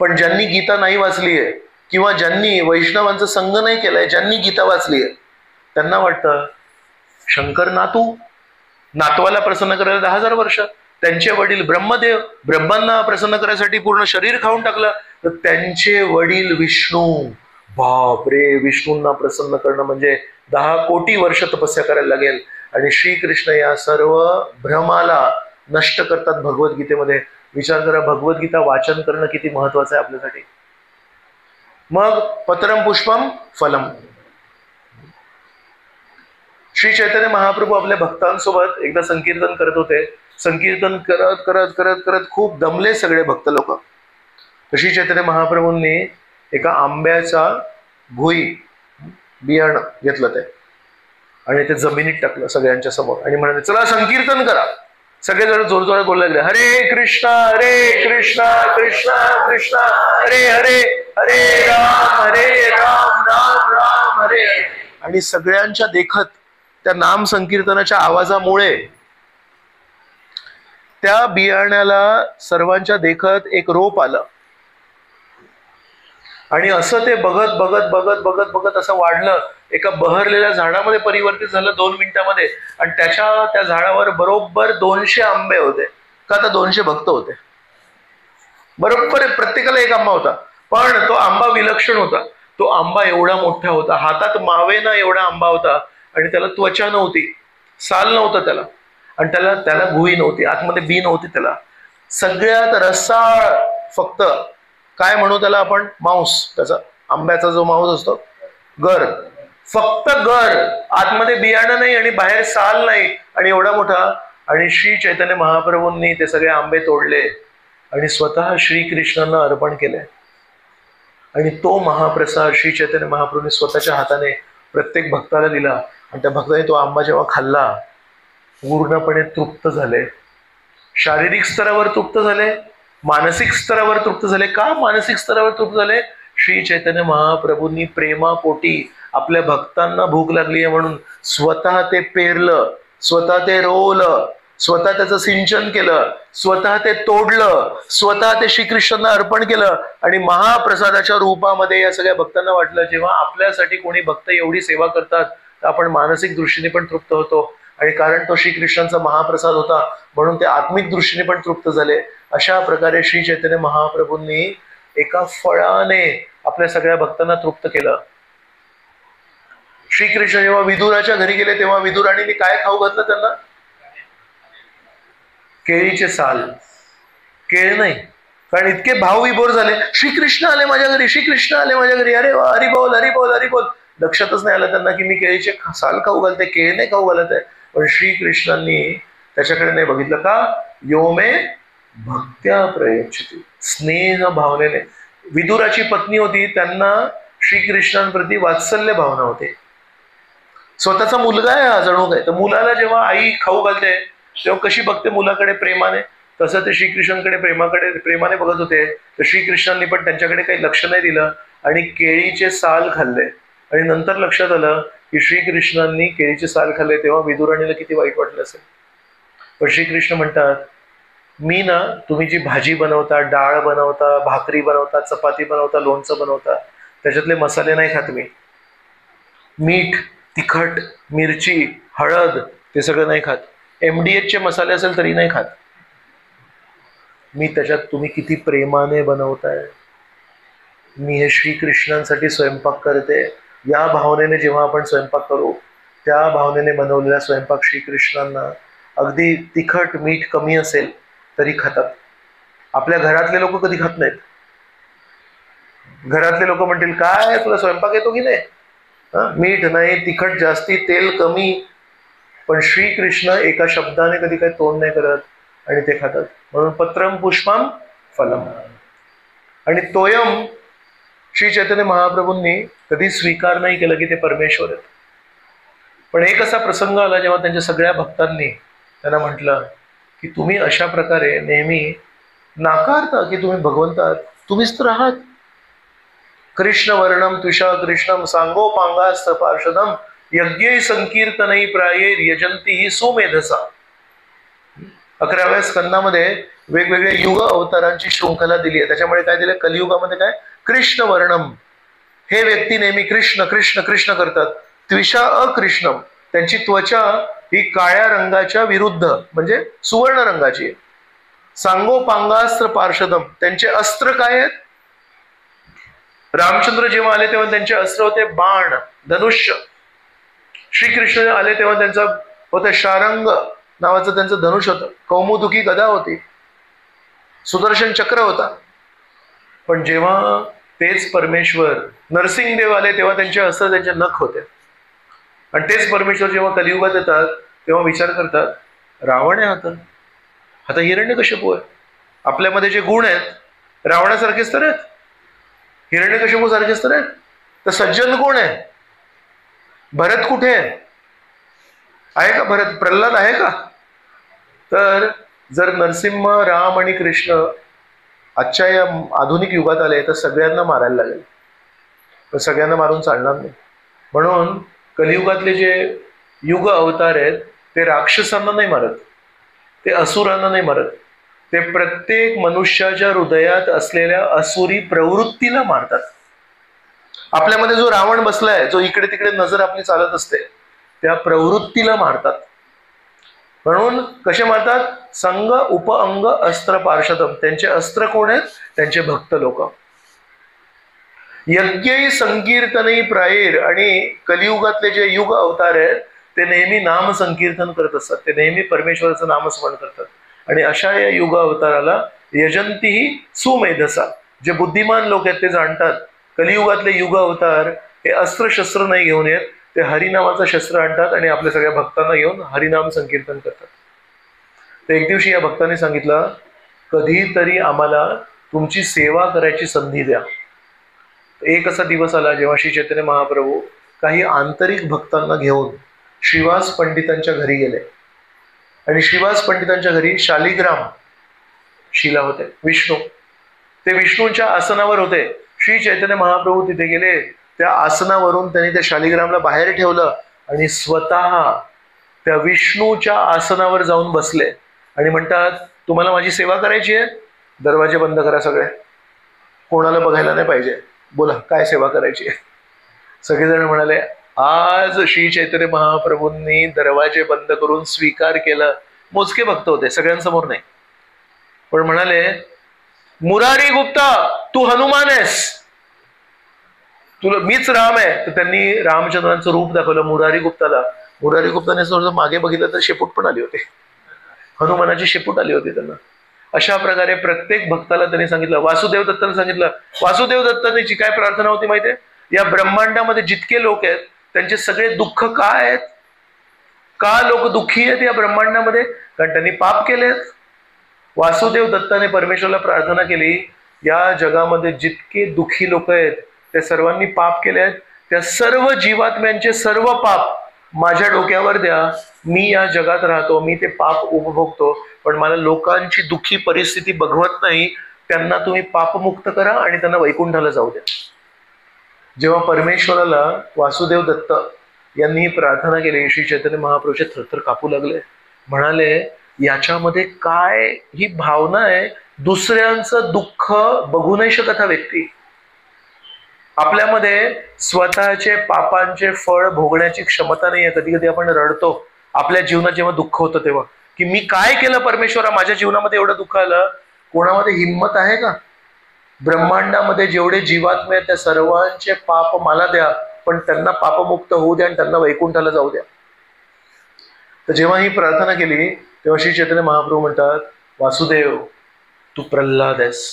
पण ज्यांनी गीता नाही वाचली आहे किंवा ज्यांनी वैष्णवांचा संग नाही केलाय, ज्यांनी गीता वाचली आहे, त्यांना वाटतं शंकर नातवाला प्रसन्न करायला 10,000 वर्ष, त्यांचे वडील ब्रह्मदेव ब्रह्मांना प्रसन्न करायसाठी पूर्ण शरीर खाऊन टाकलं, तर त्यांचे वडील विष्णू, बापरे, विष्णूंना प्रसन्न करणं म्हणजे 10 कोटी वर्ष तपस्या करायला लागेल. आणि श्रीकृष्ण या सर्व भ्रमाला नष्ट करतात भगवद्गीतेमध्ये. विचार करा, भगवद्गीता वाचन करणं किती महत्वाचं आहे आपल्यासाठी. मग पत्रम पुष्पम फलम. श्री चैतन्य महाप्रभू आपल्या भक्तांसोबत एकदा संकीर्तन करत होते. संकीर्तन करत करत करत करत खूप दमले सगळे भक्त लोक. श्री चैतन्य महाप्रभूंनी एका आंब्याचा भुई बियाणं घेतलं ते आणि ते जमिनीत टाकलं सगळ्यांच्या समोर आणि म्हणाले चला संकीर्तन करा. सगळेजण जोरजोरात बोलू लागले, हरे कृष्णा कृष्णा कृष्णा हरे हरे, हरे राम राम राम हरे. आणि सगळ्यांच्या देखत त्या नाम संकीर्तनाच्या आवाजामुळे त्या बियाण्याला सर्वांच्या देखत एक रोप आलं. आणि असं ते बघत बघत बघत बघत बघत असं वाढलं, एका बहरलेल्या झाडामध्ये परिवर्तित झालं 2 मिनिटांमध्ये. आणि त्या झाडावर बरोबर 200 आंबे होते. का तर 200 भक्त होते. बरोबर प्रत्येकाला एक आंबा होता, पण तो आंबा विलक्षण होता. तो आंबा एवढा मोठा होता, हातात मावे ना एवढा आंबा होता. आणि त्याला त्वचा नव्हती, साल नव्हतं त्याला, आणि त्याला गुही नव्हती, आतमध्ये बी नव्हती. त्याला सगळ्यात रसाळ, फक्त काय म्हणू त्याला आपण, मांस, त्याचा आंब्याचा जो मांस असतो, गर, फक्त गर, आतमध्ये बियाणं नाही आणि बाहेर साल नाही, आणि एवढा मोठा. आणि श्री चैतन्य महाप्रभूंनी ते सगळे आंबे तोडले आणि स्वतः श्रीकृष्णांना अर्पण केले. आणि तो महाप्रसाद श्री चैतन्य महाप्रभूंनी स्वतःच्या हाताने प्रत्येक भक्ताला दिला. आणि त्या भक्ताने तो आंबा जेव्हा खाल्ला, पूर्णपणे तृप्त झाले. शारीरिक स्तरावर तृप्त झाले, मानसिक स्तरावर तृप्त झाले. का मानसिक स्तरावर तृप्त झाले? श्री चैतन्य महाप्रभूंनी प्रेमापोटी आपल्या भक्तांना भूक लागली आहे म्हणून स्वतः ते पेरलं, स्वतः ते रोवलं, स्वतः त्याचं सिंचन केलं, स्वतः ते तोडलं, स्वतः ते श्रीकृष्णांना अर्पण केलं. आणि महाप्रसादाच्या रूपामध्ये या सगळ्या भक्तांना वाटलं, जेव्हा आपल्यासाठी कोणी भक्त एवढी सेवा करतात तर आपण मानसिक दृष्टीने पण तृप्त होतो. आणि कारण तो श्रीकृष्णांचा महाप्रसाद होता म्हणून ते आत्मिक दृष्टीने पण तृप्त झाले. अशा प्रकारे श्री चैतन्य महाप्रभूंनी एका फळाने आपल्या सगळ्या भक्तांना तृप्त केलं. श्रीकृष्ण जेव्हा विदुराच्या घरी गेले तेव्हा विदुराणीने काय खाऊ घातलं त्यांना? केळीचे साल, केळ नाही. कारण इतके भावविभोर झाले, श्रीकृष्ण आले माझ्या घरी, श्रीकृष्ण आले माझ्या घरी, अरे वा, हरी बोल हरी बोल हरी बोल. लक्षातच नाही आलं त्यांना की मी केळीचे साल खाऊ घालते, केळ नाही खाऊ घालत आहे. पण श्रीकृष्णांनी त्याच्याकडे नाही बघितलं. का? यो मे भक्त्या प्रयच्छति, स्नेह भावनेने. विदुराची पत्नी होती, त्यांना श्रीकृष्णांप्रती वात्सल्य भावना होते. स्वतःचा मुलगा आहे हा जणू काय, तर मुलाला जेव्हा आई खाऊ घालते तेव्हा कशी बघते मुलाकडे प्रेमाने, तसं ते श्रीकृष्णांकडे प्रेमाने बघत होते. तर श्रीकृष्णांनी पण त्यांच्याकडे काही लक्ष नाही दिलं आणि केळीचे साल खाल्ले. आणि नंतर लक्षात आलं की श्रीकृष्णांनी केळीचे साल खाल्ले, तेव्हा विदुराणीला किती वाईट वाटलं असेल. पण श्रीकृष्ण म्हणतात, मी ना, तुम्ही जी भाजी बनवता, डाळ बनवता, भाकरी बनवता, चपाती बनवता, लोणचं बनवता, त्याच्यातले मसाले नाही खात मी. मीठ, तिखट, मिरची, हळद ते सगळं नाही खात. MDH चे मसाले असेल तरी नाही खात मी. त्याच्यात तुम्ही किती प्रेमाने बनवताय. मी हे श्रीकृष्णांसाठी स्वयंपाक करते, या भावनेने जेव्हा आपण स्वयंपाक करू, त्या भावनेने बनवलेला स्वयंपाक श्रीकृष्णांना अगदी तिखट मीठ कमी असेल तरी खातात. आपल्या घरातले लोक कधी खात नाहीत. घरातले लोक म्हणतील, काय तुला स्वयंपाक येतो की नाही, मीठ नाही, तिखट जास्ती, तेल कमी. पण श्रीकृष्ण एका शब्दाने कधी काही तोंड नाही करत आणि ते खातात. म्हणून पत्रम पुष्पम फलम. आणि तोयम श्री चैतन्य महाप्रभूंनी कधी स्वीकार नाही केलं की ते परमेश्वर आहेत. पण एक असा प्रसंग आला जेव्हा त्यांच्या सगळ्या भक्तांनी त्यांना म्हटलं की तुम्ही अशा प्रकारे नेहमी नाकारता की तुम्ही भगवंत आहात, तुम्हीच तर आहात. कृष्ण वर्णम तुषा कृष्णम सांगोपांगास्त पार्षदम यज्ञ संकीर्तनई प्राये यजंती ही सुमेधसा. 11व्या स्कंदामध्ये वेगवेगळे युग अवतारांची शृंखला दिली आहे. त्याच्यामुळे काय दिलं? कलियुगामध्ये काय? कृष्ण वर्णम, हे व्यक्ती नेहमी कृष्ण कृष्ण कृष्ण करतात. त्विषा अकृष्णम, त्यांची त्वचा ही काळ्या रंगाच्या विरुद्ध म्हणजे सुवर्ण रंगाची आहे. सांगोपांगास्त्र पार्षदम, त्यांचे अस्त्र काय आहेत? रामचंद्र जेव्हा आले तेव्हा त्यांचे अस्त्र होते बाण, धनुष्य. श्रीकृष्ण आले तेव्हा त्यांचा होतं शारंग नावाचं त्यांचं धनुष्य होतं. कौमुदुकी गदा होती, सुदर्शन चक्र होता. पण जेव्हा तेच परमेश्वर नरसिंहदेव आले तेव्हा त्यांचे अस्त्र, त्यांचे नख होते. आणि तेच परमेश्वर जेव्हा कलियुगात येतात तेव्हा विचार करतात, रावण आहे आता हिरण्यकश्यपू आहे. आपल्यामध्ये जे गुण आहेत रावणासारखेच तर आहेत, हिरण्यकश्यपू सारखेच तर आहेत. तर सज्जन कोण आहे? भरत कुठे आहे? का भरत? प्रल्हाद आहे का? तर जर नरसिंह, राम आणि कृष्ण आजच्या या आधुनिक युगात आले तर सगळ्यांना मारायला लागेल, पण सगळ्यांना मारून चालणार नाही. म्हणून कलियुगातले जे युग अवतार आहेत ते राक्षसांना नाही मारत, ते असुरांना नाही मारत, ते प्रत्येक मनुष्याच्या हृदयात असलेल्या असुरी प्रवृत्तीला मारतात. आपल्यामध्ये जो रावण बसलाय, जो इकडे तिकडे नजर आपली चालत असते, त्या प्रवृत्तीला मारतात. म्हणून कसे मारतात? संग उपअंग अस्त्र पार्षदम. त्यांचे अस्त्र कोण आहेत? त्यांचे भक्त लोक. यज्ञ संकीर्तनही प्रायर. आणि कलियुगातले जे युग अवतार आहेत ते नेहमी नाम संकीर्तन करत असतात, ते नेहमी परमेश्वराचं नामस्मरण करतात. आणि अशा या युग अवताराला यजंतीही सुमेधसा. जे बुद्धिमान लोक आहेत ते जाणतात कलियुगातले युग अवतार हे अस्त्र शस्त्र नाही घेऊन येत, ते हरिनामाचं शस्त्र आणतात आणि आपल्या सगळ्या भक्तांना घेऊन हरिनाम संकीर्तन करतात. तर एक दिवशी या भक्तांनी सांगितलं, कधीतरी आम्हाला तुमची सेवा करायची संधी द्या. एक असा दिवस आला जेव्हा श्री चैतन्य महाप्रभू काही आंतरिक भक्तांना घेऊन श्रीवास पंडितांच्या घरी गेले. आणि श्रीवास पंडितांच्या घरी शालिग्राम शिला होते, विष्णू. ते विष्णूंच्या आसनावर होते. श्री चैतन्य महाप्रभू तिथे गेले, त्या आसनावरून त्यांनी त्या शालिग्रामला बाहेर ठेवलं आणि स्वतः त्या विष्णूच्या आसनावर जाऊन बसले आणि म्हणतात, तुम्हाला माझी सेवा करायची आहे, दरवाजे बंद करा सगळे, कोणाला बघायला नाही पाहिजे, बोला काय सेवा करायची आहे. सगळेजण म्हणाले, आज श्री चैतन्य महाप्रभूंनी दरवाजे बंद करून स्वीकार केला. मोजके भक्त होते, सगळ्यांसमोर नाही, पण म्हणाले, मुरारी गुप्ता तू हनुमान आहेस, तुला मीच राम आहे. तर त्यांनी रामचंद्रांचं रूप दाखवलं मुरारी गुप्ताला. मुरारी गुप्ताने थोडं मागे बघितलं तर शेपूट पण आली होती, हनुमानाची शेपूट आली होती त्यांना. अशा प्रकारे प्रत्येक भक्ताला त्यांनी सांगितलं. वासुदेव दत्ताने सांगितलं. वासुदेव दत्तांची काय प्रार्थना होती माहितीये? या ब्रह्मांडामध्ये जितके लोक आहेत त्यांचे सगळे दुःख काय आहेत, का लोक दुःखी आहेत या ब्रह्मांडामध्ये? कारण त्यांनी पाप केलेत. वासुदेव दत्ताने परमेश्वरला प्रार्थना केली, या जगामध्ये जितके दुःखी लोक आहेत त्या सर्वांनी पाप केले आहेत, त्या सर्व जीवात्म्यांचे सर्व पाप माझ्या डोक्यावर द्या. मी या जगात राहतो, मी ते पाप उपभोगतो, पण मला लोकांची दुःखी परिस्थिती बघवत नाही. त्यांना तुम्ही पापमुक्त करा आणि त्यांना वैकुंठाला जाऊ द्या. जेव्हा परमेश्वराला वासुदेव दत्त यांनी ही प्रार्थना केली, श्री चैतन्य महाप्रभूचे थरथर कापू लागले. म्हणाले, याच्यामध्ये काय ही भावना आहे, दुसऱ्यांचं दुःख बघू नाही शकत हा व्यक्ती. आपल्यामध्ये स्वतःचे पापांचे फळ भोगण्याची क्षमता नाही आहे. कधी कधी आपण रडतो आपल्या जीवनात जेव्हा दुःख होतं तेव्हा, की मी काय केलं परमेश्वरा, माझ्या जीवनामध्ये एवढं दुःख आलं. कोणामध्ये हिंमत आहे का? ब्रह्मांडामध्ये जेवढे जीवात्मे आहेत त्या सर्वांचे पाप मला द्या, पण त्यांना पापमुक्त होऊ द्या आणि त्यांना वैकुंठाला जाऊ द्या. तर जेव्हा ही प्रार्थना केली तेव्हा श्री चैतन्य महाप्रभू म्हणतात, वासुदेव तू प्रल्हाद आहेस.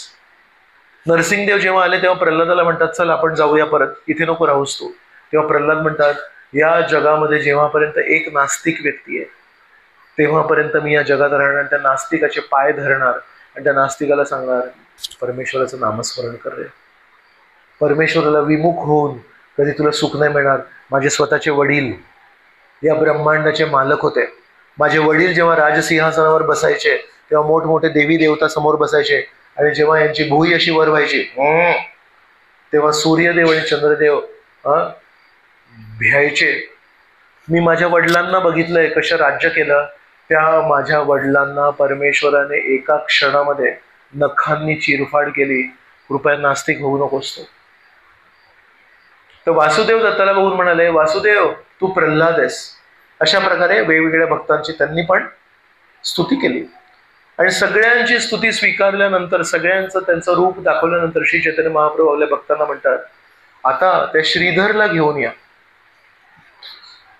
नरसिंहदेव जेव्हा आले तेव्हा प्रल्हादाला म्हणतात, चल आपण जाऊया परत, इथे नको राहूस तू. तेव्हा प्रल्हाद म्हणतात, या जगामध्ये जेव्हापर्यंत एक नास्तिक व्यक्ती आहे तेव्हापर्यंत मी या जगात राहणार, त्या नास्तिकाचे पाय धरणार आणि त्या नास्तिकाला सांगणार, परमेश्वराचं नामस्मरण कर रे. परमेश्वराला विमुख होऊन कधी तुला सुख नाही मिळणार. माझे स्वतःचे वडील या ब्रह्मांडाचे मालक होते. माझे वडील जेव्हा राजसिंहासनावर बसायचे तेव्हा मोठमोठे देवी देवता समोर बसायचे, आणि जेव्हा यांची भुई अशी वर व्हायची तेव्हा सूर्यदेव आणि चंद्रदेव भ्यायचे. मी माझ्या वडिलांना बघितलंय कसं राज्य केलं. त्या माझ्या वडिलांना परमेश्वराने एका क्षणामध्ये नखांनी चिरफाड केली. कृपया नास्तिक होऊ नकोस. तर वासुदेव दत्ताला बघून म्हणाले, वासुदेव तू प्रल्हाद आहेस. अशा प्रकारे वेगवेगळ्या भक्तांची त्यांनी पण स्तुती केली. आणि सगळ्यांची स्तुती स्वीकारल्यानंतर, सगळ्यांचं त्यांचं रूप दाखवल्यानंतर श्री चैतन्य महाप्रभू आपल्या भक्तांना म्हणतात, आता त्या श्रीधरला घेऊन या.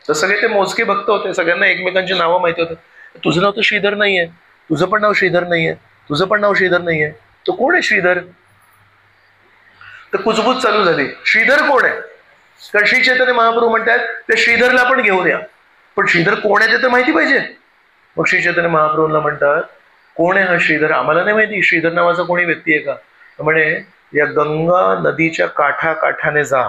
तर सगळे ते मोजके भक्त होते, सगळ्यांना एकमेकांची नावं माहिती होतं. तुझं नाव तर श्रीधर नाहीये, तुझं पण नाव श्रीधर नाहीये, तुझं पण नाव श्रीधर नाहीये, तो कोण आहे श्रीधर? तर कुजबूज चालू झाली, श्रीधर कोण आहे? कारण श्री चैतन्य महाप्रभू म्हणतात त्या श्रीधरला पण घेऊन या. पण श्रीधर कोण आहे ते तर माहिती पाहिजे. मग श्री चैतन्य महाप्रभूंना म्हणतात, कोण आहे हा श्रीधर? आम्हाला नाही माहिती श्रीधर नावाचा कोणी व्यक्ती आहे का? म्हणे, या गंगा नदीच्या काठाकाठाने जा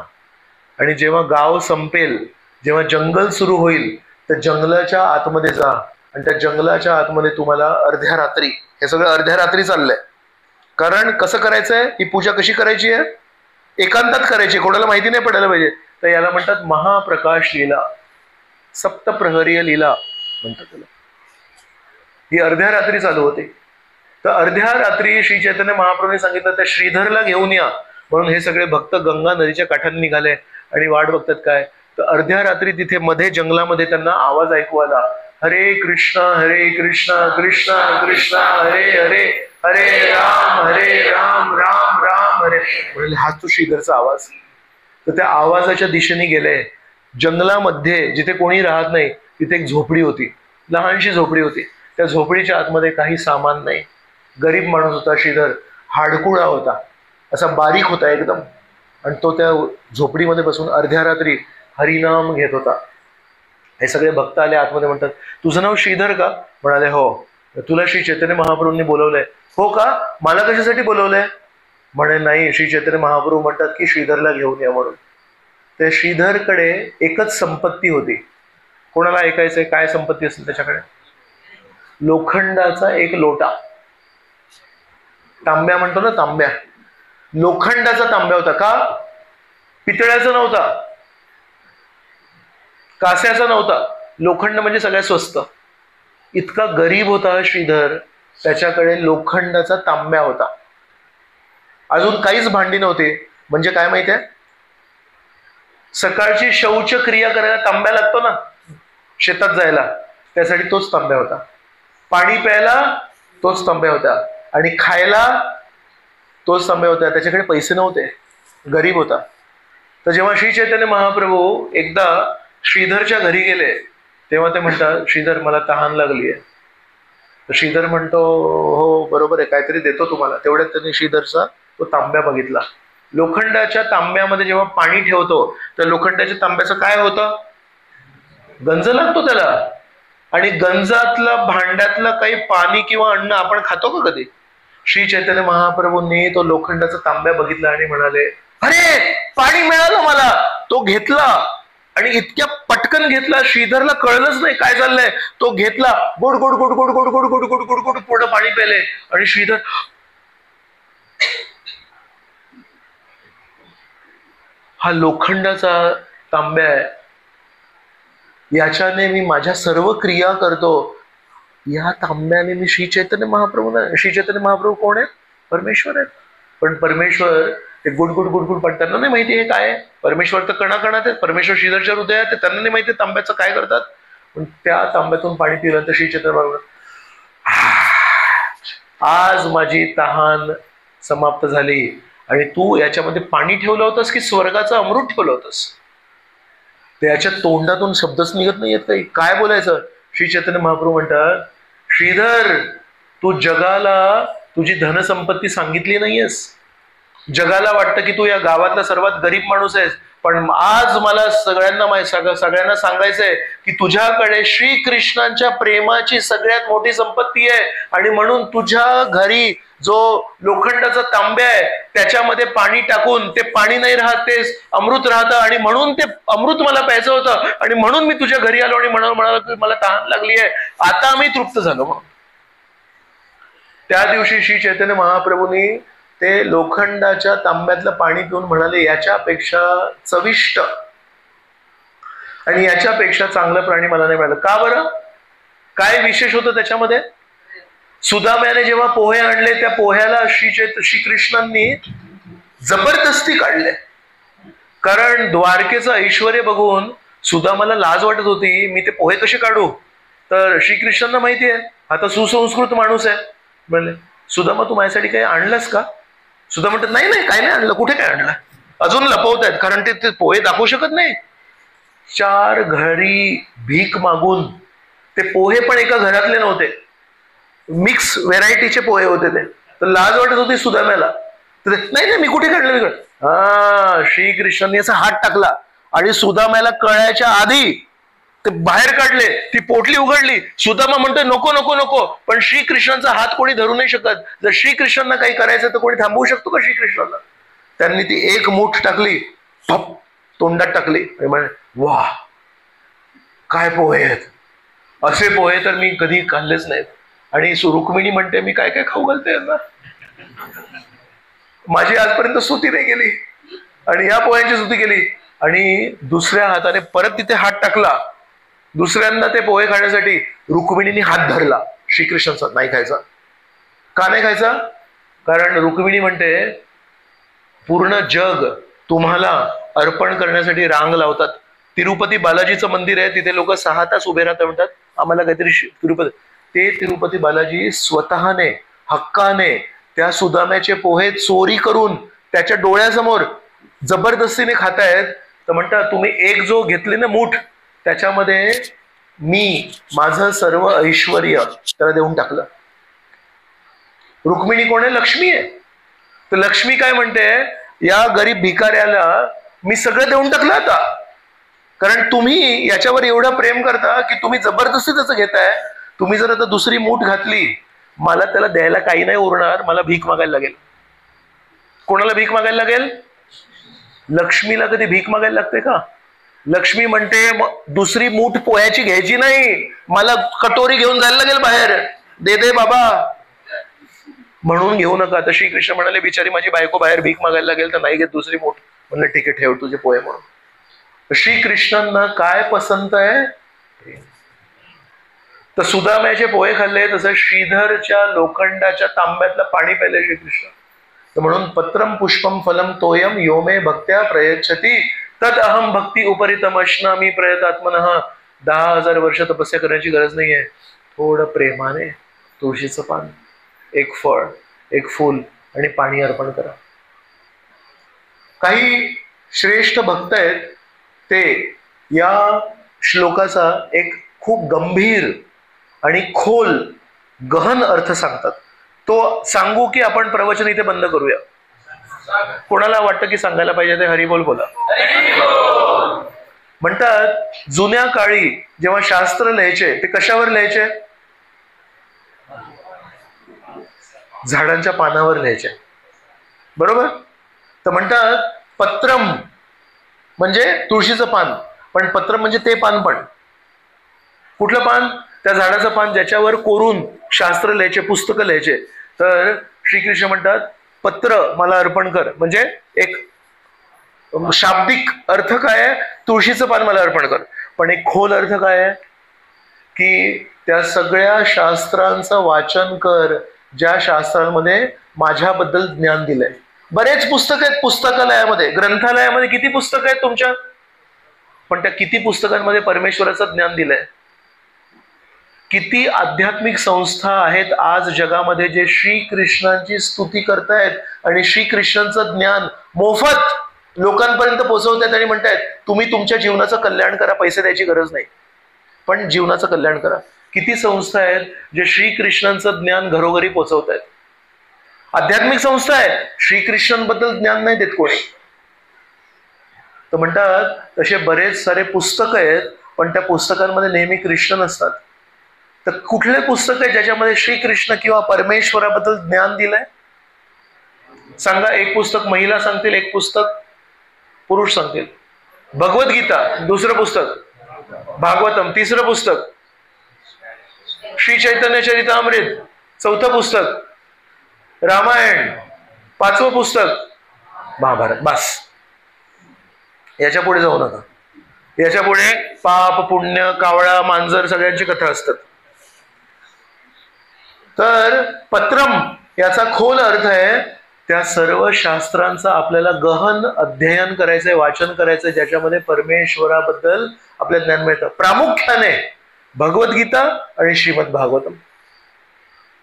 आणि जेव्हा गाव संपेल, जेव्हा जंगल सुरू होईल तर जंगलाच्या आतमध्ये जा आणि त्या जंगलाच्या आतमध्ये तुम्हाला अर्ध्या रात्री, हे सगळं अर्ध्या रात्री चाललंय. कारण कसं करायचंय, ही पूजा कशी करायची आहे, एकांतात करायची, कोणाला माहिती नाही पडायला पाहिजे. तर याला म्हणतात महाप्रकाश लीला, सप्तप्रहरीय लीला म्हणतात त्याला. ही अर्ध्या रात्री चालू होते. तर अर्ध्या रात्री श्री चैतन्य महाप्रभूंनी सांगितलं त्या श्रीधरला घेऊन या म्हणून. हे सगळे भक्त गंगा नदीच्या काठाने निघाले आणि वाट बघतात काय, तर अर्ध्या रात्री तिथे मध्ये जंगलामध्ये त्यांना आवाज ऐकू आला, हरे कृष्ण कृष्ण कृष्ण हरे हरे, हरे राम राम राम हरे. म्हणजे हाच तो श्रीधरचा आवाज. तर त्या आवाजाच्या दिशेने गेले. जंगलामध्ये जिथे कोणी राहत नाही तिथे एक झोपडी होती, लहानशी झोपडी होती. त्या झोपडीच्या आतमध्ये काही सामान नाही. गरीब माणूस होता श्रीधर, हाडकुळा होता, असा बारीक होता एकदम. आणि तो त्या झोपडीमध्ये बसून अर्ध्या रात्री हरिनाम घेत होता. हे सगळे भक्त आले आतमध्ये, म्हणतात तुझं नाव श्रीधर का? म्हणाले हो. तुला श्री चैतन्य महाप्रभूंनी बोलवलंय? हो का, मला कशासाठी बोलवलंय? म्हणे नाही, श्री चैतन्य महाप्रभू म्हणतात की श्रीधरला घेऊन या म्हणून. त्या श्रीधरकडे एकच संपत्ती होती. कोणाला ऐकायचंय काय संपत्ती असेल त्याच्याकडे? लोखंडाचा एक लोटा, तांब्या म्हणतो ना, तांब्या, लोखंडाचा तांब्या होता. का? पितळ्याचा नव्हता, कास्याचा नव्हता, लोखंड म्हणजे सगळ्यात स्वस्त. इतका गरीब होता श्रीधर, त्याच्याकडे लोखंडाचा तांब्या होता. अजून काहीच भांडी नव्हती. म्हणजे काय माहितीये, सकाळची शौच क्रिया करायला तांब्या लागतो ना, शेतात जायला, त्यासाठी तोच तांब्या होता. पाणी प्यायला तोच तांब्या होता आणि खायला तोच तांब्या होता. त्याच्याकडे पैसे नव्हते, गरीब होता. तर जेव्हा श्री चैतन्य महाप्रभू एकदा श्रीधरच्या घरी गेले तेव्हा ते म्हणतात, श्रीधर मला तहान लागली आहे. तर श्रीधर म्हणतो हो बरोबर आहे, काहीतरी देतो तुम्हाला. तेवढ्यात त्यांनी श्रीधरचा तो तांब्या बघितला. लोखंडाच्या तांब्यामध्ये जेव्हा पाणी ठेवतो तर लोखंडाच्या तांब्याचं काय होतं, गंज लागतो त्याला. आणि गंजातला भांड्यातलं काही पाणी किंवा अन्न आपण खातो का कधी? श्री चैतन्य महाप्रभूंनी तो लोखंडाचा तांब्या बघितला आणि म्हणाले, अरे पाणी मिळालं मला. तो घेतला आणि इतक्या पटकन घेतला, श्रीधरला कळलंच नाही काय चाललंय. तो घेतला, गोड गोड गोड गोड गोड गोड गोड गोड गोड गोड पूर्ण पाणी प्याले. आणि श्रीधर हा लोखंडाचा तांब्या आहे, याच्याने मी माझ्या सर्व क्रिया करतो. या तांब्याने मी श्री चैतन्य महाप्रभू कोण आहे? परमेश्वर आहेत. पण परमेश्वर ते गुड गुड गुड गुड पण त्यांना नाही माहिती हे काय आहे. परमेश्वर तर कणाकणात आहेत, परमेश्वर श्रीधरच्या हृदयात आहे, त्यांना नाही माहिती तांब्याचं काय करतात. पण त्या तांब्यातून पाणी पिलं तर श्री चैतन्य महाप्रभू, आज माझी तहान समाप्त झाली. आणि तू याच्यामध्ये पाणी ठेवलं होतंस की स्वर्गाचं अमृत ठेवलं होतंस? त्याच्या तोंडातून शब्दच निघत नाहीयेत काही, काय बोलायचं. श्री चैतन्य महाप्रभू म्हणतात, श्रीधर तू जगाला तुझी धनसंपत्ती सांगितली नाहीयेस. जगाला वाटतं की तू या गावातला सर्वात गरीब माणूस आहेस, पण आज मला सगळ्यांना सांगायचंय की तुझ्याकडे श्रीकृष्णांच्या प्रेमाची सगळ्यात मोठी संपत्ती आहे. आणि म्हणून तुझ्या घरी जो लोखंडाचा तांब्या आहे त्याच्यामध्ये पाणी टाकून ते पाणी नाही राहत, ते अमृत राहतं. आणि म्हणून ते अमृत मला प्यायचं होतं आणि म्हणून मी तुझ्या घरी आलो आणि म्हणालो की मला तहान लागली आहे, आता मी तृप्त झालो. म्हणून त्या दिवशी श्री चैतन्य महाप्रभूंनी ते लोखंडाच्या तांब्यातलं पाणी पिऊन म्हणाले, याच्यापेक्षा चविष्ट आणि याच्यापेक्षा चांगलं प्राणी मला नाही मिळालं. का बरं? काय विशेष होतं त्याच्यामध्ये? सुदाम्याने जेव्हा पोहे आणले त्या पोह्याला श्रीकृष्णांनी जबरदस्ती काढले. कारण द्वारकेचं ऐश्वर बघून सुदामाला लाज वाटत होती, मी ते पोहे कसे काढू. तर श्रीकृष्णांना माहिती आहे आता सुसंस्कृत माणूस आहे, म्हणले सुदामा तू माझ्यासाठी काही आणलंस का? सुद्धा म्हणतात नाही नाही काय नाही आणलं. कुठे काय आणलं? अजून लपवतायत, कारण ते पोहे दाखवू शकत नाही. 4 घरी भीक मागून ते पोहे पण एका घरातले नव्हते, मिक्स व्हेरायटीचे पोहे होते ते. तर लाज वाटत होती सुदाम्याला. तर नाही नाही मी कुठे काढलं? हा, श्रीकृष्णांनी असा हात टाकला आणि सुदाम्याला कळायच्या आधी ते बाहेर काढले, ती पोटली उघडली. सुदामा म्हणतोय नको नको नको, पण श्रीकृष्णांचा हात कोणी धरू नाही शकत. जर श्रीकृष्णांना काही करायचं तर कोणी थांबवू शकतो का श्रीकृष्णांना? त्यांनी ती एक मूठ टाकली, तोंडात टाकली आणि म्हणे वाह काय पोहे आहेत, असे पोहे तर मी कधी खाल्लेच नाहीत. आणि रुक्मिणी म्हणते मी काय काय खाऊ घालते यांना, माझी आजपर्यंत स्तुती नाही केली आणि या पोह्यांची स्तुती केली. आणि दुसऱ्या हाताने परत तिथे हात टाकला, दुसऱ्यांदा ते पोहे खाण्यासाठी. रुक्मिणीने हात धरला श्रीकृष्णाचा, नाही खायचा. का नाही खायचा? कारण रुक्मिणी म्हणते पूर्ण जग तुम्हाला अर्पण करण्यासाठी रांग लावतात. तिरुपती बालाजीचं मंदिर आहे, तिथे लोक 6 तास उभे राहतात, म्हणतात आम्हाला काहीतरी तिरुपती. ते तिरुपती बालाजी स्वतःने हक्काने त्या सुदाम्याचे पोहे चोरी करून त्याच्या डोळ्यासमोर जबरदस्तीने खातायत. तर म्हणतात तुम्ही एक जो घेतली ना मूठ, त्याच्यामध्ये मी माझं सर्व ऐश्वर्य त्याला देऊन टाकलं. रुक्मिणी कोण आहे? लक्ष्मी आहे. तर लक्ष्मी काय म्हणते, या गरीब भिकाऱ्याला मी सगळं देऊन टाकलं आता, कारण तुम्ही याच्यावर एवढं प्रेम करता की तुम्ही जबरदस्ती त्याचं घेताय. तुम्ही जर आता दुसरी मूठ घातली, मला त्याला द्यायला काही नाही उरणार, मला भीक मागायला लागेल. कोणाला भीक मागायला लागेल? लक्ष्मीला कधी भीक मागायला लागते का? लक्ष्मी म्हणते दुसरी मूठ पोह्याची घ्यायची नाही, मला कटोरी घेऊन जायला लागेल बाहेर, दे दे बाबा, म्हणून घेऊ नका. तर श्रीकृष्ण म्हणाले बिचारी माझी बायको बाहेर भीक मागायला लागेल तर नाही घेत दुसरी मूठ. म्हणलं ठीक आहे, ठेव तुझे पोहे म्हणून. श्रीकृष्णांना काय पसंत आहे? तर सुदाम्याचे पोहे खाल्ले, तसं श्रीधरच्या लोखंडाच्या तांब्यातलं पाणी प्यायले श्रीकृष्ण. तर म्हणून पत्रम पुष्पम फलम तोयम योमे भक्त्या प्रयच्छती तद अहम भक्ती उपरितम अश्नामी प्रयतात्मनः. 10,000 वर्ष तपस्या करण्याची गरज नाहीये. थोडं प्रेमाने तुळशीचं पान, एक फळ, एक फूल आणि पाणी अर्पण करा. काही श्रेष्ठ भक्त आहेत, ते या श्लोकाचा एक खूप गंभीर आणि खोल गहन अर्थ सांगतात. तो सांगू की आपण प्रवचन इथे बंद करूया? कोणाला वाटतं की सांगायला पाहिजे ते हरिबोल बोला. म्हणतात जुन्या काळी जेव्हा शास्त्र लिहायचे ते कशावर लिहायचे? झाडांच्या पानावर लिहायचे, बरोबर? तर म्हणतात पत्रम म्हणजे तुळशीचं पान, पण पत्रम म्हणजे ते पान. पण कुठलं पान? त्या झाडाचं पान ज्याच्यावर कोरून शास्त्र लिहायचे, पुस्तकं लिहायचे. तर श्रीकृष्ण म्हणतात पत्र मला अर्पण कर, म्हणजे एक शाब्दिक अर्थ काय आहे? तुळशीचं पान मला अर्पण कर. पण एक खोल अर्थ काय आहे? की त्या सगळ्या शास्त्रांचं वाचन कर ज्या शास्त्रांमध्ये माझ्याबद्दल ज्ञान दिलंय. बरेच पुस्तक आहेत पुस्तकालयामध्ये, ग्रंथालयामध्ये किती पुस्तकं आहेत तुमच्या, पण त्या किती पुस्तकांमध्ये परमेश्वराचं ज्ञान दिलंय? किती आध्यात्मिक संस्था आहेत आज जगामध्ये जे श्रीकृष्णांची स्तुती करतायत आणि श्रीकृष्णांचं ज्ञान मोफत लोकांपर्यंत पोहोचवतायत आणि म्हणतायत तुम्ही तुमच्या जीवनाचं कल्याण करा, पैसे द्यायची गरज नाही, पण जीवनाचं कल्याण करा. किती संस्था आहेत जे श्रीकृष्णांचं ज्ञान घरोघरी पोहोचवतायत? आध्यात्मिक संस्था आहे, श्रीकृष्णांबद्दल ज्ञान नाही देत कोणी. तर म्हणतात तसे बरेच सारे पुस्तकं आहेत, पण त्या पुस्तकांमध्ये नेहमी कृष्ण नसतात. तर कुठले पुस्तक आहे ज्याच्यामध्ये श्रीकृष्ण किंवा परमेश्वराबद्दल ज्ञान दिलंय? सांगा. एक पुस्तक महिला सांगतील, एक पुस्तक पुरुष सांगतील. भगवद्गीता दुसरं पुस्तक, भागवतम तिसरं पुस्तक, श्री चैतन्य चरितामृत चौथं पुस्तक, रामायण पाचवं पुस्तक, महाभारत. बस, याच्या पुढे जाऊ नका. याच्या पुढे पाप पुण्य कावळा मांजर सगळ्यांची कथा असतात. तर पत्रम याचा खोल अर्थ आहे त्या सर्व शास्त्रांचा आपल्याला गहन अध्ययन करायचंय, वाचन करायचंय, ज्याच्यामध्ये परमेश्वराबद्दल आपल्याला ज्ञान मिळतं. प्रामुख्याने भगवद्गीता आणि श्रीमद भागवतम.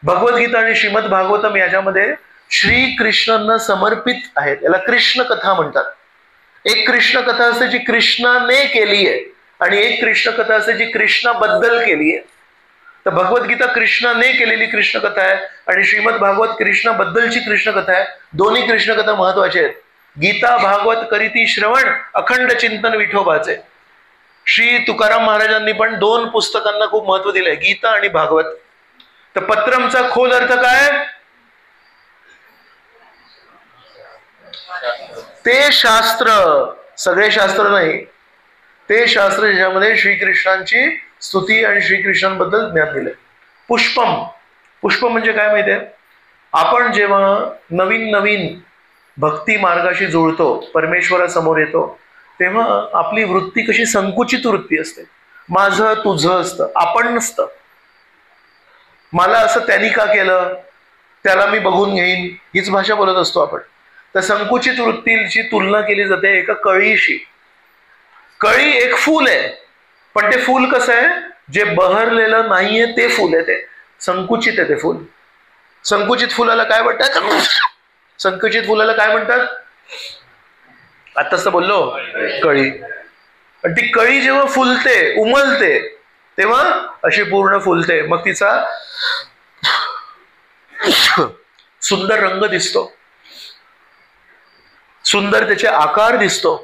भगवद्गीता आणि श्रीमद भागवतम याच्यामध्ये श्रीकृष्णांना समर्पित आहेत. याला कृष्ण कथा म्हणतात. एक कृष्ण कथा असते जी कृष्णाने केली आहे आणि एक कृष्ण कथा असते जी कृष्णाबद्दल केली आहे. तर भगवद्गीता कृष्णाने केलेली कृष्ण कथा आहे आणि श्रीमद भागवत कृष्णाबद्दलची कृष्ण कथा आहे. दोन्ही कृष्ण कथा महत्वाचे आहेत. गीता भागवत करीती श्रवण अखंड चिंतन विठोबाचे. श्री तुकाराम महाराजांनी पण 2 पुस्तकांना खूप महत्व दिलंय, गीता आणि भागवत. तर पत्रमचा खोल अर्थ काय? ते शास्त्र, सगळे शास्त्र नाही, ते शास्त्र ज्याच्यामध्ये श्रीकृष्णांची स्तुती आणि श्रीकृष्णांबद्दल ज्ञान दिले. पुष्पम, पुष्प म्हणजे काय माहितीये, आपण जेव्हा नवीन नवीन भक्ती मार्गाशी जुळतो, परमेश्वरासमोर येतो, तेव्हा आपली वृत्ती कशी संकुचित वृत्ती असते. माझं तुझं असतं, आपण नसतं. मला असं त्यांनी का केलं, त्याला मी बघून घेईन, हीच भाषा बोलत असतो आपण. तर संकुचित वृत्तीची तुलना केली जाते एका कळीशी. कळी एक फूल आहे, पण ते फूल कसं आहे, जे बहरलेलं नाहीये ते फूल आहे, ते संकुचित आहे ते फूल. संकुचित फुलाला काय म्हणतात, संकुचित फुलाला काय म्हणतात, आताच तर बोललो, कळी. आणि ती कळी जेव्हा फुलते, उमलते, तेव्हा अशी पूर्ण फुलते. मग तिचा सुंदर रंग दिसतो, सुंदर त्याचे आकार दिसतो,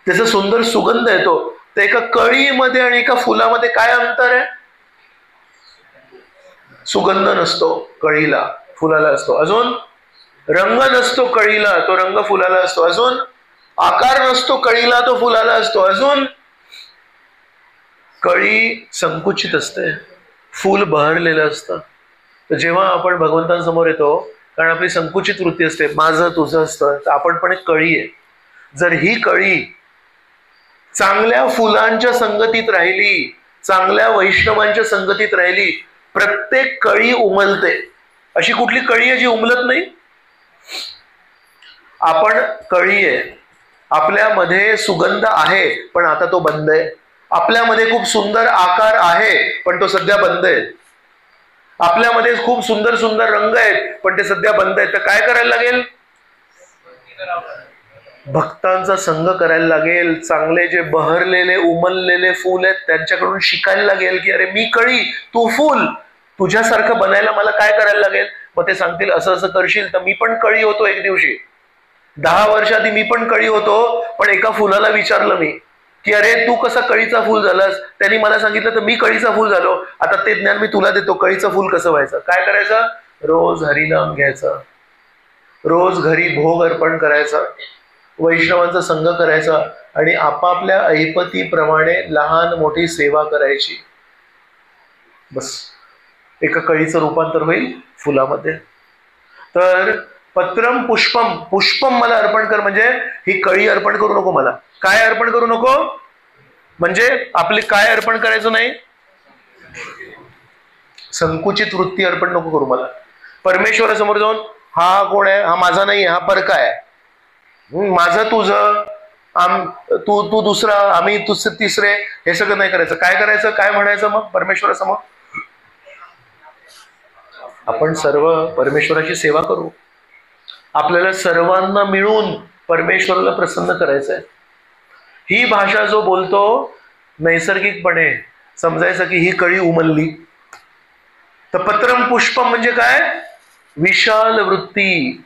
त्याचा सुंदर सुगंध येतो. तर एका कळीमध्ये आणि एका फुलामध्ये काय अंतर आहे, सुगंध नसतो कळीला, फुलाला असतो. अजून रंग नसतो कळीला, तो रंग फुलाला असतो. अजून आकार नसतो कळीला, तो फुलाला असतो. अजून कळी संकुचित असते, फूल बहरलेलं असतं. तर जेव्हा आपण भगवंतांसमोर येतो, कारण आपली संकुचित वृत्ती असते, माझं तुझं असतं, तर आपण पण एक कळी आहे. जर ही कळी चांगल्या फुलांच्या संगतीत राहिली, चांगल्या वैष्णवांच्या संगतीत राहिली, प्रत्येक कळी उमलते. अशी कुठली कळी आहे जी उमलत नाही? आपण कळी आहे, आपल्यामध्ये सुगंध आहे पण आता तो बंद आहे. आपल्यामध्ये खूप सुंदर आकार आहे पण तो सध्या बंद आहे. आपल्यामध्ये खूप सुंदर सुंदर रंग आहेत पण ते सध्या बंद आहेत. तर काय करायला लागेल? भक्तांचा संग करायला लागेल. चांगले जे बहरलेले उमललेले फूल आहेत त्यांच्याकडून शिकायला लागेल की अरे मी कळी, तू फूल, तुझ्यासारखं बनायला मला काय करायला लागेल. मग ते सांगतील असं असं करशील तर मी पण कळी होतो एक दिवशी. 10 वर्ष आधी मी पण कळी होतो, पण एका फुलाला विचारलं मी की अरे तू कसा कळीचा फूल झालास. त्यांनी मला सांगितलं तर मी कळीचा फूल झालो. आता ते ज्ञान मी तुला देतो, कळीचं फूल कसं व्हायचं. काय करायचं? रोज हरिनाम घ्यायचं, रोज घरी भोग अर्पण करायचा, वैष्णवांचा संग करायचा आणि आपापल्या ऐपतीप्रमाणे लहान मोठी सेवा करायची. बस एका कळीचं रूपांतर होईल फुलामध्ये. तर पत्रम पुष्पम, पुष्पम मला अर्पण कर म्हणजे ही कळी अर्पण करू नको मला. काय अर्पण करू नको म्हणजे आपली काय अर्पण करायचं नाही, संकुचित वृत्ती अर्पण नको करू मला. परमेश्वरासमोर जाऊन हा कोण आहे, हा माझा नाही, हा परका आहे, माझं तुझं, तू तू दुसरा, आम्ही तिसरे, हे सगळं नाही करायचं. काय करायचं, काय म्हणायचं मग परमेश्वरासमोर? आपण सर्व परमेश्वराची सेवा करू. आपल्याला सर्वांना मिळून परमेश्वराला प्रसन्न करायचंय. ही भाषा जो बोलतो नैसर्गिकपणे समजायचं की ही कळी उमलली. तर पत्रम पुष्पम म्हणजे काय? विशाल वृत्ती,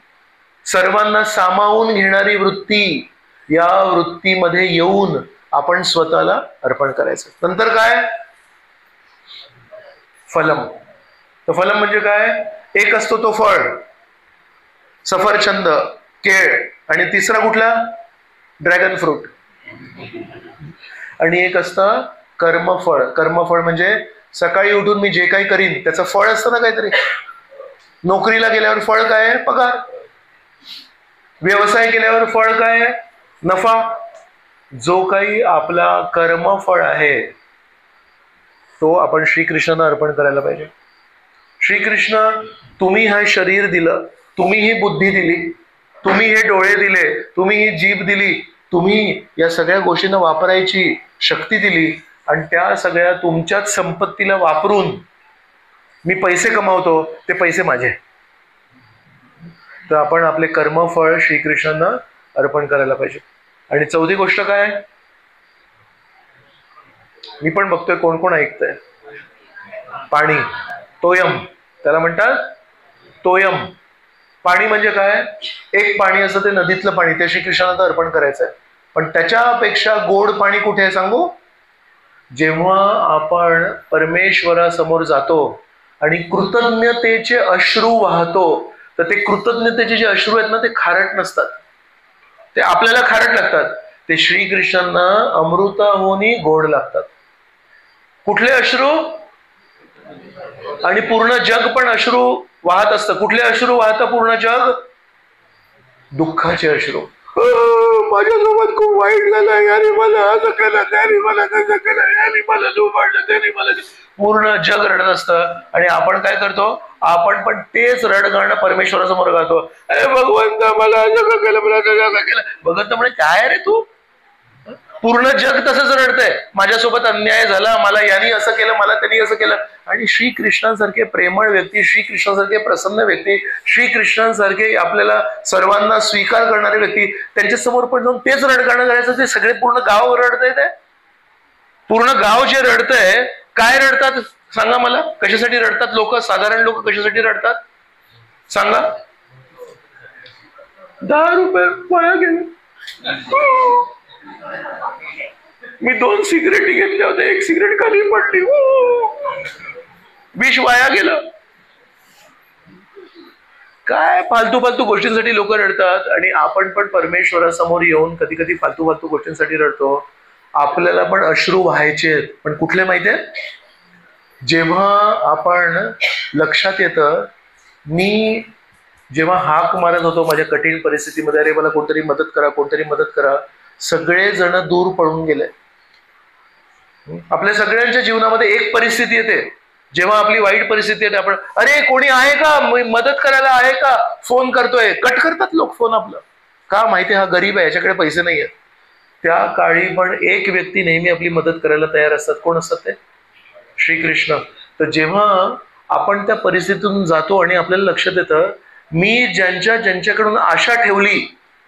सर्वांना सामावून घेणारी वृत्ती. या वृत्तीमध्ये येऊन आपण स्वतःला अर्पण करायचं. नंतर काय? फलम. तर फलम म्हणजे काय? एक असतो तो फळ, सफरचंद, केळ, आणि तिसरा कुठला? Dragon fruit. आणि एक असतं कर्मफळ. कर्मफळ म्हणजे सकाळी उठून मी जे काही करीन त्याचं फळ असतं ना काहीतरी. नोकरीला गेल्यावर फळ काय आहे? पगार. व्यवसाय केल्यावर फळ काय आहे? नफा. जो काही आपला कर्मफळ आहे तो आपण श्रीकृष्णांना अर्पण करायला पाहिजे. श्रीकृष्ण, तुम्ही हे शरीर दिलं, तुम्ही ही बुद्धी दिली, तुम्ही हे डोळे दिले, तुम्ही ही जीभ दिली, तुम्ही या सगळ्या गोष्टींना वापरायची शक्ती दिली आणि त्या सगळ्या तुमच्याच संपत्तीला वापरून मी पैसे कमावतो, ते पैसे माझे. तर आपण आपले कर्मफळ श्रीकृष्णांना अर्पण करायला पाहिजे. आणि चौथी गोष्ट काय? मी पण बघतोय कोण कोण ऐकतंय. पाणी, तोयम, त्याला म्हणतात तोयम. पाणी म्हणजे काय? एक पाणी असं ते नदीतलं पाणी, ते श्रीकृष्णांना अर्पण करायचंय. पण त्याच्यापेक्षा गोड पाणी कुठे आहे सांगू? जेव्हा आपण परमेश्वरासमोर जातो आणि कृतज्ञतेचे अश्रू वाहतो, तर ते कृतज्ञतेचे जे अश्रू आहेत ना ते खारट नसतात, ते आपल्याला खारट लागतात. ते श्रीकृष्णांना अमृताहोनी गोड लागतात. कुठले अश्रू? आणि पूर्ण जग पण अश्रू वाहत असतं. कुठले अश्रू वाहतं पूर्ण जग? दुःखाचे अश्रू. माझ्यासोबत खूप वाईट झालं, याने मला असं केलं, त्याने मला तसं केलं, याने मला लुबाडलं, त्याने मला. पूर्ण जग रडत असतं आणि आपण काय करतो? आपण पण तेच रडगाणं परमेश्वरासमोर गातो. अरे भगवंता, मला असं केलं, मला तसं केलं. भगवंत म्हणे, काय रे तू? पूर्ण जग तसंच रडतंय, माझ्यासोबत अन्याय झाला, मला यांनी असं केलं, मला त्यांनी असं केलं. आणि श्रीकृष्णांसारखे प्रेमळ व्यक्ती, श्रीकृष्णांसारखे प्रसन्न व्यक्ती, श्रीकृष्णांसारखे आपल्याला सर्वांना स्वीकार करणारे व्यक्ती, त्यांच्या समोर पण जाऊन तेच रडगाणं करायचं. ते सगळे पूर्ण गाव रडतंय. ते पूर्ण गाव जे रडतंय, काय रडतात सांगा मला? कशासाठी रडतात लोक? साधारण लोक कशासाठी रडतात सांगा? 10 रुपये वाया गेले. मी 2 सिगरेटी घेतल्या होत्या, 1 सिगरेट खाली पडली, विष वाया गेलं. काय फालतू फालतू गोष्टींसाठी लोक रडतात. आणि आपण पण परमेश्वरासमोर येऊन कधी कधी फालतू फालतू गोष्टींसाठी रडतो. आपल्याला पण अश्रू व्हायचे, पण कुठले माहितीये? जेव्हा आपण लक्षात येतं, मी जेव्हा हाक मारत होतो माझ्या कठीण परिस्थितीमध्ये, अरे मला कोणतरी मदत करा, कोणतरी मदत करा, सगळे जण दूर पळून गेले. आपल्या सगळ्यांच्या जीवनामध्ये एक परिस्थिती येते, जेव्हा आपली वाईट परिस्थिती येते, आपण अरे कोणी आहे का, मदत करायला आहे का, फोन करतोय, कट करतात लोक फोन आपलं. का माहिती? हा गरीब आहे, याच्याकडे पैसे नाही आहेत. त्या काळी पण एक व्यक्ती नेहमी आपली मदत करायला तयार असतात. कोण असतात ते? श्रीकृष्ण. तर जेव्हा आपण त्या परिस्थितीतून जातो आणि आपल्याला लक्षात येतं, मी ज्यांच्याकडून आशा ठेवली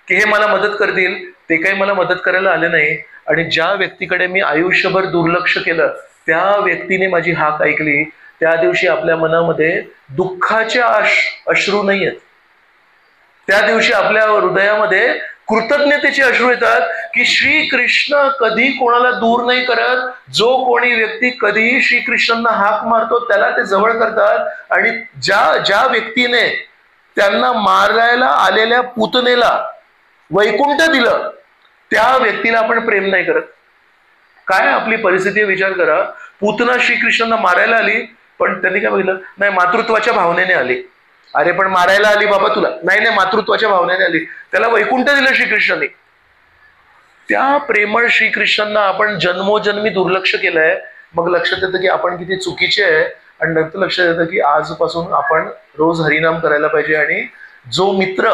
की हे मला मदत करतील, ते काही मला मदत करायला आले नाही. आणि ज्या व्यक्तीकडे मी आयुष्यभर दुर्लक्ष केलं, त्या व्यक्तीने माझी हाक ऐकली. त्या दिवशी आपल्या मनामध्ये दुःखाचे अश्रू नाही आहेत. त्या दिवशी आपल्या हृदयामध्ये कृतज्ञतेचे अश्रू येतात की श्रीकृष्ण कधी कोणाला दूर नाही करत. जो कोणी व्यक्ती कधीही श्रीकृष्णांना हाक मारतो त्याला ते जवळ करतात. आणि ज्या व्यक्तीने त्यांना मारायला आलेल्या पुतनेला वैकुंठ दिलं, त्या व्यक्तीला आपण प्रेम नाही करत. काय आपली परिस्थिती विचार करा. पुतना श्रीकृष्णांना मारायला आली, पण त्यांनी काय बघितलं? नाही, मातृत्वाच्या भावनेने आली. अरे पण मारायला आली बाबा तुला, नाही मातृत्वाच्या भावनेने आली. त्याला वैकुंठ दिलं श्रीकृष्णांनी. त्या प्रेमळ श्रीकृष्णांना आपण जन्मोजन्मी दुर्लक्ष केलंय. मग लक्षात येतं की आपण किती चुकीचे आहे. आणि नंतर लक्षात येतं की आजपासून आपण रोज हरिनाम करायला पाहिजे. आणि जो मित्र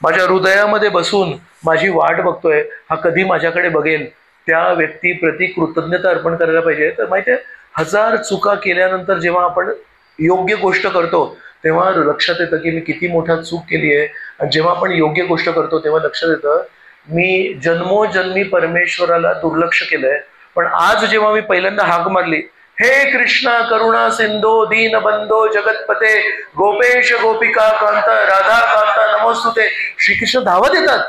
माझ्या हृदयामध्ये बसून माझी वाट बघतोय, हा कधी माझ्याकडे बघेल, त्या व्यक्तीप्रती कृतज्ञता अर्पण करायला पाहिजे. तर माहितीये, 1000 चुका केल्यानंतर जेव्हा आपण योग्य गोष्ट करतो तेव्हा लक्षात येतं की मी किती मोठा चूक केली आहे. आणि जेव्हा आपण योग्य गोष्ट करतो तेव्हा लक्षात येतं मी जन्मोजन्मी परमेश्वराला दुर्लक्ष केलंय. पण आज जेव्हा मी पहिल्यांदा हाक मारली, हे कृष्णा करुणा सिंधो दीनबंधो जगतपते गोपेश गोपिका कांत राधा कांता नमोस्तुते, श्रीकृष्ण धावत येतात.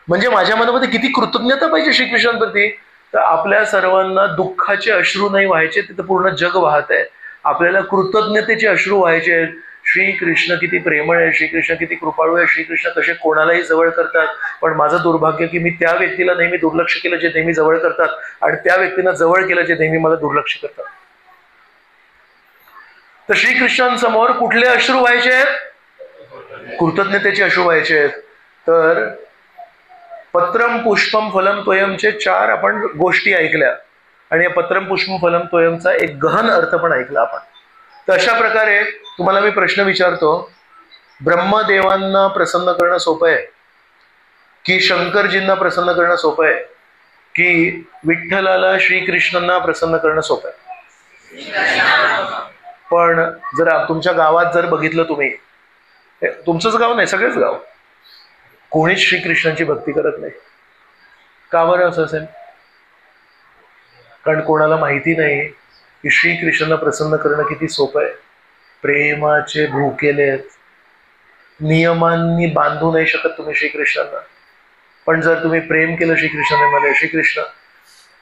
म्हणजे माझ्या मनामध्ये किती कृतज्ञता पाहिजे श्रीकृष्णांप्रती. तर आपल्या सर्वांना दुःखाचे अश्रू नाही व्हायचे, तिथं पूर्ण जग वाहत आहे. आपल्याला कृतज्ञतेचे अश्रू व्हायचे. श्रीकृष्ण किती प्रेमळ आहे, श्रीकृष्ण किती कृपाळू आहे, श्रीकृष्ण कसे कोणालाही जवळ करतात. पण माझं दुर्भाग्य की मी त्या व्यक्तीला नेहमी दुर्लक्ष केलं जे नेहमी जवळ करतात, आणि त्या व्यक्तीला जवळ केलं जे नेहमी मला दुर्लक्ष करतात. तर श्रीकृष्णांसमोर कुठले अश्रू व्हायचे आहेत? कृतज्ञतेचे अश्रू व्हायचे आहेत. तर पत्रम पुष्पम फलम त्वयमचे 4 आपण गोष्टी ऐकल्या, आणि या पत्रम पुष्पम फलम त्वयमचा एक गहन अर्थ पण ऐकला आपण. तर अशा प्रकारे तुम्हाला मी प्रश्न विचारतो, ब्रह्मदेवांना प्रसन्न करणं सोपं आहे की शंकरजींना प्रसन्न करणं सोपं आहे की विठ्ठलाला श्रीकृष्णांना प्रसन्न करणं सोपं आहे? पण जर तुमच्या गावात जर बघितलं तुम्ही, तुमचंच गाव नाही सगळेच गाव, कोणीच श्रीकृष्णांची भक्ती करत नाही. का बरं असं असेल? कारण कोणाला माहिती नाही की श्रीकृष्णांना प्रसन्न करणं किती सोपं आहे. प्रेमाचे भूकेले आहेत, नियमांनी बांधू नाही शकत तुम्ही श्रीकृष्णांना. पण जर तुम्ही प्रेम केलं श्रीकृष्णाने, मला श्रीकृष्ण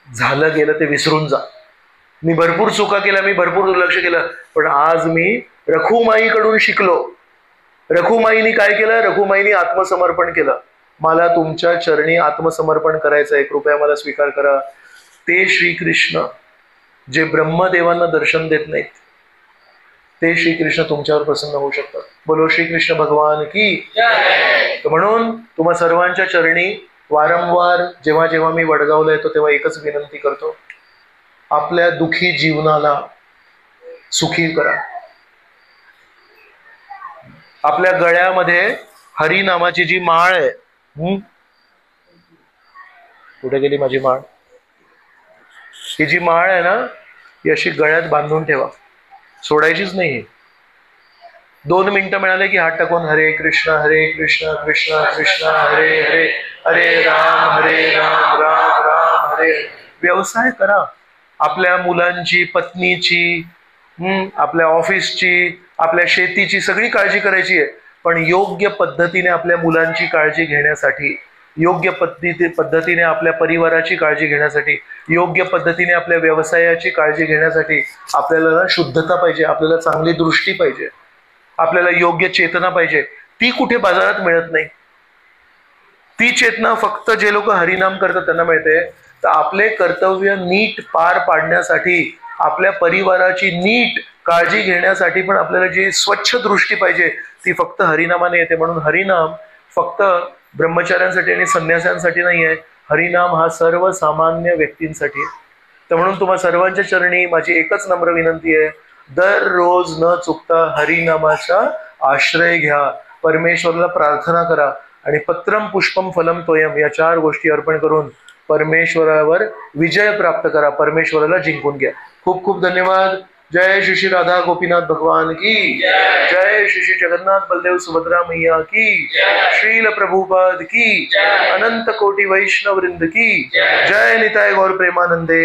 झालं गेलं ते विसरून जा, मी भरपूर चुका केल्या, मी भरपूर दुर्लक्ष केलं, पण आज मी रखुमाईकडून शिकलो. रखुमाईनी काय केलं? रखुमाईनी आत्मसमर्पण केलं. मला तुमच्या चरणी आत्मसमर्पण करायचं आहे, कृपया मला स्वीकार करा. ते श्रीकृष्ण जे ब्रह्मदेवांना दर्शन देत नाहीत ते श्रीकृष्ण तुमच्यावर प्रसन्न होऊ शकतात. बोलो श्रीकृष्ण भगवान की. तर म्हणून तुम्हा सर्वांच्या चरणी वारंवार जेव्हा जेव्हा मी वडगावला येतो तेव्हा एकच विनंती करतो, आपल्या दुःखी जीवनाला सुखी करा. आपल्या गळ्यामध्ये हरी नामाची जी माळ आहे, कुठे गेली माझी माळ? ही जी माळ आहे ना, ही अशी गळ्यात बांधून ठेवा, सोडायचीच नाही. 2 मिनिटं मिळाले की हात टाकून हरे कृष्ण कृष्ण कृष्ण हरे हरे, हरे राम राम राम हरे. व्यवसाय करा. आपल्या मुलांची, पत्नीची, आपल्या ऑफिसची, आपल्या शेतीची सगळी काळजी करायची आहे, पण योग्य पद्धतीने आपल्या मुलांची काळजी घेण्यासाठी, योग्य पद्धतीने आपल्या परिवाराची काळजी घेण्यासाठी, योग्य पद्धतीने आपल्या व्यवसायाची काळजी घेण्यासाठी आपल्याला शुद्धता पाहिजे, आपल्याला चांगली दृष्टी पाहिजे, आपल्याला योग्य चेतना पाहिजे. ती कुठे बाजारात मिळत नाही. ती चेतना फक्त जे लोक हरिनाम करतात त्यांना मिळते. तर आपले कर्तव्य नीट पार पाडण्यासाठी, आपल्या परिवाराची नीट काळजी घेण्यासाठी पण आपल्याला जी स्वच्छ दृष्टी पाहिजे ती फक्त हरिनामाने येते. म्हणून हरिनाम फक्त ब्रह्मचार्यांसाठी आणि संन्यासांसाठी नाही आहे, हरिनाम हा सर्वसामान्य व्यक्तींसाठी आहे. तर म्हणून तुम्हा सर्वांच्या चरणी माझी एकच नम्र विनंती आहे, दररोज न चुकता हरिनामाचा आश्रय घ्या, परमेश्वराला प्रार्थना करा आणि पत्रम पुष्पम फलम तोयम या 4 गोष्टी अर्पण करून परमेश्वरावर विजय प्राप्त करा, परमेश्वराला जिंकून घ्या. खूप खूप धन्यवाद. जय श्री श्री राधा गोपीनाथ भगवान की जय, श्री श्री जगन्नाथ बलदेव सुभद्रा मैया की, श्रील प्रभुपाद की, अनंत कोटि वैष्णव वृंद की जय. निताय गौर प्रेमानंदे.